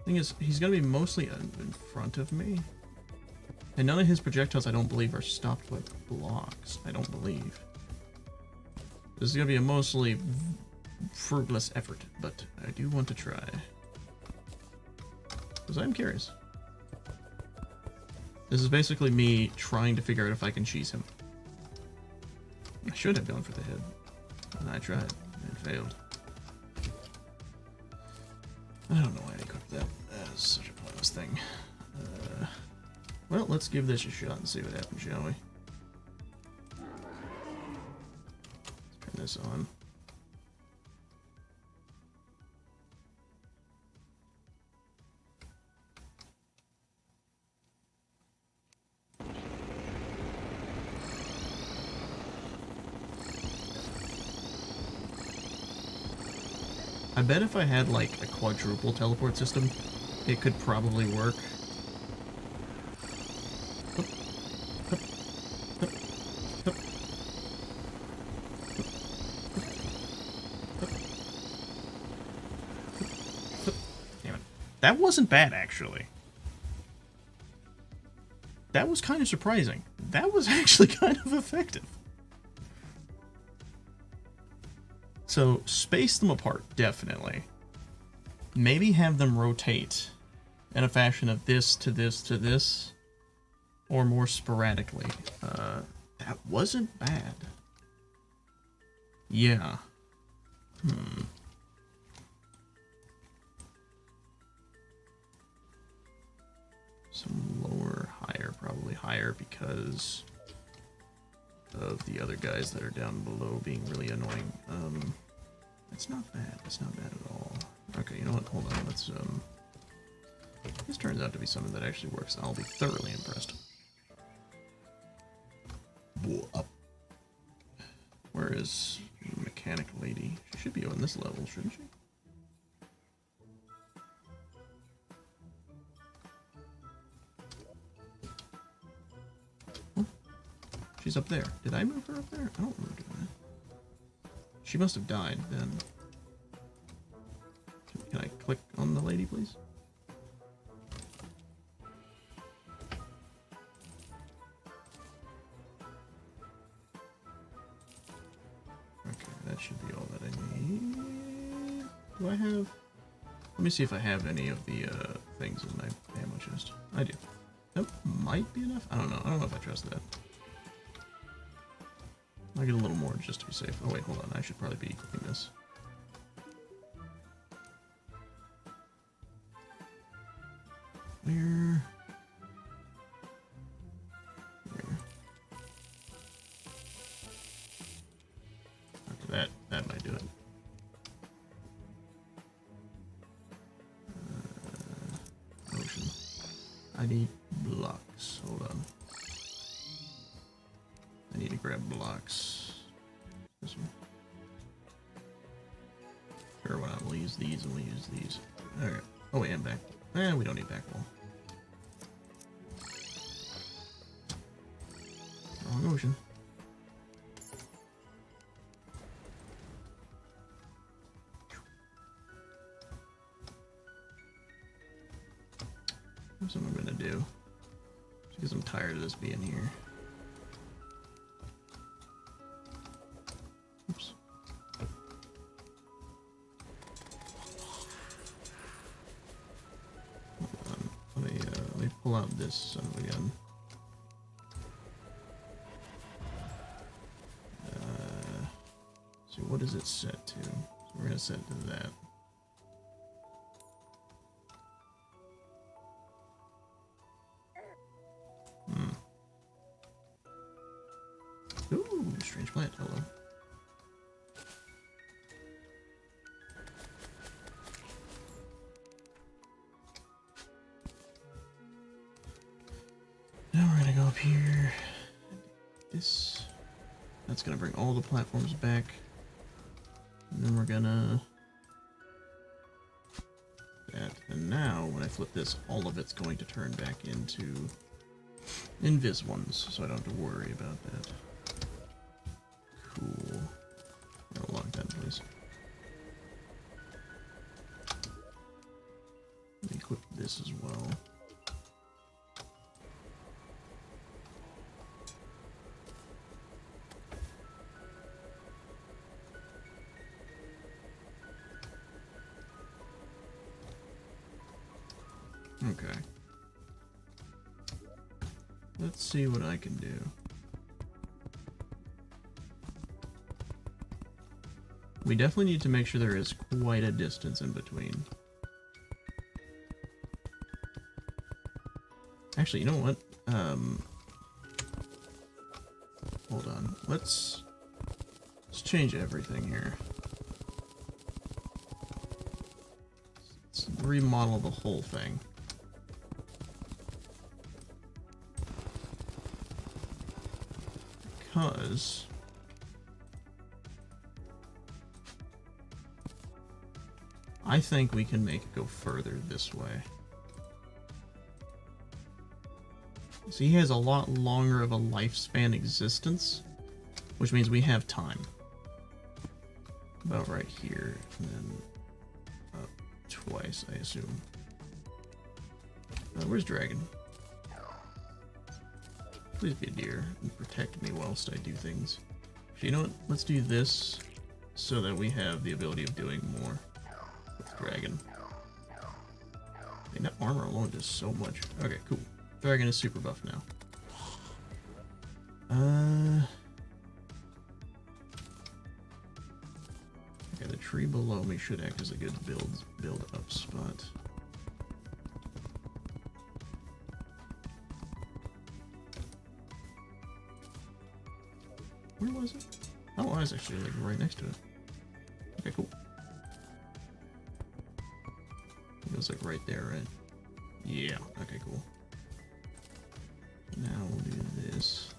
Thing is, he's gonna be mostly in front of me. And none of his projectiles, I don't believe, are stopped with blocks. I don't believe. This is gonna be a mostly fruitless effort, but I do want to try. Because I'm curious. This is basically me trying to figure out if I can cheese him. I should have gone for the head. And I tried, and failed. I don't know why I equipped that as such a pointless thing. Well, let's give this a shot and see what happens, shall we? Let's turn this on. I bet if I had, like, a quadruple teleport system, it could probably work. Damn it. That wasn't bad, actually. That was kind of surprising. That was actually kind of effective. So, space them apart, definitely. Maybe have them rotate in a fashion of this to this to this, or more sporadically. That wasn't bad. Yeah. Some lower, higher, probably higher because of the other guys that are down below being really annoying. It's not bad. It's not bad at all. Okay, you know what? Hold on. Let's, this turns out to be something that actually works. I'll be thoroughly impressed. Where is Mechanic Lady? She should be on this level, shouldn't she? Oh, she's up there. Did I move her up there? I don't remember doing that. She must have died then. Can I click on the lady, please? Okay, that should be all that I need. Do I have... Let me see if I have any of the things in my ammo chest. I do. That might be enough. I don't know. I don't know if I trust that. I'll get a little more just to be safe. Oh wait, hold on. I should probably be equipping this. Where? Okay, that might do it. Motion. I need blocks. Hold on. I need to grab blocks. This one. Sure, why not? We'll use these and we'll use these. Alright. Oh, and back. We don't need back wall. Wrong ocean. That's what I'm gonna do. Because I'm tired of this being here. Oops. Hold on. Let me pull out this son of a gun. So what is it set to? So we're gonna set it to that. Ooh, strange plant. Hello. Now we're gonna go up here. This. That's gonna bring all the platforms back. And then we're gonna... that. And now, when I flip this, all of it's going to turn back into invis ones, so I don't have to worry about that. Cool. A long time, please. Let me equip this as well. Okay. Let's see what I can do. We definitely need to make sure there is quite a distance in between. Actually, you know what? Hold on. Let's change everything here. Let's remodel the whole thing. Because I think we can make it go further this way. So he has a lot longer of a lifespan existence, which means we have time. About right here, and then up twice, I assume. Where's Dragon? Please be a deer and protect me whilst I do things. Actually, you know what? Let's do this so that we have the ability of doing more with Dragon. And that armor alone does so much. Okay, cool. Dragon is super buff now. Okay, the tree below me should act as a good build up spot. Where was it? Oh, I was actually like right next to it. Okay, cool. It was like right there, right? Yeah. Okay, cool. Now we'll do this.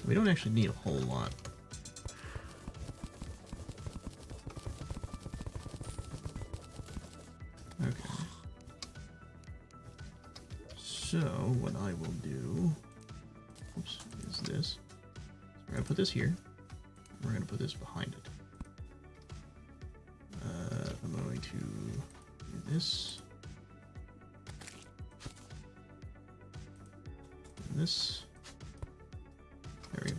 We don't actually need a whole lot. Okay. So what I will do, oops, is this. We're gonna put this here. We're gonna put this behind it. I'm going to do this. And this. There we go.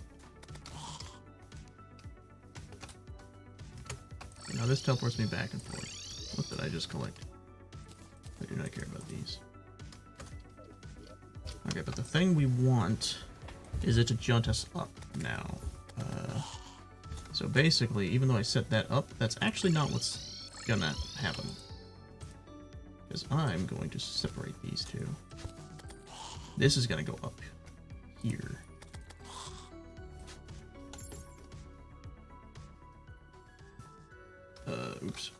Okay, now this teleports me back and forth. What did I just collect? I do not care about these. Okay, but the thing we want is it to jaunt us up now. So basically, even though I set that up, that's actually not what's gonna happen. Because I'm going to separate these two. This is gonna go up here. Oops.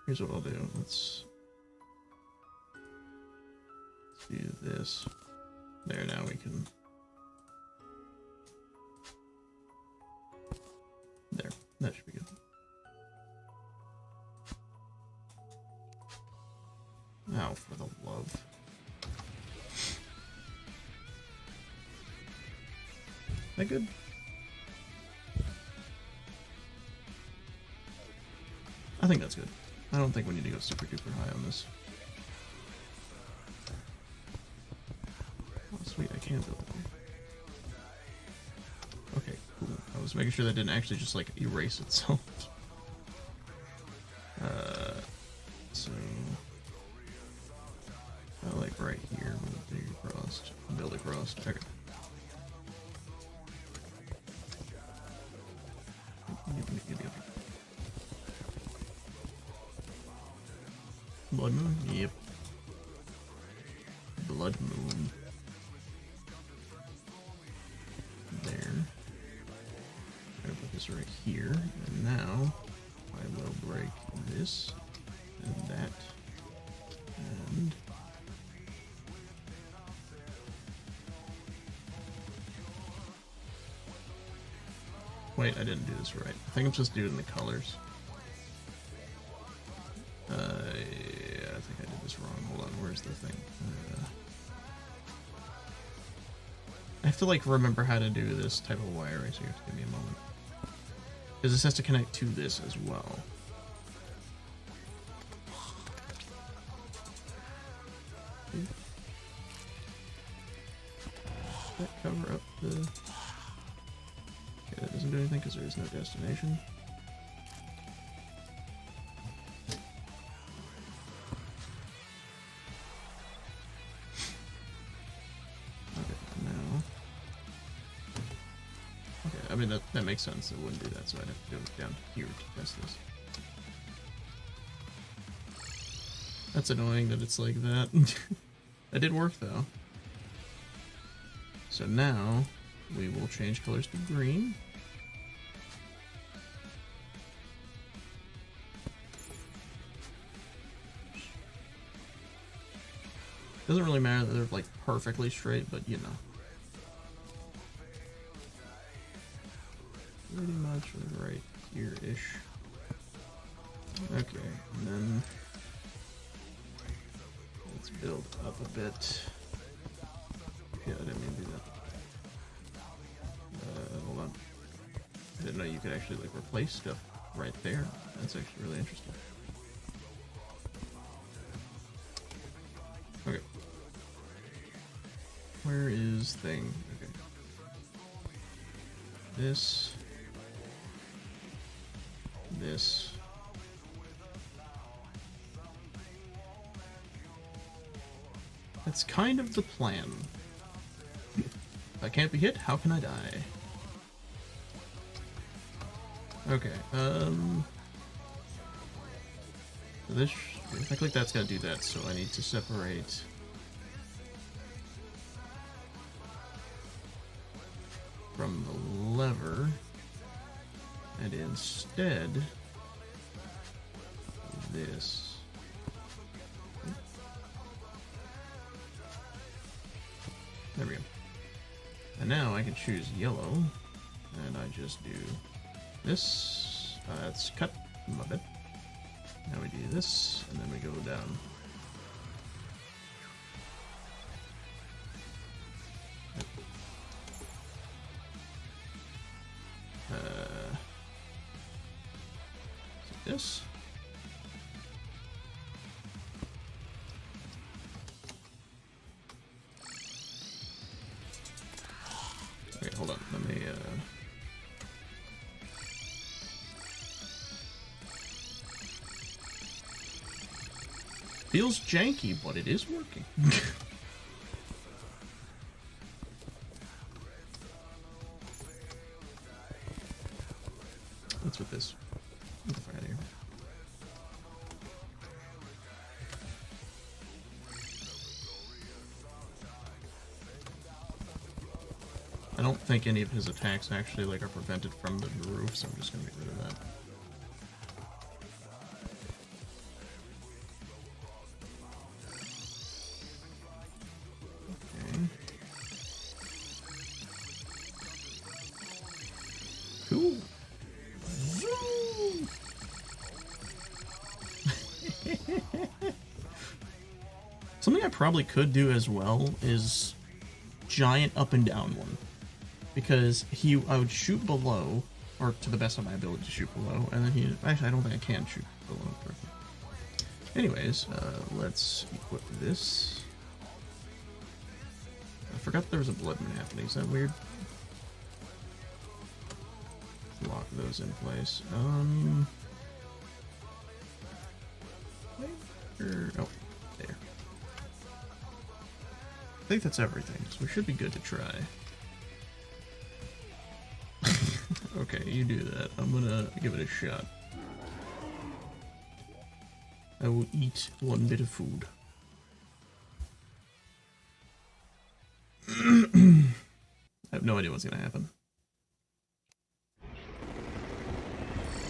Here's what I'll do. Let's do this. There, now we can... There, that should be good. Now for the love. That good? I think that's good. I don't think we need to go super duper high on this. Oh, sweet, I can build it. Okay, cool. I was making sure that didn't actually just, like, erase itself. So... like, right here, we'll do crossed. Build it crossed. Okay. Blood moon? Yep. Blood moon. There. I'm gonna put this right here, and now I will break this and that and wait, I didn't do this right. I think I'm supposed to do it in the colors. Yeah, I think I did this wrong. Hold on, where's the thing? I have to like remember how to do this type of wiring, so you have to give me a moment. Because this has to connect to this as well. up the... Okay, that doesn't do anything because there is no destination. I mean, that makes sense. It wouldn't do that, so I'd have to go down here to test this. That's annoying that it's like that. That did work, though. So now, we will change colors to green. Doesn't really matter that they're, like, perfectly straight, but, you know. Pretty much right here-ish. Okay, and then let's build up a bit. Yeah, I didn't mean to do that. Hold on. I didn't know you could actually like replace stuff right there. That's actually really interesting. Okay. Where is thing? Okay. This. This. That's kind of the plan. If I can't be hit, how can I die? Okay, so this, if I click that's gonna do that, so I need to separate from the lever. And instead, this. There we go. And now I can choose yellow, and I just do this. It's cut, my bad. Now we do this, and then we go down. This. Okay, hold on. Let me. Feels janky, but it is working. What's with this? Get the fuck out of here. I don't think any of his attacks actually like are prevented from the roof, so I'm just gonna get rid of that. Okay. Cool. Something I probably could do as well is giant up and down one. Because I would shoot below, or to the best of my ability to shoot below, and then actually I don't think I can shoot below correctly. Anyways, let's equip this. I forgot there was a blood moon happening, is that weird? Lock those in place. Oh, there. I think that's everything, so we should be good to try. Okay, you do that. I'm gonna give it a shot. I will eat one bit of food. I have no idea what's gonna happen.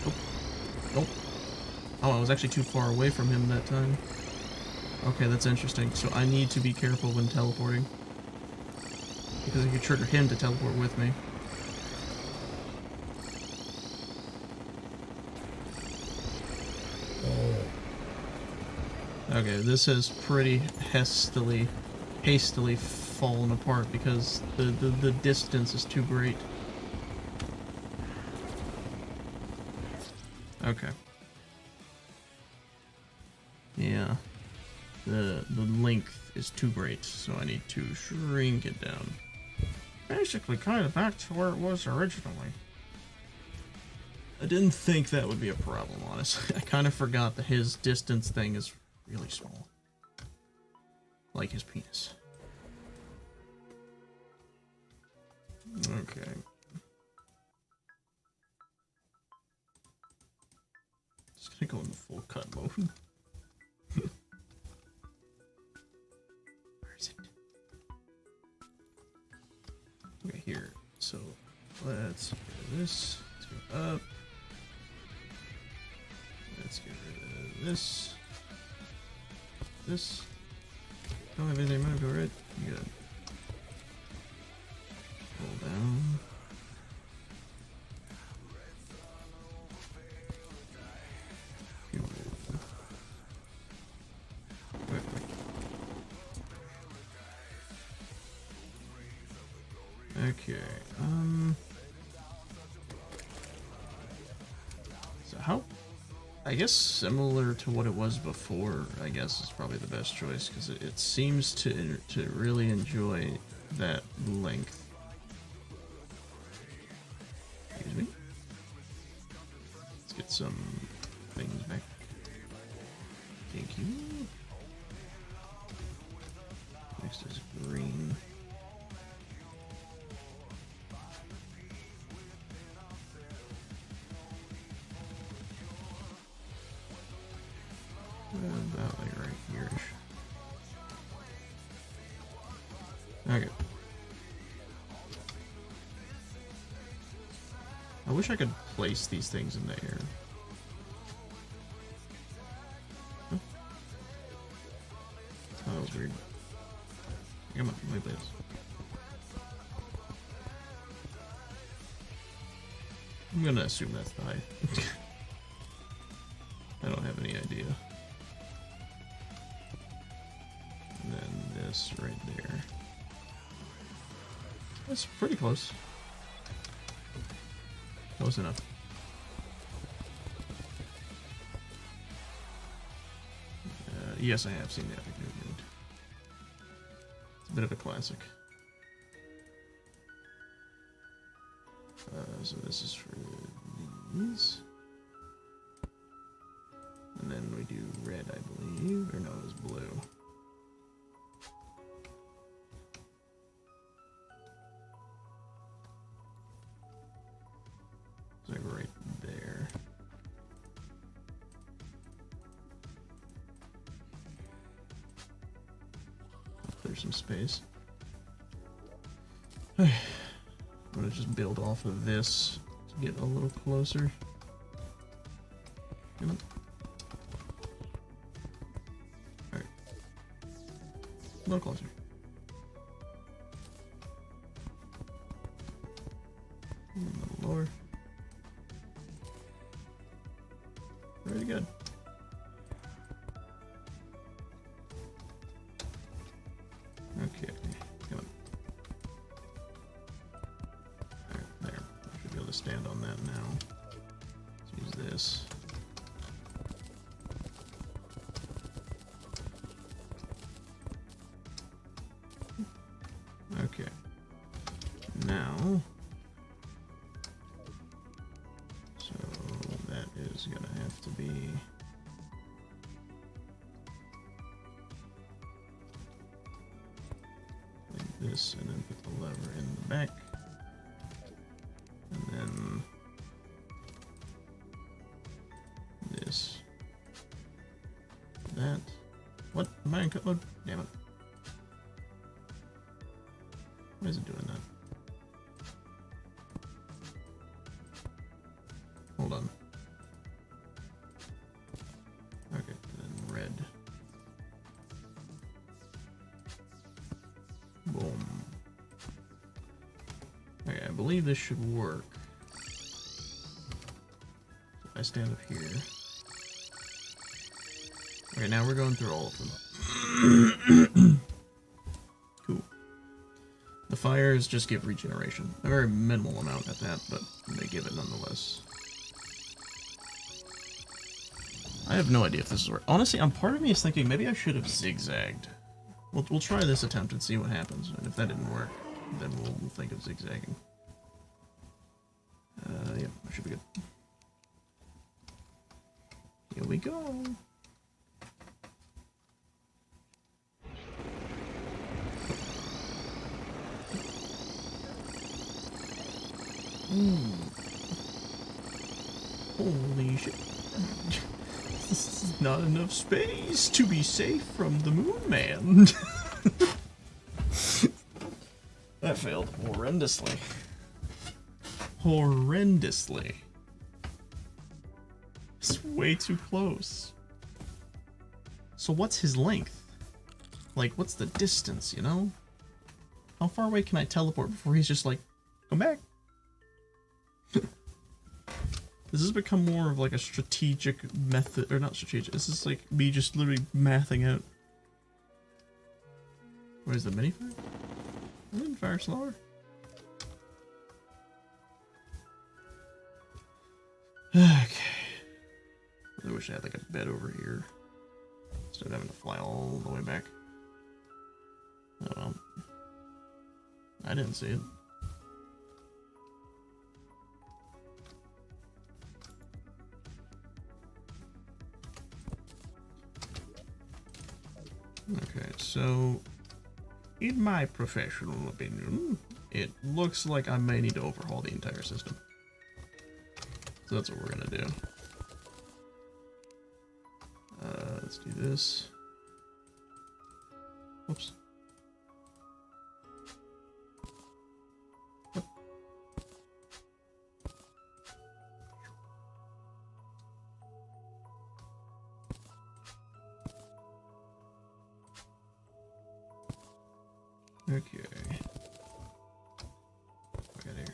Oh. Nope. Oh, I was actually too far away from him that time. Okay, that's interesting. So I need to be careful when teleporting. Because I could trigger him to teleport with me. Okay, this has pretty hastily fallen apart because the distance is too great. Okay. Yeah. The length is too great, so I need to shrink it down. basically kind of back to where it was originally. I didn't think that would be a problem, honestly. I kind of forgot that his distance thing is really small. Like his penis. Okay. Just gonna go in the full cut mode. Where is it? Okay, here. So let's do this. Let's go up. Let's get rid of this. This. Don't have anything to go red. Good. Pull down. Okay, so how, I guess similar to what it was before, I guess is probably the best choice, because it seems to really enjoy that length. Excuse me. Let's get some things back. Thank you. Next is green. About like right here-ish. Okay. I wish I could place these things in the air. Huh? Oh, that was weird. Come on, let me play this. I'm gonna assume that's the height. I don't have any idea. And then this right there. That's pretty close. Close enough. Yes, I have seen the Epic Movement. It's a bit of a classic. So this is for these. And then we do red, I believe. Or no, it was blue. It's like right there. There's some space. I'm gonna just build off of this to get a little closer. Come on. Alright. A little closer. A little lower. Very good. Okay, come on. Alright, there. I should be able to stand on that now. Let's use this. Okay. Now, so that is gonna have to be like this, and then put the lever in the back, and then this, that. What? Am I in cut mode? Damn it. Why is it doing that? Hold on. Okay, then red. Boom. Okay, I believe this should work. So I stand up here. Okay, now we're going through all of them. Cool. The fires just give regeneration. A very minimal amount at that, but they give it nonetheless. I have no idea if this is working. Honestly, part of me is thinking maybe I should have zigzagged. We'll try this attempt and see what happens, and if that didn't work. Then we'll think of zigzagging. Yeah, that should be good. Here we go. Holy shit. This is not enough space to be safe from the moon man. That failed horrendously. Horrendously. It's way too close. So what's his length? Like, what's the distance, you know? How far away can I teleport before he's just like, come back? This has become more of like a strategic method, or not strategic, this is like me just literally mathing out. Where's the mini fire? I didn't fire slower. Okay. I wish I had like a bed over here instead of having to fly all the way back. Oh well. I didn't see it. Okay, so in my professional opinion, it looks like I may need to overhaul the entire system. So that's what we're gonna do. Let's do this. Whoops. Okay. I got here.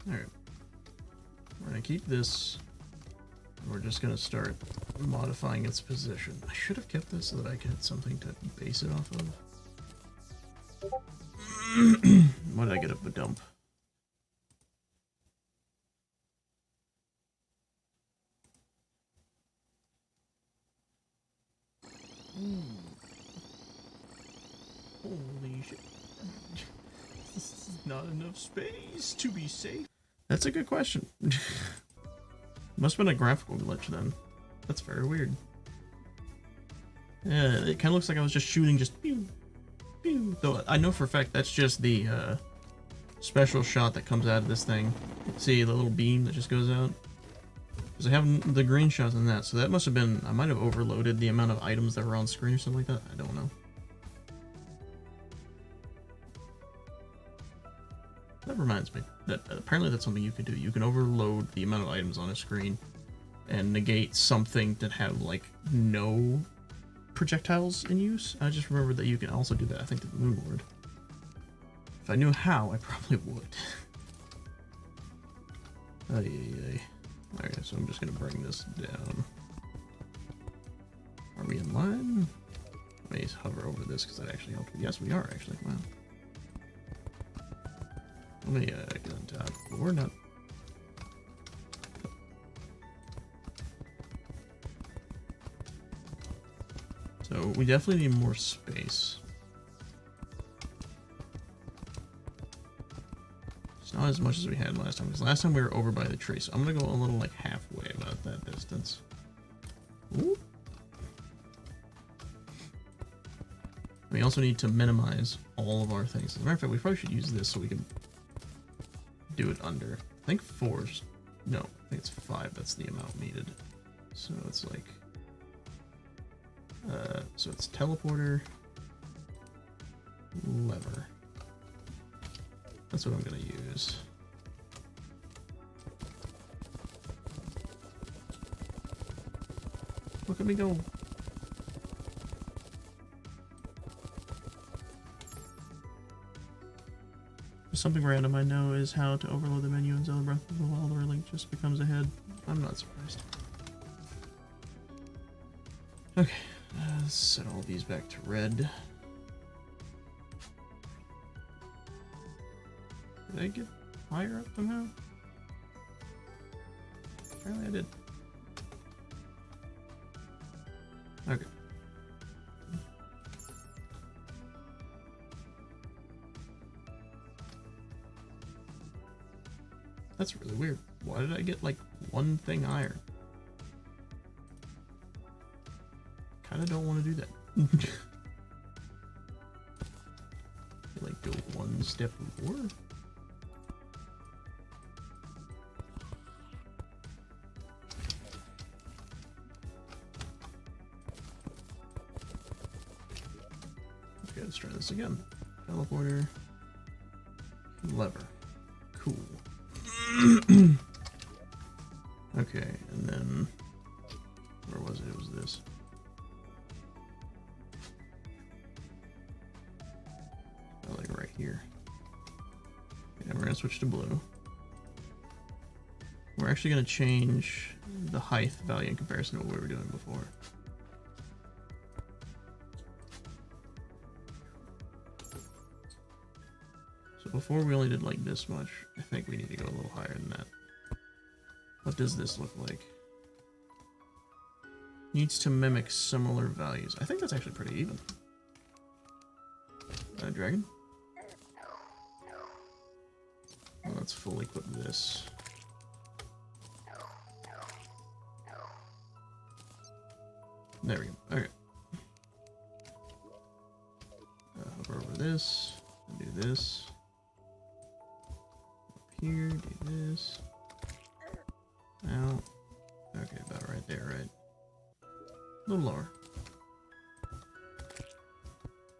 Alright. We're gonna keep this. And we're just gonna start modifying its position. I should have kept this so that I could have something to base it off of. Why did I get up a dump? Holy shit. This is not enough space to be safe. That's a good question. Must have been a graphical glitch then. That's very weird. Yeah, it kind of looks like I was just shooting just pew, pew. Though I know for a fact that's just the special shot that comes out of this thing. See the little beam that just goes out? Because I have the green shots in that, so that must have been, I might have overloaded the amount of items that were on screen or something like that. I don't know. That reminds me that apparently that's something you can do. You can overload the amount of items on a screen and negate something that have like no projectiles in use. I just remembered that you can also do that, I think, to the Moonlord. If I knew how, I probably would. Alright, so I'm just gonna bring this down. Are we in line? Let me hover over this because that actually helped. Yes, we are actually. Wow. Let me get on top. But we're not. So we definitely need more space. It's not as much as we had last time, because last time we were over by the tree. So I'm gonna go a little like halfway about that distance. Ooh. We also need to minimize all of our things. As a matter of fact, we probably should use this so we can do it under. I think 4's. No, I think it's 5. That's the amount needed. So it's like. So it's teleporter, lever. That's what I'm gonna use. Look at me go. Something random I know is how to overload the menu in Zelda Breath of the Wild where Link just becomes a head. I'm not surprised. Okay, let's set all these back to red. Did I get higher up somehow? Apparently I did. Okay. That's really weird. Why did I get like one thing iron? Kinda don't want to do that. Like go one step more? Okay, let's try this again. Teleporter. Lever. Cool. Okay, and then where was it? It was this. Oh, like right here. Okay, now we're gonna switch to blue. We're actually gonna change the height value in comparison to what we were doing before. So before we only did like this much. I think we need to go a little higher than that. What does this look like? Needs to mimic similar values. I think that's actually pretty even. Dragon? Well, let's full equip this. There we go. Okay. Hover over this. And do this. Up here, do this. Out. Okay, about right there, right? A little lower.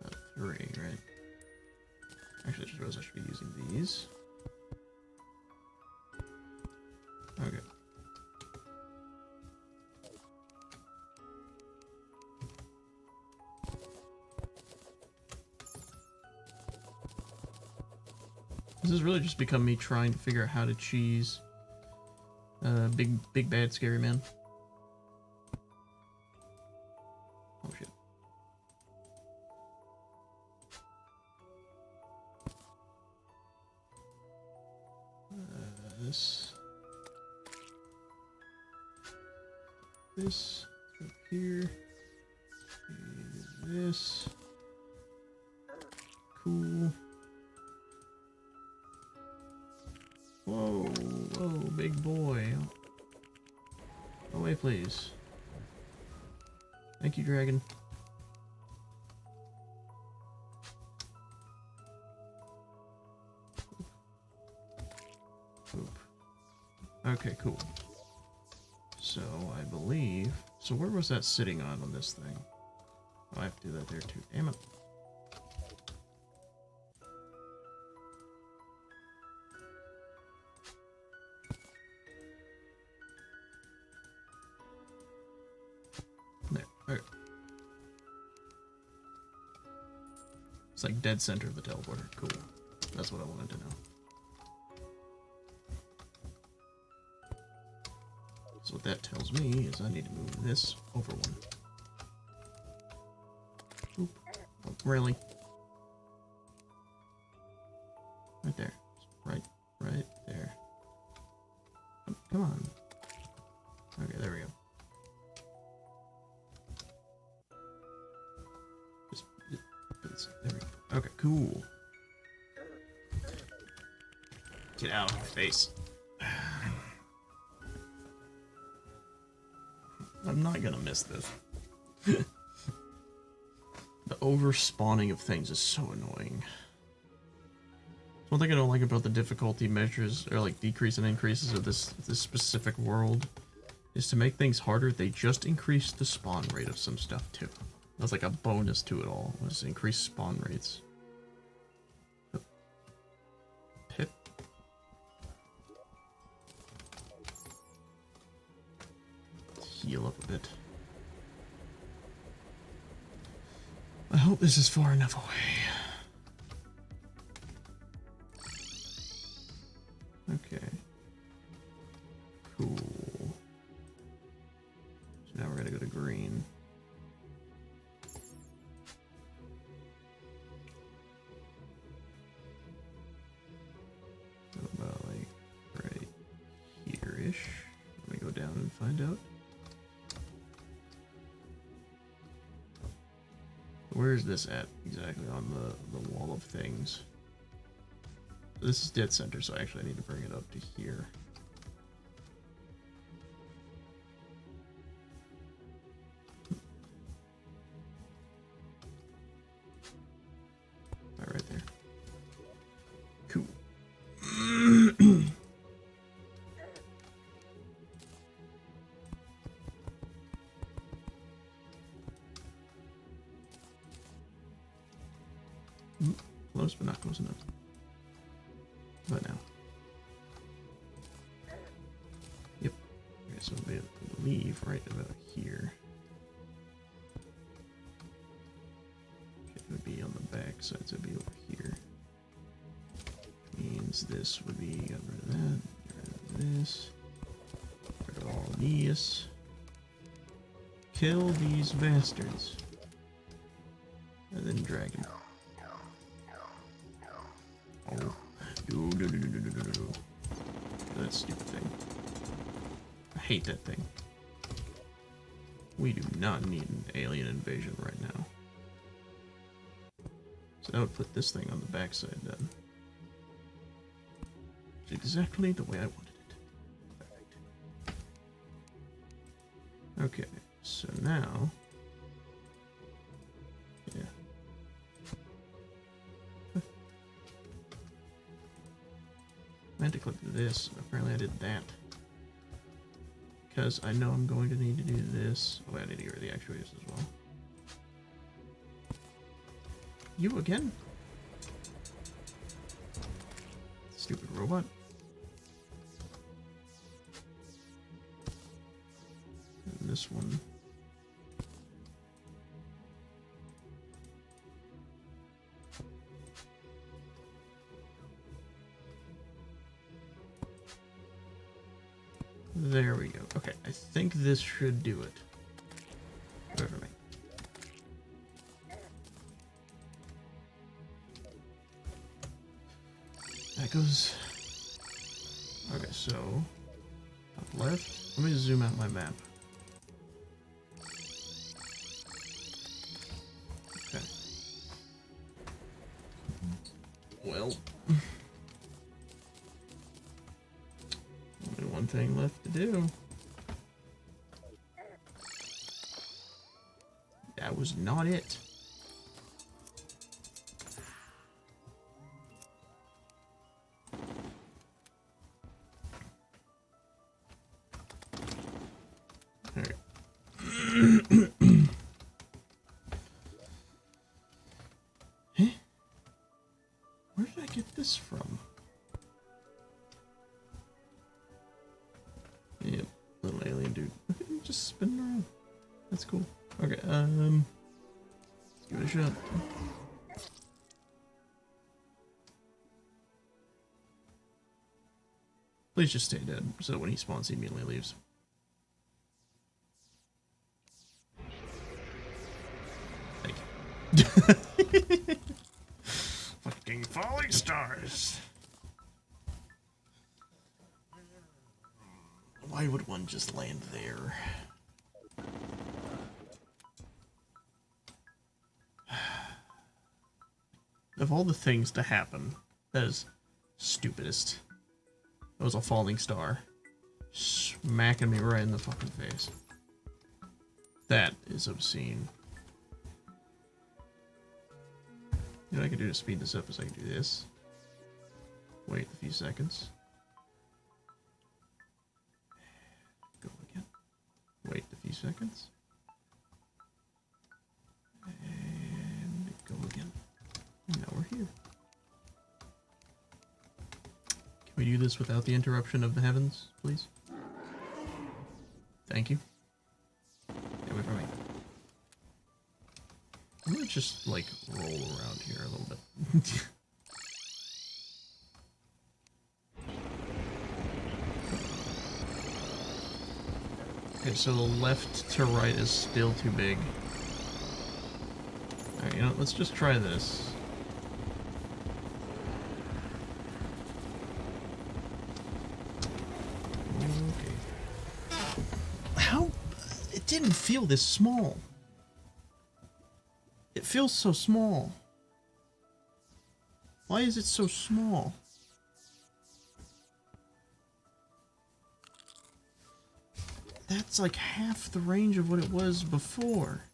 About 3, right? Actually, I just realized I should be using these. Okay. This has really just become me trying to figure out how to cheese big bad scary man. Oh shit. This up here. This. Cool. Whoa, whoa, big boy. Away, please. Thank you, dragon. Oop. Okay, cool. So, I believe... So where was that sitting on this thing? Oh, I have to do that there too. Damn it. There. Okay. It's like dead center of the teleporter. Cool. That's what I wanted to know. So what that tells me is I need to move this over one. Oop. Oh, really? Right there. Right there. Oh, come on. Okay, there we go. There we go. Okay, cool. Get out of my face. I'm not gonna miss this. The over-spawning of things is so annoying. One thing I don't like about the difficulty measures, or like decrease and increases of this specific world, is to make things harder, they just increase the spawn rate of some stuff too. That's like a bonus to it all, was increase spawn rates. Pip. Heal up a bit. I hope this is far enough away. Okay. Cool. So now we're gonna go to green. So about like right here-ish. Let me go down Where is this at exactly on the wall of things? This is dead center, so actually I need to bring it up to here. Right there. Cool. Close, but not close enough. But now. Yep. Okay, so I believe right about here. Okay, it would be on the back side, so it'd be over here. Means this would be get rid of that, get rid of this, get rid of all these. Kill these bastards. And then dragon. Oh. No. That stupid thing. I hate that thing. We do not need an alien invasion right now. So that would put this thing on the backside then. It's exactly the way I wanted it. Perfect. Okay, so now... Yeah. I had to click this. Apparently I did that. Because I know I'm going to need to do this. Oh, I need to get rid of the actuators as well. You again? Stupid robot. And this one. There we go. Okay, I think this should do it. Wait for me. That goes... Okay, so... Up left. Let me zoom out my map. Okay. Well... Only one thing left to do. That was not it. Alright. Huh? Where did I get this from? Yep, little alien dude. Look at him just spinning around. That's cool. Okay, let's give it a shot. Please just stay dead, so when he spawns, he immediately leaves. Thank you. Fucking falling stars! Why would one just land there? Of all the things to happen, that is stupidest. That was a falling star. Smacking me right in the fucking face. That is obscene. You know what I can do to speed this up is I can do this. Wait a few seconds. Go again. Wait a few seconds. And go again. And now we're here. Can we do this without the interruption of the heavens, please? Thank you. Stay away from me. I'm gonna just, like, roll around here a little bit. Okay, so the left to right is still too big. Alright, you know, let's just try this. Okay. How? It didn't feel this small. It feels so small. Why is it so small? That's like half the range of what it was before.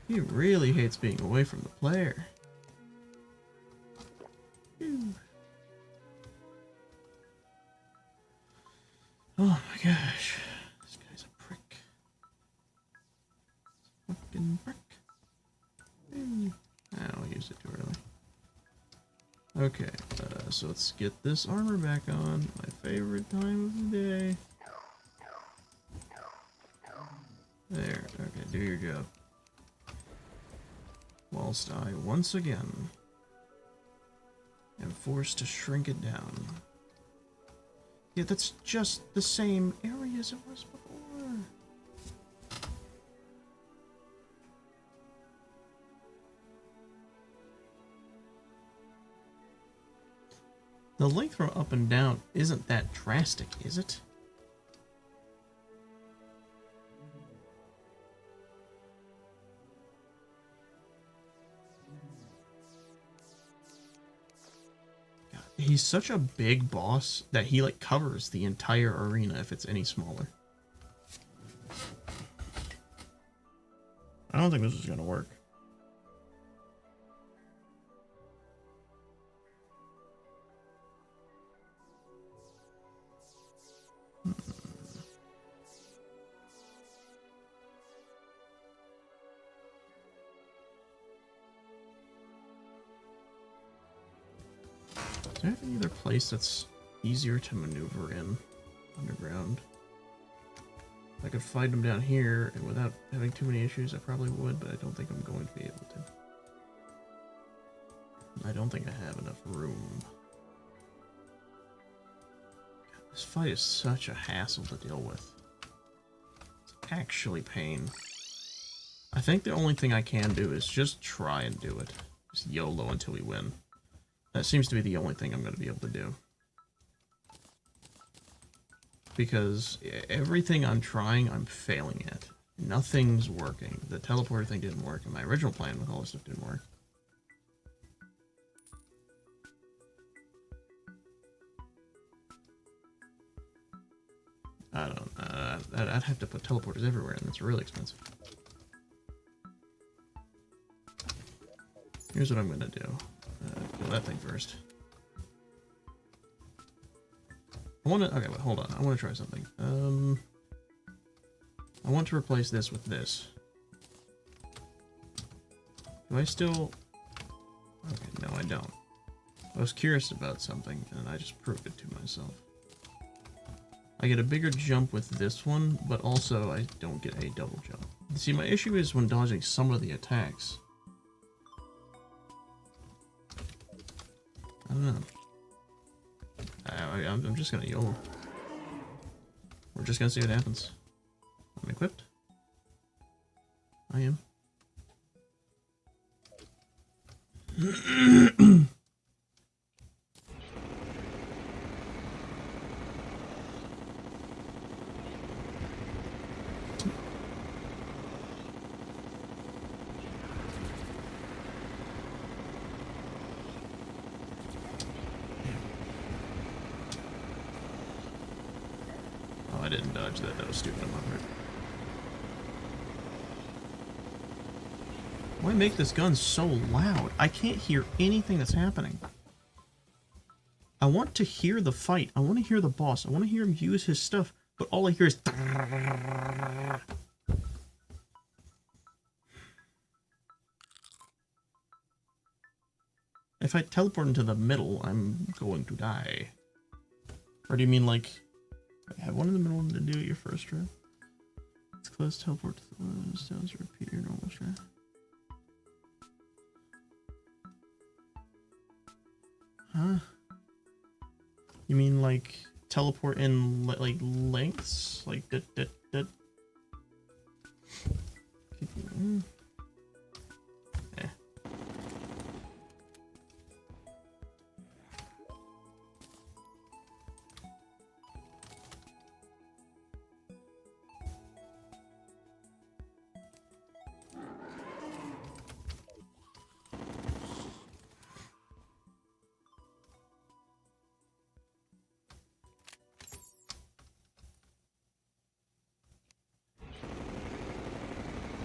He really hates being away from the player. Phew. Oh my gosh. This guy's a prick. Fucking prick. I'll use it too early. Okay, so let's get this armor back on. My favorite time of the day. There, okay, do your job. Whilst I, once again, am forced to shrink it down. Yeah, that's just the same area as it was before. The length from up and down isn't that drastic, is it? God, he's such a big boss that he like covers the entire arena if it's any smaller. I don't think this is gonna work. Do I have any other place that's easier to maneuver in underground? If I could fight them down here and without having too many issues, I probably would, but I don't think I'm going to be able to. I don't think I have enough room. God, this fight is such a hassle to deal with. It's actually pain. I think the only thing I can do is just try and do it. Just YOLO until we win. That seems to be the only thing I'm going to be able to do. Because everything I'm trying, I'm failing at. Nothing's working. The teleporter thing didn't work, and my original plan with all this stuff didn't work. I don't I'd have to put teleporters everywhere, and that's really expensive. Here's what I'm going to do. Kill that thing first. I want to... Okay, wait, hold on. I want to try something. I want to replace this with this. Do I still... Okay, no, I don't. I was curious about something, and I just proved it to myself. I get a bigger jump with this one, but also I don't get a double jump. See, my issue is when dodging some of the attacks. I don't know. I'm just gonna YOLO. We're just gonna see what happens. I'm equipped. I am. I didn't dodge that. That was stupid on my part. Why make this gun so loud? I can't hear anything that's happening. I want to hear the fight. I want to hear the boss. I want to hear him use his stuff. But all I hear is... If I teleport into the middle, I'm going to die. Or do you mean like... have one in the middle to do your first try. It's close, teleport to the stones to repeat your normal try. Huh? You mean like teleport in like lengths? Like that. Eh.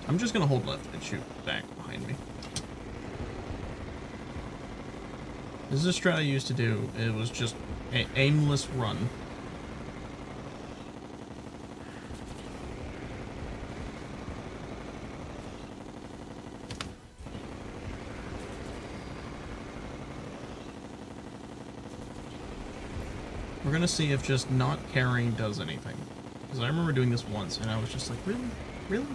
I'm just gonna hold left and shoot back behind me. This is a strat I used to do. It was just an aimless run. We're gonna see if just not caring does anything. Because I remember doing this once and I was just like, really? Really?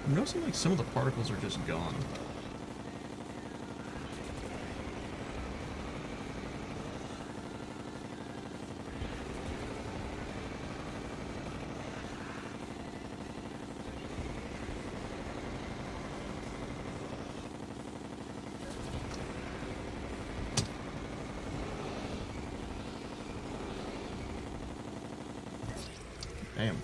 I'm noticing like some of the particles are just gone. Damn.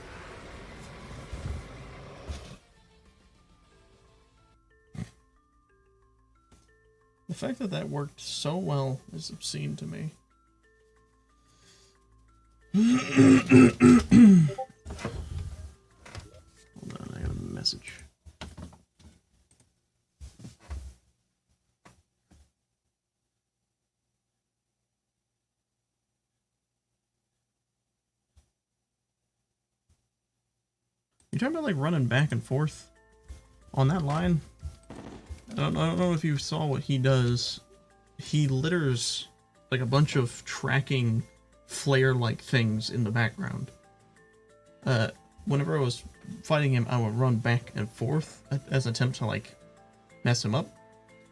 The fact that that worked so well is obscene to me. Hold on, I got a message. You talking about like running back and forth on that line? I don't know if you saw what he does. He litters like a bunch of tracking flare-like things in the background. Whenever I was fighting him, I would run back and forth as an attempt to like mess him up.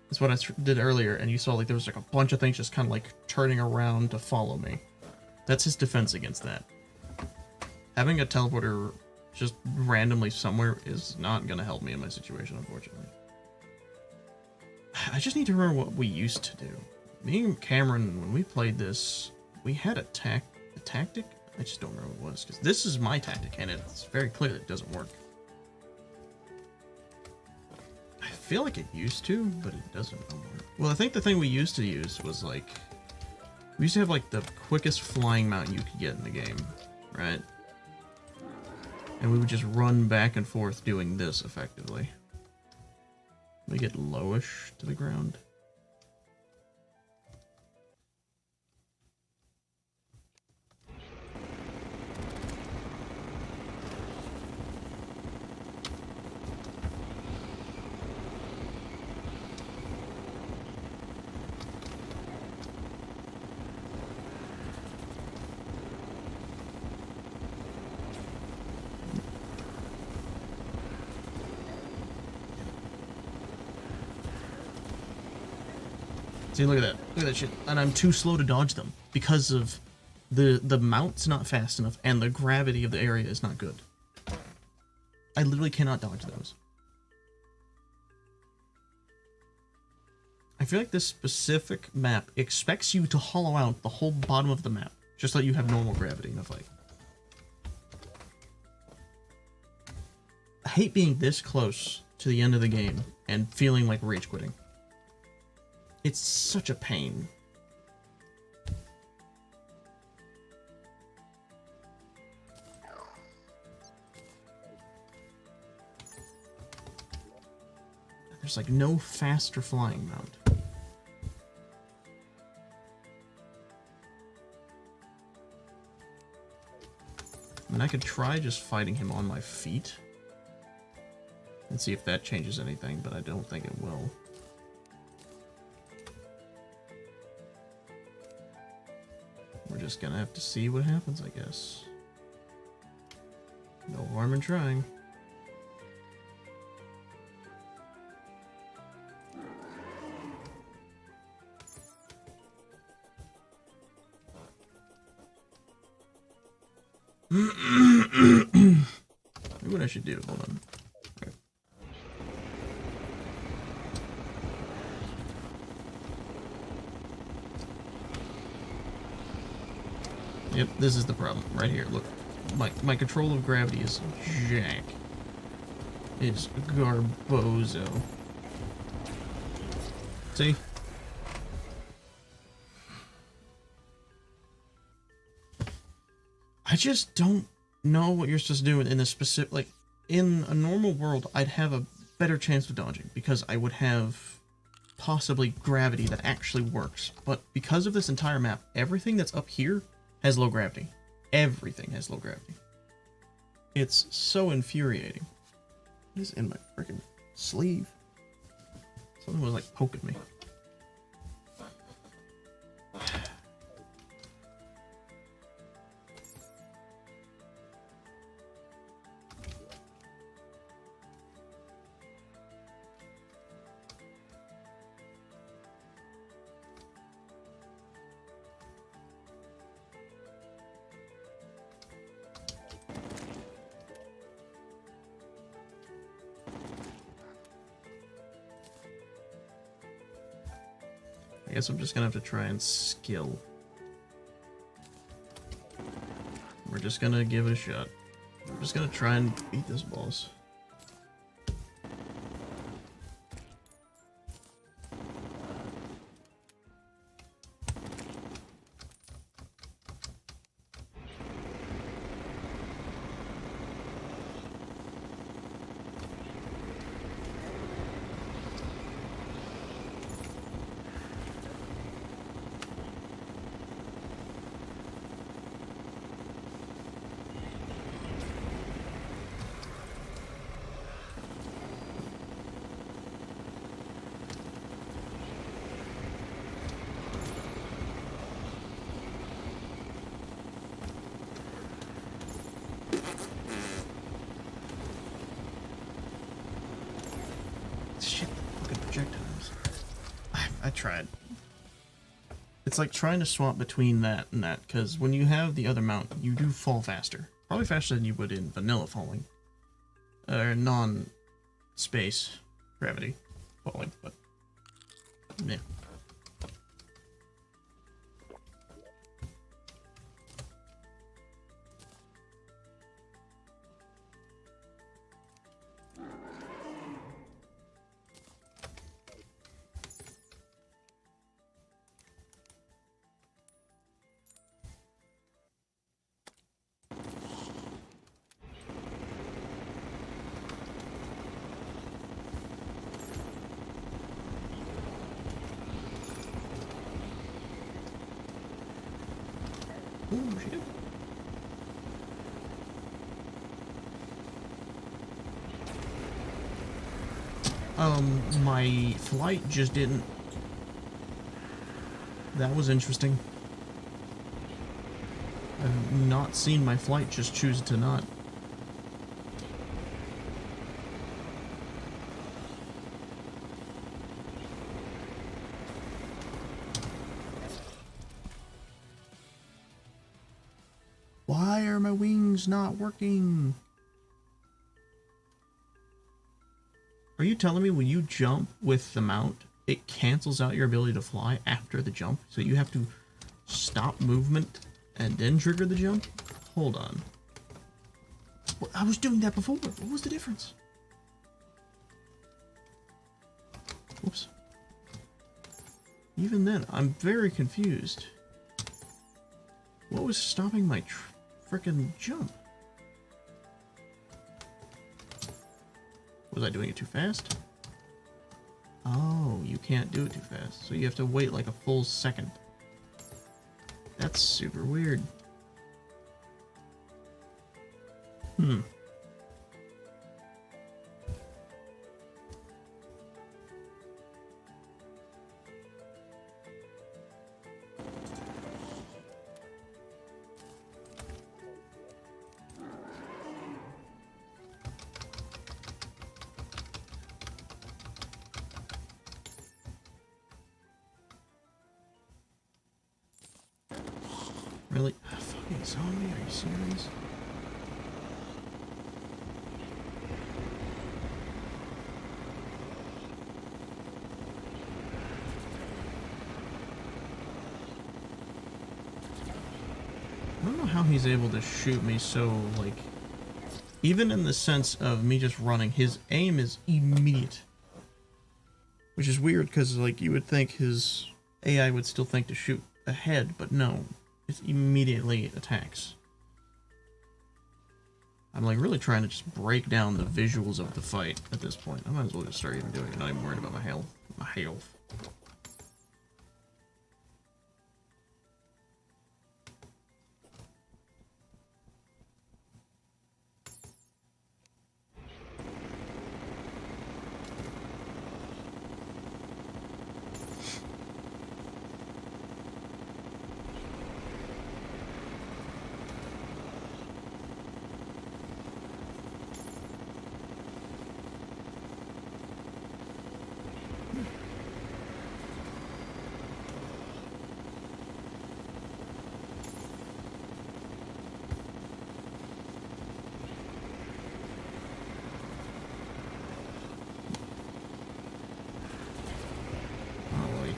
That's what I did earlier, and you saw like there was like a bunch of things just kind of like turning around to follow me. That's his defense against that. Having a teleporter just randomly somewhere is not going to help me in my situation, unfortunately. I just need to remember what we used to do. Me and Cameron, when we played this, we had a tactic? I just don't remember what it was, because this is my tactic, and it's very clear that it doesn't work. I feel like it used to, but it doesn't no more. Well, I think the thing we used to use was, like, we used to have, like, the quickest flying mount you could get in the game, right? And we would just run back and forth doing this, effectively. We get lowish to the ground. See, look at that. Look at that shit. And I'm too slow to dodge them because of the mount's not fast enough and the gravity of the area is not good. I literally cannot dodge those. I feel like this specific map expects you to hollow out the whole bottom of the map, just like you have normal gravity in a fight. I hate being this close to the end of the game and feeling like rage quitting. It's such a pain. There's like no faster flying mount. I mean, I could try just fighting him on my feet and see if that changes anything, but I don't think it will. We're just gonna have to see what happens, I guess. No harm in trying. what I should do. Hold on. Okay. Yep, this is the problem. Right here, look. My control of gravity is jack. It's garbozo. See? I just don't know what you're supposed to do in a specific, like, in a normal world, I'd have a better chance of dodging, because I would have possibly gravity that actually works. But because of this entire map, everything that's up here has low gravity. Everything has low gravity. It's so infuriating. What is in my freaking sleeve? Something was, like, poking me. I guess I'm just gonna have to try and skill. We're just gonna give it a shot. We're just gonna try and beat this boss. Shit, fucking projectiles. I tried. It's like trying to swap between that and that, because when you have the other mount, you do fall faster. Probably faster than you would in vanilla falling. Or non-space gravity falling, but... yeah. Oh, shit. My flight just didn't... That was interesting. I've not seen my flight just choose to not. Why are my wings not working? Are you telling me when you jump with the mount, it cancels out your ability to fly after the jump? So you have to stop movement and then trigger the jump? Hold on. Well, I was doing that before. What was the difference? Whoops. Even then, I'm very confused. What was stopping my frickin' jump? Was I doing it too fast? Oh, you can't do it too fast. So you have to wait like a full second. That's super weird. Really? A fucking zombie? Are you serious? how he's able to shoot me so, like, even in the sense of me just running, his aim is immediate. Which is weird, because, like, you would think his AI would still think to shoot ahead, but no. It immediately attacks. I'm, like, really trying to just break down the visuals of the fight at this point. I might as well just start even doing it, not even worried about my health. My health.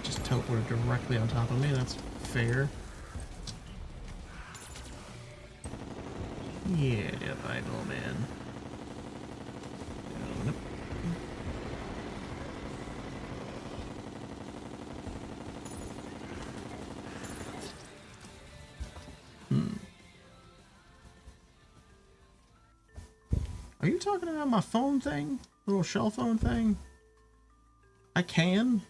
Just teleported directly on top of me, that's fair. Yeah, Bible man. Nope. Are you talking about my phone thing? Little shell phone thing? I can.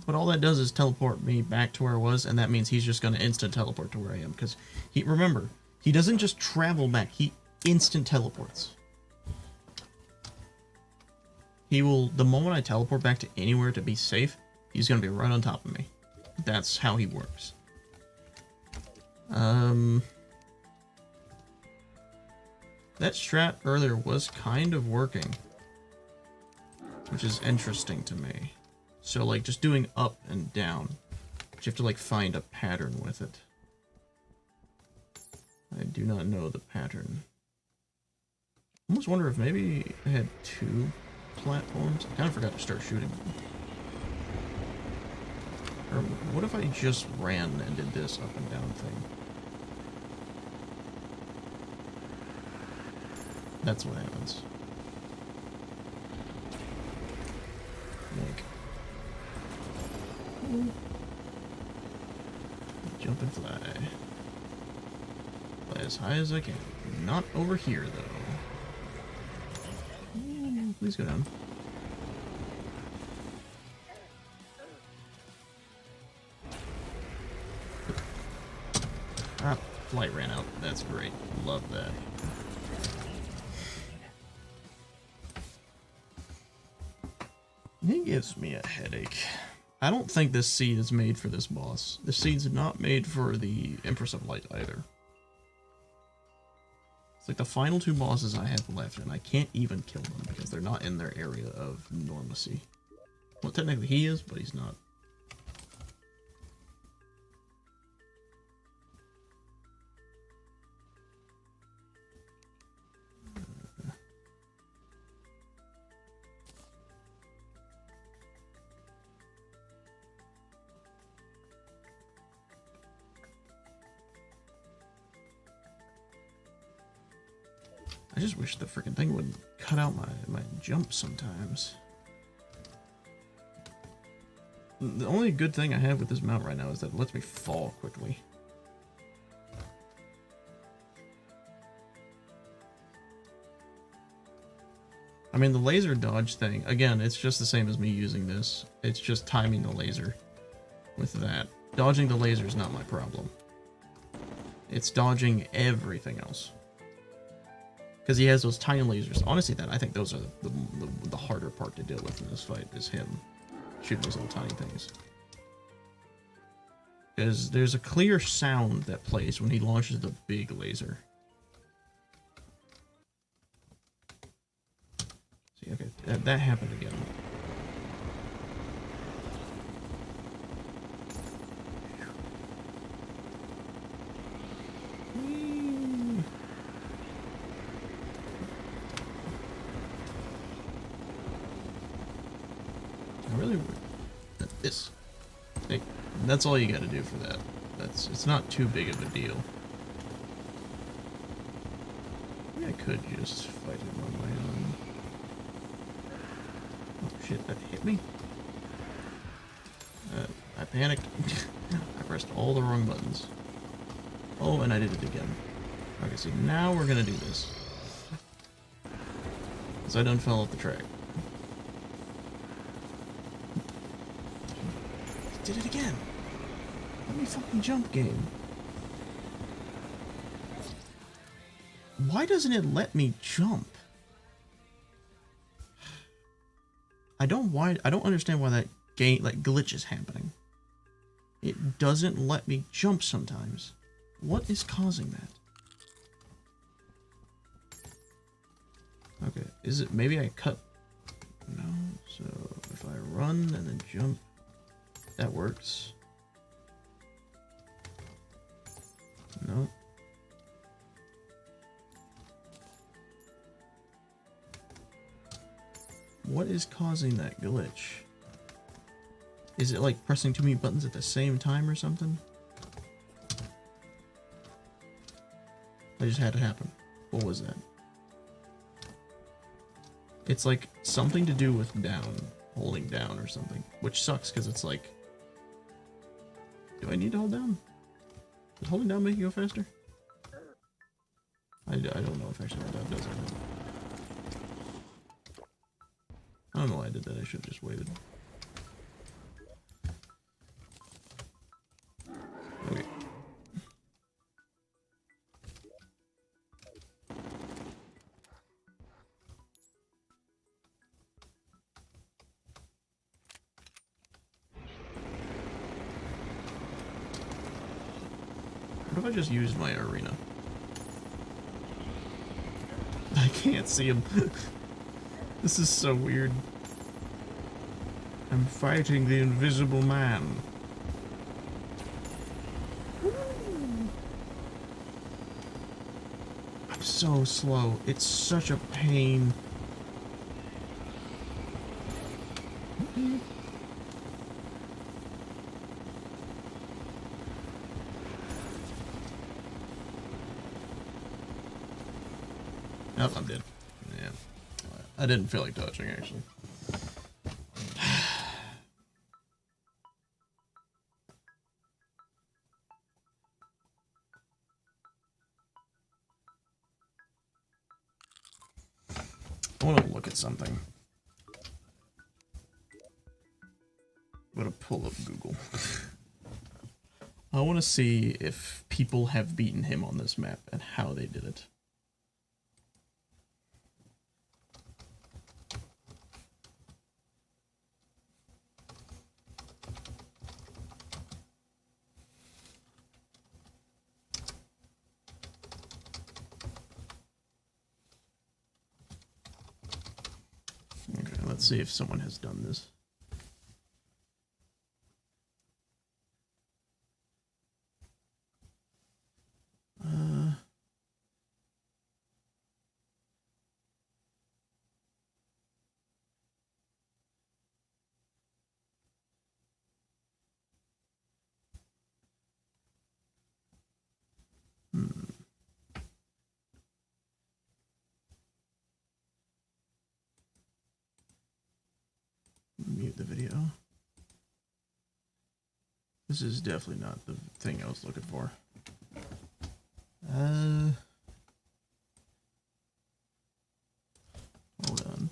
But all that does is teleport me back to where I was, and that means he's just going to instant teleport to where I am. Because, remember, he doesn't just travel back, he instant teleports. He will, the moment I teleport back to anywhere to be safe, he's going to be right on top of me. That's how he works. That strat earlier was kind of working. Which is interesting to me. So, like, just doing up and down. But you have to, like, find a pattern with it. I do not know the pattern. I almost wonder if maybe I had two platforms. I kind of forgot to start shooting them. Or what if I just ran and did this up and down thing? That's what happens. Like... Jump and fly. Fly as high as I can. Not over here, though. Please go down. Ah, flight ran out. That's great. Love that. He gives me a headache. I don't think this seed is made for this boss. This seed's not made for the Empress of Light either. It's like the final two bosses I have left, and I can't even kill them because they're not in their area of normacy. Well, technically he is, but he's not. I just wish the freaking thing would cut out my jump sometimes. The only good thing I have with this mount right now is that it lets me fall quickly. I mean, the laser dodge thing, again, it's just the same as me using this. It's just timing the laser with that. Dodging the laser is not my problem. It's dodging everything else. Because he has those tiny lasers. Honestly, I think those are the harder part to deal with in this fight, is him shooting those little tiny things. Because there's a clear sound that plays when he launches the big laser. See, okay, that happened again. This. Hey, that's all you gotta do for that. It's not too big of a deal. Maybe I could just fight him on my own. Oh shit, that hit me? I panicked. I pressed all the wrong buttons. Oh, and I did it again. Okay, so now we're gonna do this. Because I done fell off the track. Did it again. Let me fucking jump, game. Why doesn't it let me jump? I don't understand why that game like glitch is happening. It doesn't let me jump sometimes. What is causing that? Okay, is it maybe I cut? No, so if I run and then jump, that works. No. What is causing that glitch? Is it like pressing too many buttons at the same time or something? That just had to happen. What was that? It's like something to do with down, holding down or something, which sucks because it's like, do I need to hold down? Does holding down make you go faster? I don't know if actually that does anything. I don't know why I did that. I should have just waited. Okay. What if I just used my arena? I can't see him. This is so weird. I'm fighting the invisible man. I'm so slow. It's such a pain. Nope, I'm dead. Yeah. I didn't feel like touching, actually. I want to look at something. I'm going to pull up Google. I want to see if people have beaten him on this map and how they did it. Okay, let's see if someone has done this. Mute the video. This is definitely not the thing I was looking for. Hold on.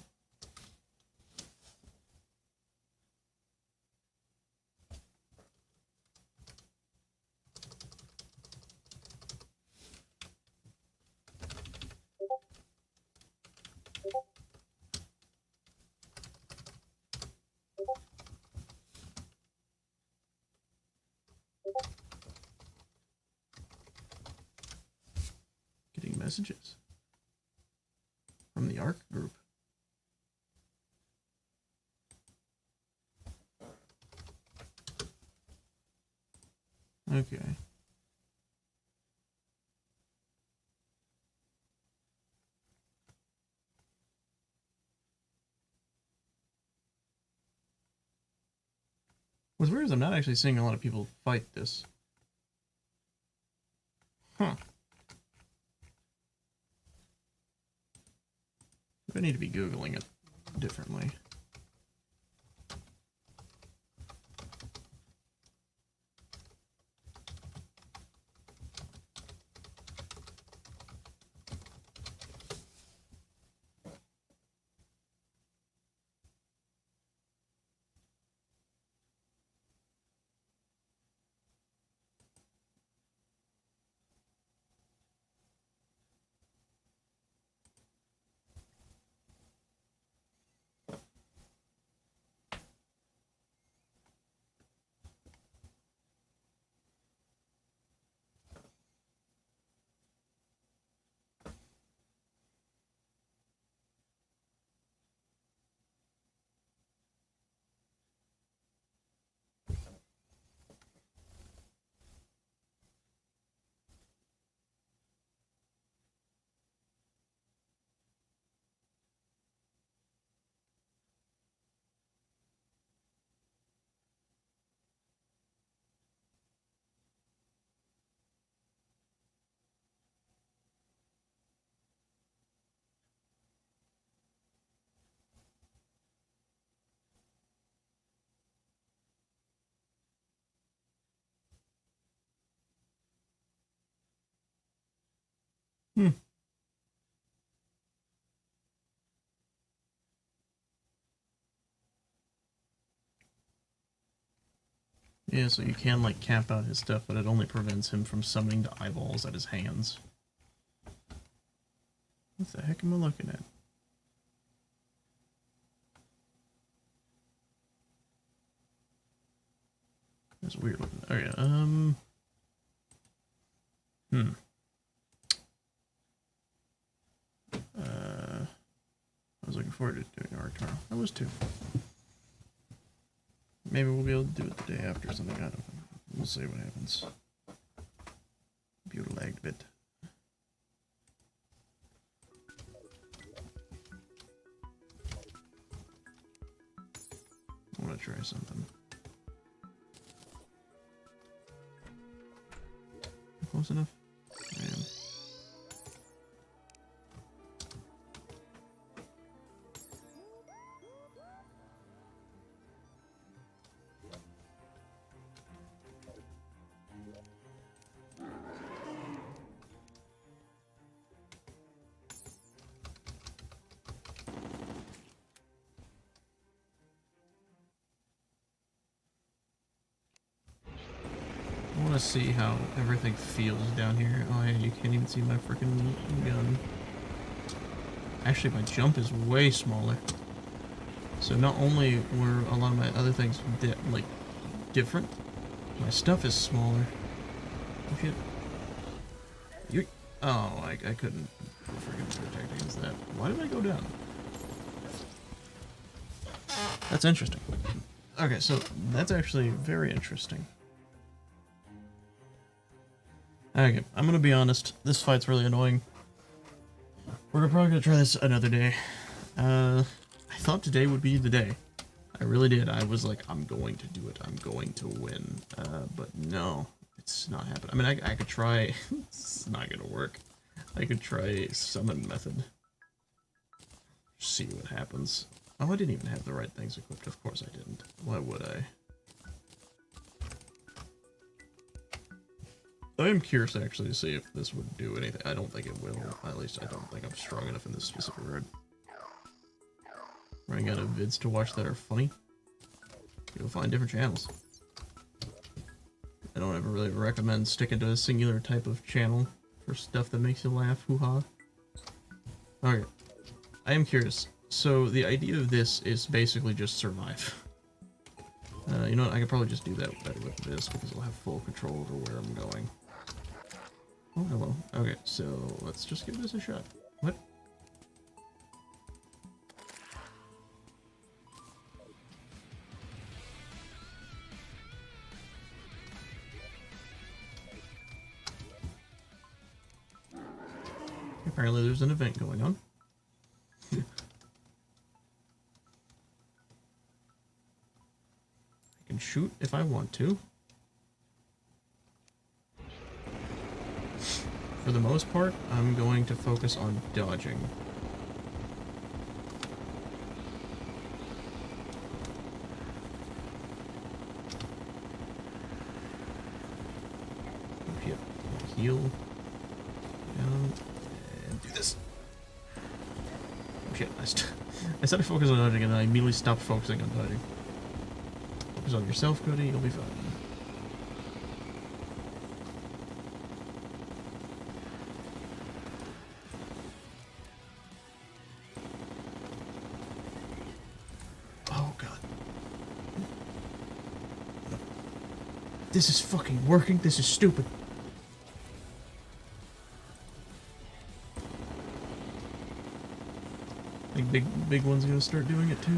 Getting messages from the ARC group. Okay. What's weird is I'm not actually seeing a lot of people fight this. Huh. I need to be Googling it differently. Hmm. Yeah, so you can, like, cap out his stuff, but it only prevents him from summoning the eyeballs at his hands. What the heck am I looking at? That's weird looking. Oh, yeah, I was looking forward to doing art tomorrow. I was too. Maybe we'll be able to do it the day after or something. I don't know. We'll see what happens. Computer lagged a bit. I want to try something. Close enough? I am. I want to see how everything feels down here. Oh yeah, you can't even see my freaking gun. Actually, my jump is way smaller. So not only were a lot of my other things like different, my stuff is smaller. Oh shit! You. Oh, I couldn't freaking protect against that. Why did I go down? That's interesting. Okay, so that's actually very interesting. Okay, I'm gonna be honest, this fight's really annoying. We're probably gonna try this another day. I thought today would be the day. I really did. I was like, I'm going to do it. I'm going to win. But no, it's not happening. I mean, I could try. It's not gonna work. I could try summon method. See what happens. Oh, I didn't even have the right things equipped. Of course I didn't. Why would I? I am curious actually to see if this would do anything. I don't think it will. At least I don't think I'm strong enough in this specific road. Running out of vids to watch that are funny. You'll find different channels. I don't ever really recommend sticking to a singular type of channel for stuff that makes you laugh. Hoo-ha. Okay. I am curious. So the idea of this is basically just survive. You know what? I could probably just do that better with this because I'll have full control over where I'm going. Oh, hello. Okay, so let's just give this a shot. What? Apparently there's an event going on. I can shoot if I want to. For the most part, I'm going to focus on dodging. heal. Down, and do this. Oh shit, I started focusing on dodging and I immediately stopped focusing on dodging. Focus on yourself, Cody, you'll be fine. Oh god. This is fucking working, this is stupid. I think big one's gonna start doing it too.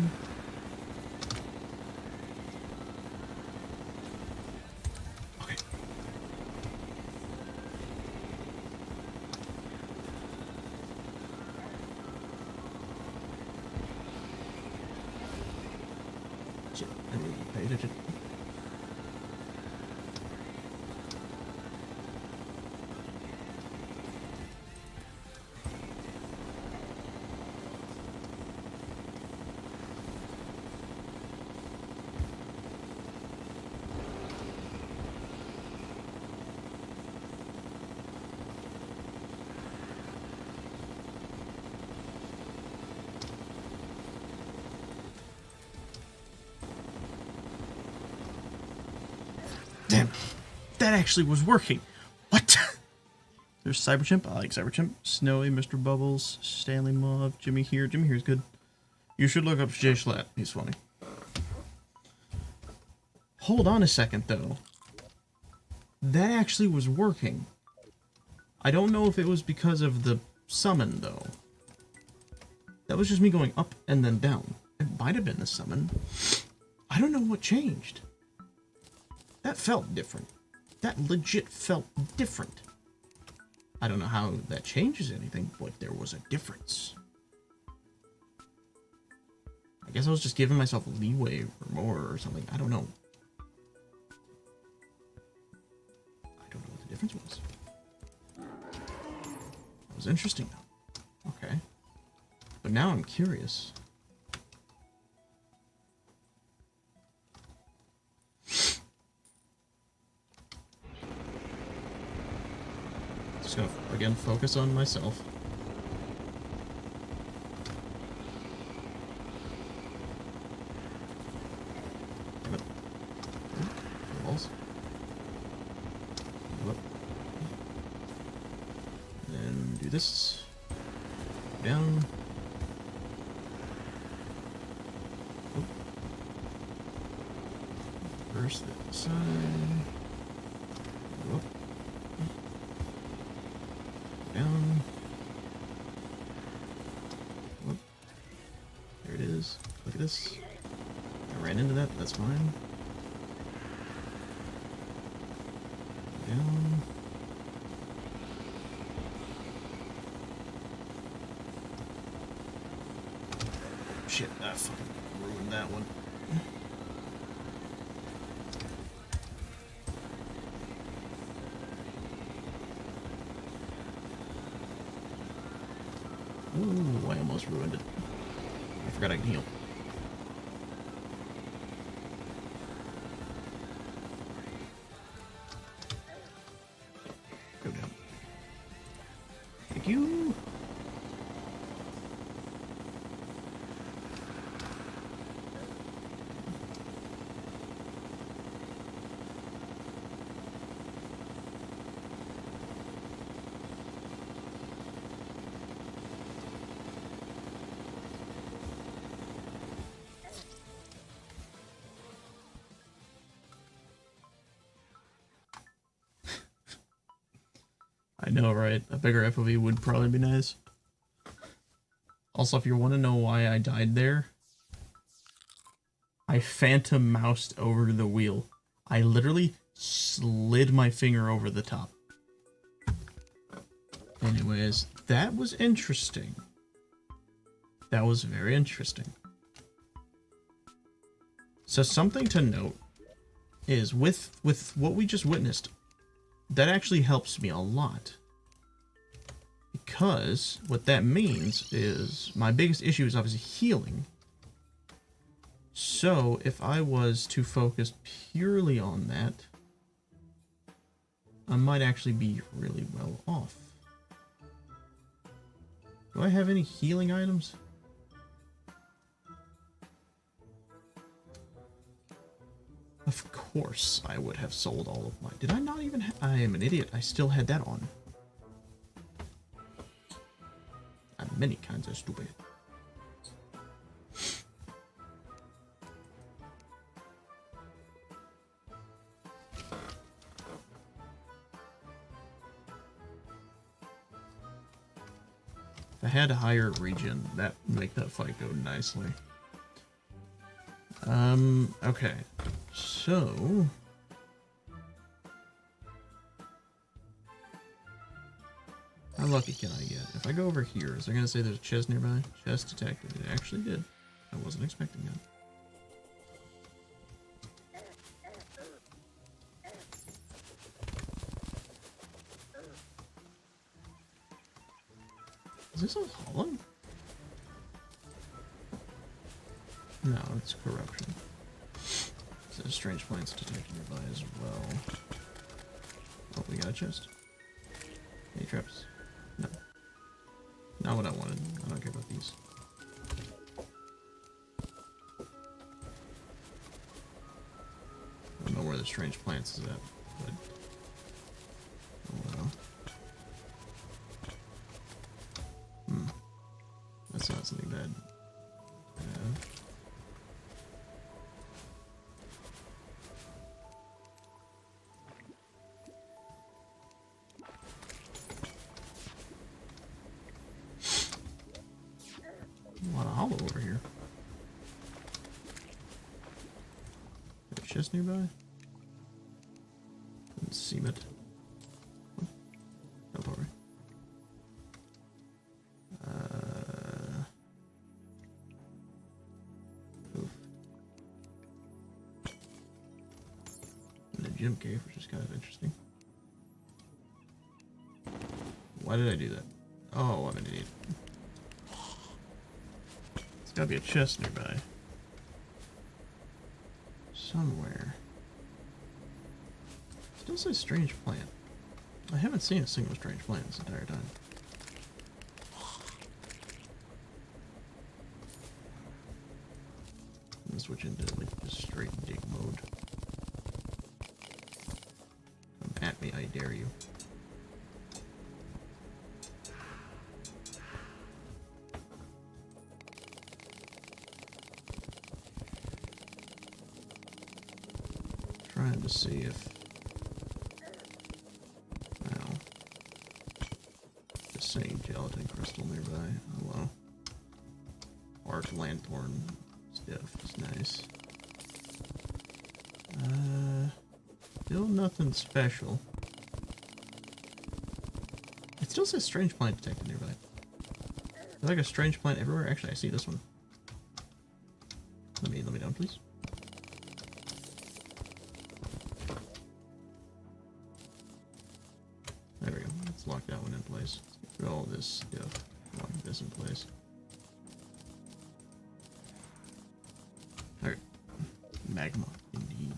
Okay. Shit, I need to pay attention. Damn, that actually was working. What? There's Cyberchimp. I like Cyberchimp. Snowy, Mr. Bubbles, Stanley Mob, Jimmy here. Jimmy here's good. You should look up Jay Schlatt. He's funny. Hold on a second, though. That actually was working. I don't know if it was because of the summon, though. That was just me going up and then down. It might have been the summon. I don't know what changed. That felt different. That legit felt different. I don't know how that changes anything, but there was a difference. I guess I was just giving myself leeway or more or something. I don't know. I don't know what the difference was. That was interesting, though. Okay. But now I'm curious. Just gonna, again, focus on myself. Damn it. Walls. Go up. Then do this. Down. Oh. Burst that side. Go up. Down. Whoop. There it is. Look at this. I ran into that, but that's fine. Down. Shit, I fucking ruined that one. Ooh, I almost ruined it. I forgot I can heal. Go down. Thank you. I know, right? A bigger FOV would probably be nice. Also, if you want to know why I died there, I phantom moused over the wheel. I literally slid my finger over the top. Anyways, that was interesting. That was very interesting. So something to note is with what we just witnessed, that actually helps me a lot. Because what that means is my biggest issue is obviously healing. So if I was to focus purely on that, I might actually be really well off. Do I have any healing items? Of course I would have sold all of my... Did I not even have... I am an idiot. I still had that on. I'm many kinds of stupid. If I had a higher regen, that would make that fight go nicely. Okay. So... how lucky can I get? If I go over here, is it going to say there's a chest nearby? Chest detected. It actually did. I wasn't expecting that. Is this a hollow? No, it's corruption. There's strange plants detected nearby as well. Oh, we got a chest. Any traps? No. Not what I wanted. I don't care about these. I don't know where the strange plants is at, but... oh well. That's not something bad. A lot of hollow over here. There's a chest nearby. Didn't seem it. Oh, no worry. Oof. And the gym cave, which is kind of interesting. Why did I do that? Oh, I'm an idiot. There's gotta be a chest nearby. Somewhere. Still says strange plant. I haven't seen a single strange plant this entire time. I'm gonna switch into like just straight dig mode. Come at me, I dare you. Trying to see if... well, just saying gelatin crystal nearby. Oh well. Arc lanthorn stuff is nice. Still nothing special. It still says strange plant detected nearby. There's like a strange plant everywhere. Actually, I see this one. Let me down, please. There we go. Let's lock that one in place. Let's get through all this stuff. Lock this in place. Alright. Magma, indeed.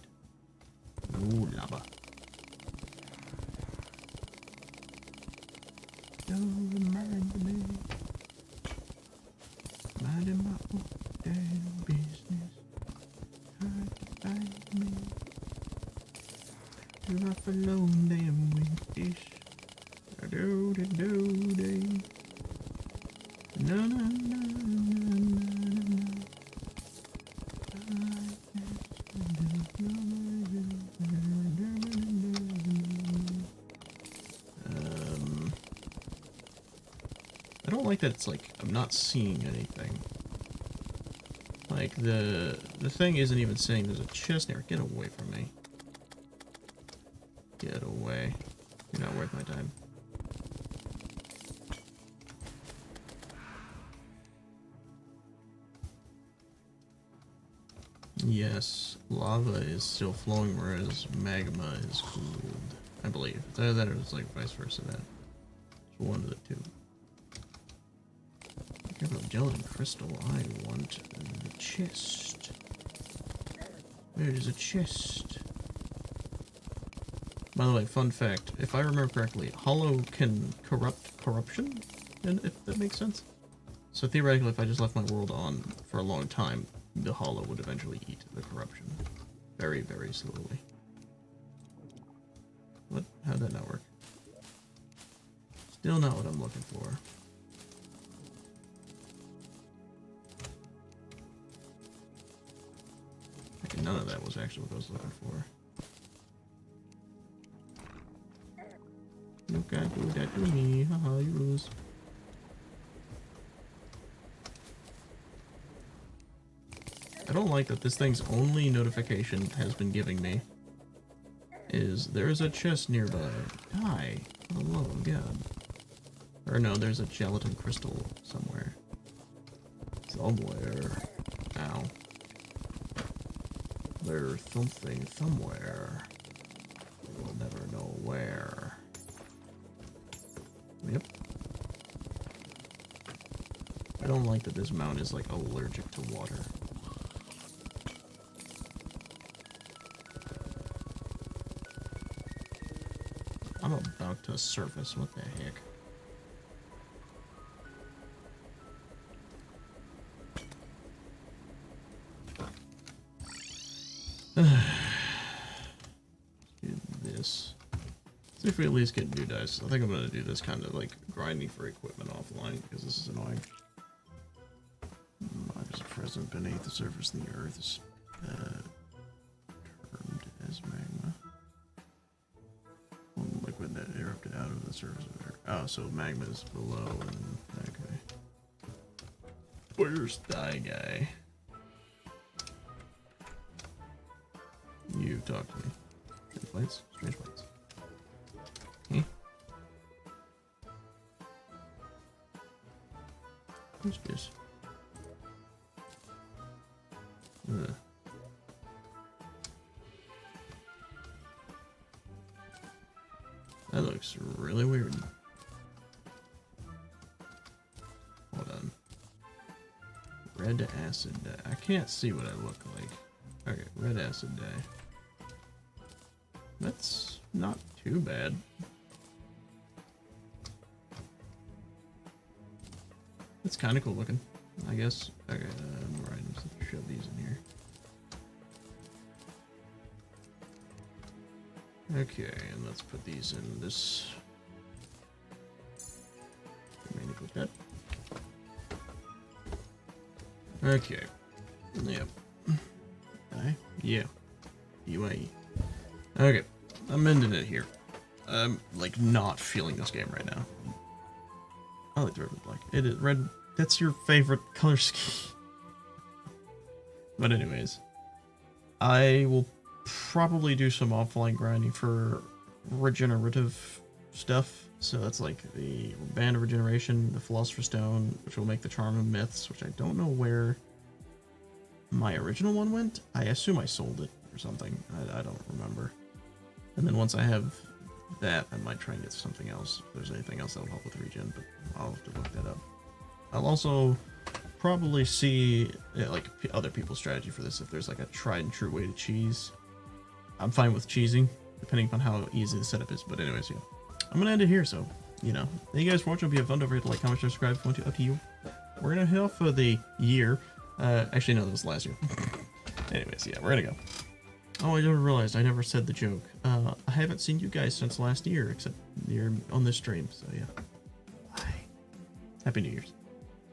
Ooh, lava. Don't remind me. Minding my own damn business. Try to find me. You're off alone, damn with this. Do do do do. No no no no no no. I don't like that it's like I'm not seeing anything. Like the thing isn't even saying there's a chest there. Get away from me. Get away. You're not worth my time. Yes, lava is still flowing, whereas magma is cooled. I believe. It's either that or it's like vice versa. That it's one of the two. Care about gelatin crystal. I want the chest. Where is a chest? By the way, fun fact, if I remember correctly, Hollow can corrupt corruption, and if that makes sense. So theoretically, if I just left my world on for a long time, the Hollow would eventually eat the corruption. Very, very slowly. What? How'd that not work? Still not what I'm looking for. Okay, none of that was actually what I was looking for. You can't do that to me. Haha, you lose. I don't like that this thing's only notification has been giving me is there's a chest nearby. Die. For the love of God. Or no, there's a gelatin crystal somewhere. Somewhere. Ow. There's something somewhere. We'll never know where. Yep. I don't like that this mount is like allergic to water. I'm about to surface, what the heck? Do this. See if we at least get new dice. I think I'm gonna do this kind of like grinding for equipment offline because this is annoying. There's a present beneath the surface of the earth is termed as magma. Liquid that erupted out of the surface of the earth. Oh, so magma is below and okay. Where's die guy? You talk to me. Strange plates? Strange plates. Hmm? Who's this? Ugh. That looks really weird. Hold on. Red acid dye. I can't see what I look like. Okay, red acid dye. That's not too bad. It's kind of cool looking, I guess. Okay, more items. Let's shove these in here. Okay, and let's put these in this. Maybe put that. Okay. Yep. Yeah. UAE. Okay. I'm ending it here. I'm like not feeling this game right now. I like the red and black. It is red. That's your favorite color scheme. But anyways, I will probably do some offline grinding for regenerative stuff. So that's like the Band of Regeneration, the Philosopher's Stone, which will make the Charm of Myths, which I don't know where my original one went. I assume I sold it or something. I don't remember. And then once I have that, I might try and get something else. If there's anything else that'll help with regen, but I'll have to look that up. I'll also probably see like other people's strategy for this. If there's like a tried and true way to cheese, I'm fine with cheesing, depending upon how easy the setup is. But anyways, yeah, I'm gonna end it here. So, you know, thank you guys for watching. Hope you have fun. Don't forget to like, comment, subscribe if you want to. Up to you. We're gonna head off for the year. Actually, no, that was last year. Anyways, yeah, we're gonna go. Oh, I never realized I never said the joke. I haven't seen you guys since last year, except you're on this stream. So yeah. Bye. Happy New Year's.